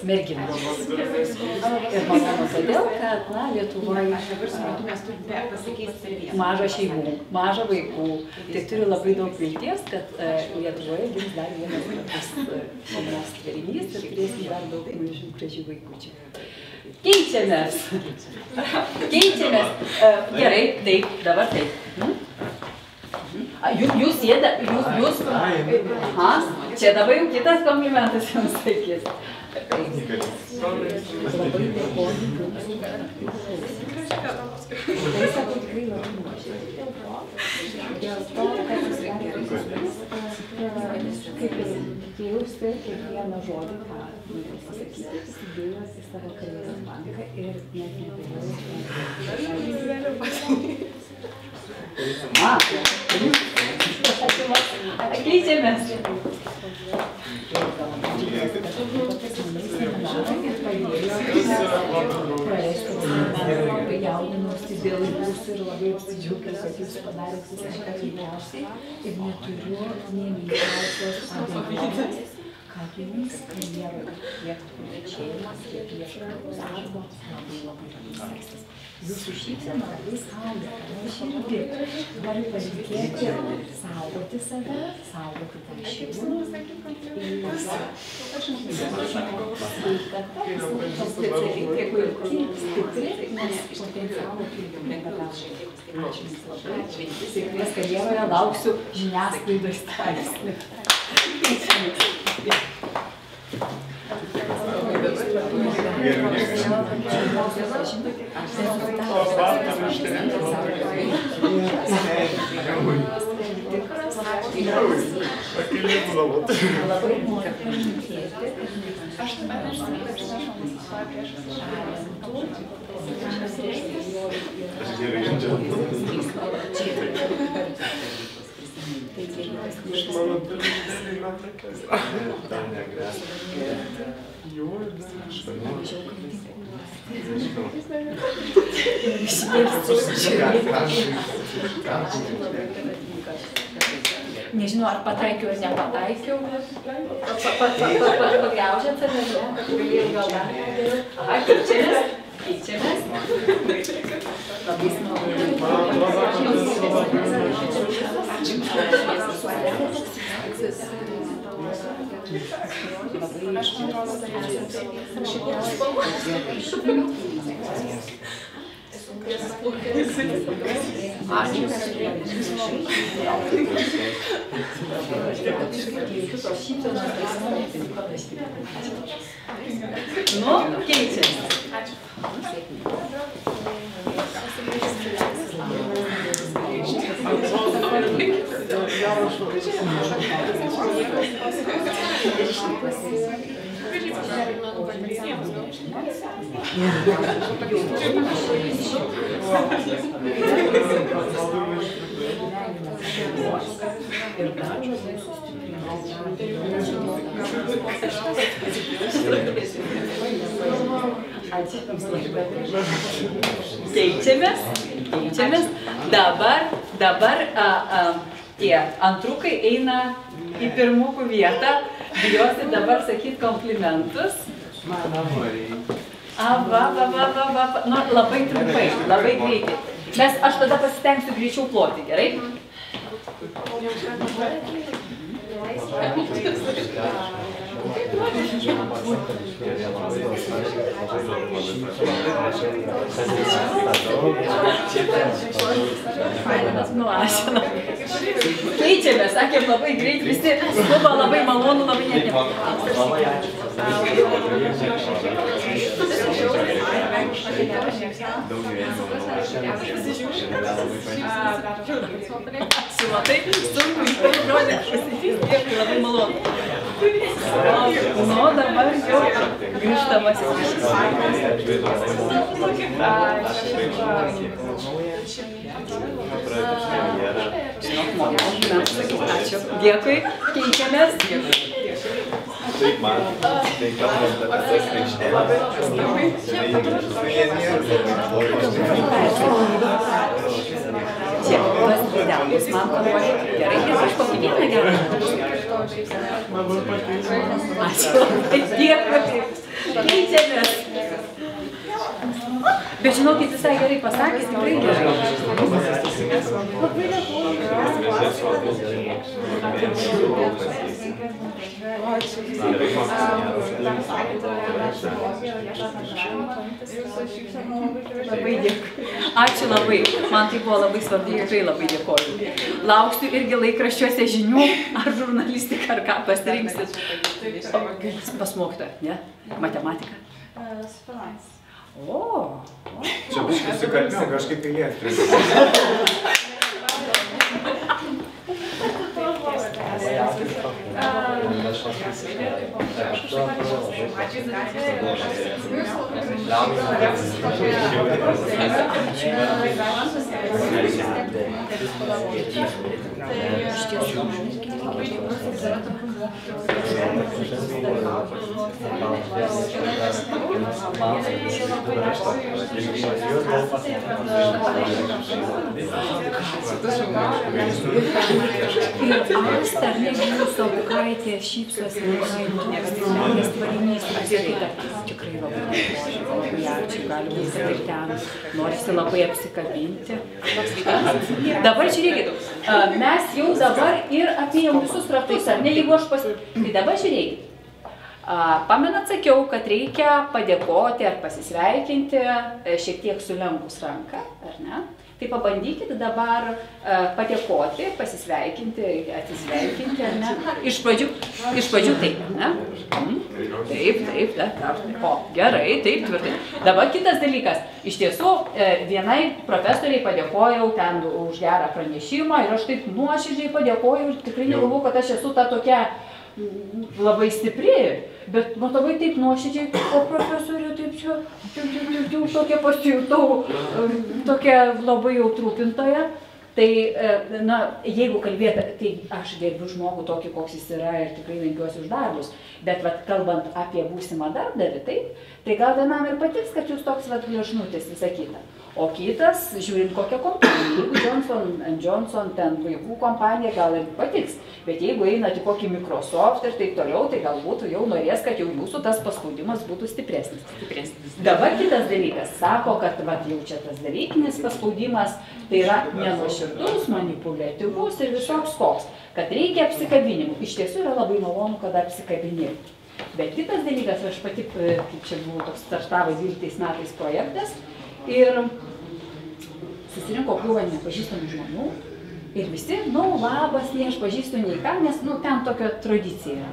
merginomis. Ir malonu todėl, kad Lietuvoje Mes turime pasikeisti per vieną. maža šeimų, maža vaikų. Tai turi labai daug vilties, kad Lietuvoje gims dar vienas šeimos tverinys ir turėsim dar daug mažų gražių vaikučių. Keičiamės. Keičiamės. Gerai, taip, dabar taip. Jūs sėda, jūs. Aha, čia dabar jau kitas komplimentas jums sakys. Labai dėkoju jums. Tai sako tikrai labai nuoširdžiai dėl to, kad jūs kaip ir tikėjausi kiekvieną žodį, ką norėjau pasakyti, įsidėjus į savo karjeros banką ir net nebėjau. Keičiamės. Labai jaudinuosi dėl jūsų ir labai apsidžiaugiu, kad jūs padarėte kažką geriausiai ir neturiu nei menkiausios abejonės, kad jums karjeroje tiek šeimas, tiek ieškoti darbo labai seksis. Jūsų šypsena labai saugo, širdį. Noriu palinkėti saugoti save, saugoti tą šeimą. Specialiai, puikiai, stipri, nes potencialo turime nebegalvoju. Ačiū jums labai. Sėkmės karjeroje lauksiu žiniasklaidos straipsnių. Labai noriu palinkėti. Aš taip nežinau, ar pataikiau ar nepataikiau. Pagriaužėt save, kad galėjau gal dar geriau. Aha, keičiamės. Labai smagu. Nu, keičiamės. Keičiamės. Dabar tie antrukai eina į pirmukų vietą. Bijosi dabar sakyti komplimentus. Nu, labai trumpai, labai greitai. Aš tada pasistengsiu greičiau ploti, gerai? Keičiamės, sakėm labai greit, visi skuba, labai malonu, labai netim. Matai, sunku iš tavo žodį pasitiesti, labai malonu. Nu, dabar jau grįžtamas Ačiū. Dėkui. Keičiamės. Taip, man. Tai kalbant apie tas aikštelės. Čia, tuos didelius man paruošė. Gerai, ir aš kokį vieną gerą. Ačiū labai, dėkui. Keičiamės. Bet žinokit, visai gerai pasakėt, tikrai gerai. Labai dėkui. Ačiū labai. Man tai buvo labai svarbu, tikrai labai dėkoju. Lauksiu irgi laikraščiuose žinių, ar žurnalistiką, ar ką pasirinksit. Pas mokytoją, ne? Matematika. O. Čia biškai sukalbėjom, kažkaip eilės. Ir Asta, Negijų Saukaitė, šypsosi, nes tvarinys, tikrai labai ačiū, gali būti ir ten, norisi labai apsikabinti. Dabar žiūrėkit, mes jau dabar ir apėjom visus ratus, ar ne, jeigu aš tai dabar žiūrėkit. Pamenat, sakiau, kad reikia padėkoti ar pasisveikinti šiek tiek sulenkus ranką, ar ne? Tai pabandykit dabar padėkoti, pasisveikinti, atsisveikinti, ar ne? Iš pradžių taip, ne? Taip, o, gerai, taip, tvirtai. Dabar kitas dalykas. Iš tiesų, vienai profesoriai padėkojau ten už gerą pranešimą ir aš taip nuoširdžiai padėkojau ir tikrai negalvau, kad aš esu ta tokia labai stipri, bet matomai taip nuoširdžiai, o profesorė taip čia, tokia pasijutau, tokia labai jau trūpintoja. Tai, na, jeigu kalbėt, tai aš gerbiu žmogų tokį, koks jis yra ir tikrai lenkiuosi už darbus, bet vat, kalbant apie būsimą darbdavį, tai gal vienam ir patiks, kad jūs toks vat gležnutis visą kitą. O kitas, žiūrint kokią kompaniją, jeigu Johnson & Johnson, ten vaikų kompanija, gal ir patiks, bet jeigu einat į kokį Microsoft ir taip toliau, tai galbūt jau norės, kad jau jūsų tas paspaudimas būtų stipresnis. Dabar kitas dalykas, sako, kad vat, jau čia tas dalykinis paspaudimas, tai yra nenuoširdus, manipuliatyvus ir visoks koks, kad reikia apsikabinimų. Iš tiesų yra labai malonu, kada apsikabinėjau. Bet kitas dalykas, aš pati, kaip čia buvo toks startavo 12 metais projektas, ir susirinko krūvą nepažįstamų žmonių ir visi, labas, nei aš pažįstu nei ką, nes, ten tokia tradicija.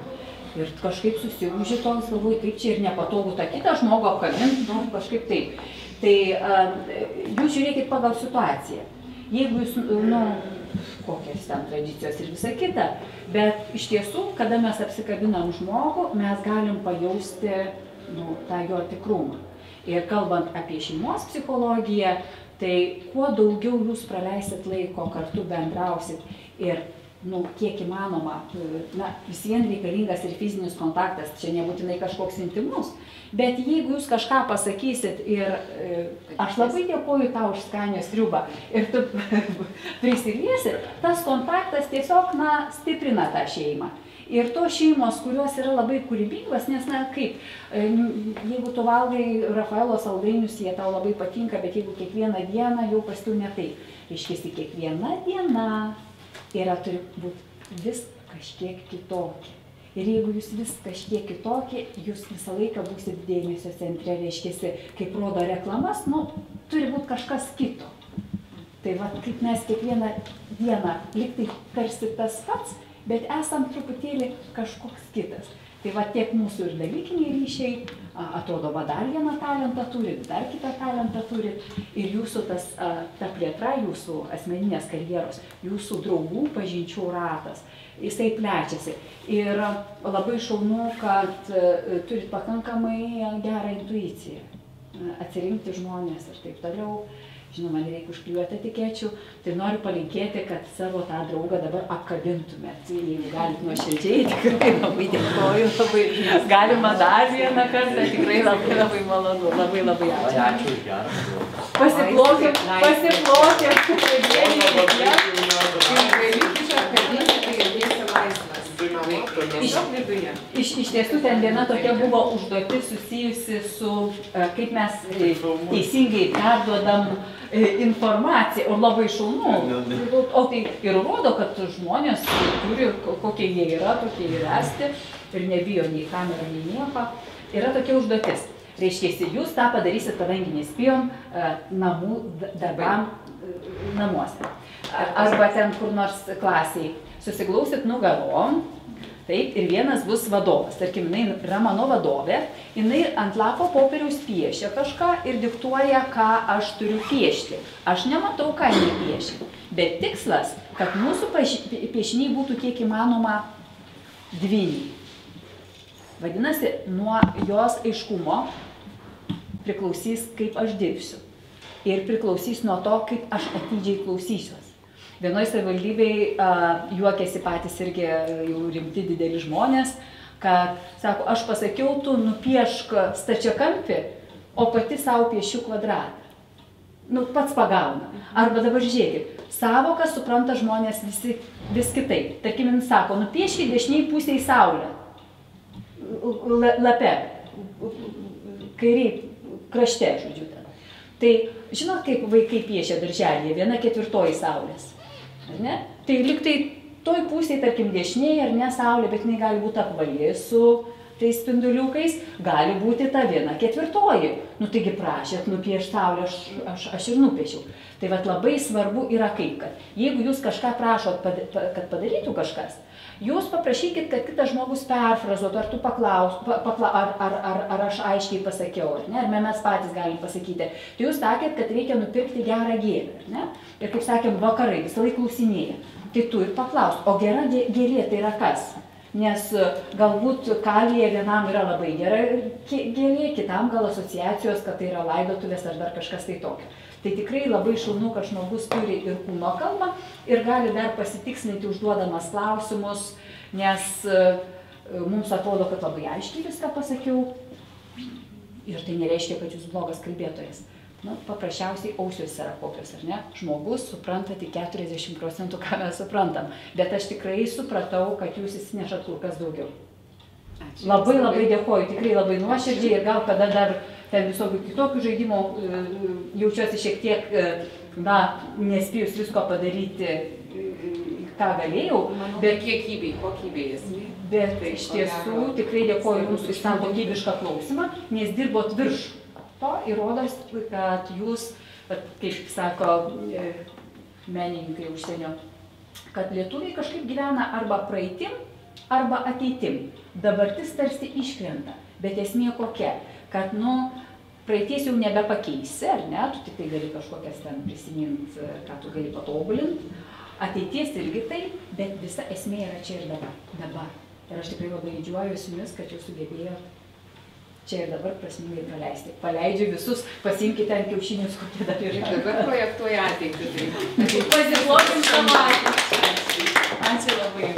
Ir kažkaip susiūži toks, galvoju, kaip čia ir nepatogu tą kitą žmogų apkabinti, kažkaip taip. Tai jūs žiūrėkit pagal situaciją. Jeigu jūs, kokios ten tradicijos ir visa kita, bet iš tiesų, kada mes apsikabinam žmogų, mes galim pajausti tą jo tikrumą. Ir kalbant apie šeimos psichologiją, tai kuo daugiau jūs praleisit laiko, kartu bendrausit ir kiek įmanoma, vis vien reikalingas ir fizinis kontaktas, čia nebūtinai kažkoks intimus, bet jeigu jūs kažką pasakysit ir aš labai dėkoju tau už skanią sriubą ir tu prisiliesit, tas kontaktas tiesiog stiprina tą šeimą. Ir tos šeimos, kurios yra labai kūrybingos, nes, jeigu tu valgai Rafaelo saldainius, jie tau labai patinka, bet jeigu kiekvieną dieną jau paskiau ne taip. Reiškiasi, kiekviena diena turi būti vis kažkiek kitokia. Ir jeigu jūs vis kažkiek kitokie, jūs visą laiką būsit dėmesio centre, reiškiasi, kaip rodo reklamas, turi būti kažkas kito. Tai va, kaip mes kiekvieną dieną liktai tarsi tas pats, bet esam truputėlį kažkoks kitas. Tai va tiek mūsų ir dalykiniai ryšiai, atrodo, va dar vieną talentą turit, dar kitą talentą turit ir jūsų ta plėtra, jūsų asmeninės karjeros, jūsų draugų pažinčių ratas, jisai plečiasi. Ir labai šaunu, kad turit pakankamai gerą intuiciją, atsirinkti žmonės ir taip toliau. žinoma, nereikia užklijuoti etikečių, tai noriu palinkėti, kad savo tą draugą dabar apkabintumėt. Jeigu galite nuoširdžiai, tikrai labai dėkoju, labai galima dar vieną kartą, tikrai labai labai malonu, labai labai ačiū. Ačiū už gerą. Pasiplokėm, Iš tiesų ten viena tokia buvo užduotis susijusi su, kaip mes teisingai perduodam informaciją, o labai šaunu. O tai ir rodo, kad žmonės turi, kokie jie yra, tokie ir esti, ir nebijo nei kamerą, nei nieko. Yra tokia užduotis. Reiškia, jūs tą padarysit, kadangi nespėjom namų darbam namuose. Arba ten kur nors klasiai. Susiglausit nugarom. Taip, ir vienas bus vadovas. Tarkim, jinai yra mano vadovė, jinai ant lapo popieriaus piešia kažką ir diktuoja, ką aš turiu piešti. Aš nematau, ką jinai piešia. Bet tikslas, kad mūsų piešiniai būtų kiek įmanoma dviniai. Vadinasi, nuo jos aiškumo priklausys, kaip aš dirbsiu. Ir priklausys nuo to, kaip aš atidžiai klausysiuos. Vienoj savivaldybėj juokėsi patys irgi jau rimti dideli žmonės, kad, sako, aš pasakiau, tu nupiešk stačiakampį, o pati savo piešiu kvadratą. Nu, pats pagauna. Arba dabar žiūrėkit, savoką supranta žmonės vis kitaip. Tarkim, jis sako, nupiešk į dešiniai pusėj saulę. Lape. Kairiai krašte, žodžiu. Tai žinot, kaip vaikai piešia darželyje, 1/4 saulės. Ne? Tai liktai toj pusėje, tarkim, dešiniai ar ne saulė, bet jinai gali būti apvali su tais spinduliukais, gali būti ta 1/4. Nu, taigi prašėt nupiešti saulę, aš ir nupiešiau. Tai vat labai svarbu yra kaip, kad jeigu jūs kažką prašot, kad padarytų kažkas, jūs paprašykit, kad kitas žmogus perfrazuotų, ar tu ar aš aiškiai pasakiau, ar ne, ar mes patys galim pasakyti. Tai jūs sakėt, kad reikia nupirkti gerą gėlę, ar ne? Ir kaip sakėm, vakarai visą laiką klausinėja. Tai tu ir paklaus, o gera gėlė tai yra kas? Nes galbūt kalyje vienam yra labai gera gėlė, kitam gal asociacijos, kad tai yra laidotuvės ar dar kažkas tai tokio. Tai tikrai labai šaunu, kad žmogus turi ir kūno kalbą ir gali dar pasitikslinti užduodamas klausimus, nes mums atrodo, kad labai aiškiai viską pasakiau ir tai nereiškia, kad jūs blogas kalbėtojas. Nu, paprasčiausiai ausios yra kokios, ar ne? Žmogus supranta tik 40%, ką mes suprantam. Bet aš tikrai supratau, kad jūs įsinešat kur kas daugiau. Labai labai dėkoju, tikrai labai nuoširdžiai ir gal kada dar ten visokių kitokių žaidimų jaučiuosi šiek tiek, na, nespėjus visko padaryti, ką galėjau. Bet kiekybei, kokybei esmė. Bet iš tiesų tikrai dėkoju jums už tą kokybišką klausimą, nes dirbot virš to ir rodos, kad jūs, kaip sako menininkai užsienio, kad lietuviai kažkaip gyvena arba praeitim, arba ateitim. Dabartis tarsi iškrenta, bet esmė kokia, kad, nu, praeities jau nebepakeisi, ar ne, tu tik tai gali kažkokias ten prisiminti, ką tu gali patobulinti. Ateities irgi taip, bet visa esmė yra čia ir dabar. Ir aš tikrai labai didžiuojuosi jumis, kad jūs sugebėjote čia ir dabar prasmingai praleisti. Paleidžiu visus, pasiimkite ten kiaušinius, kokie dar yra. Dabar projektuoja ateitį. Pasiplokim savo ateitį. Ačiū labai.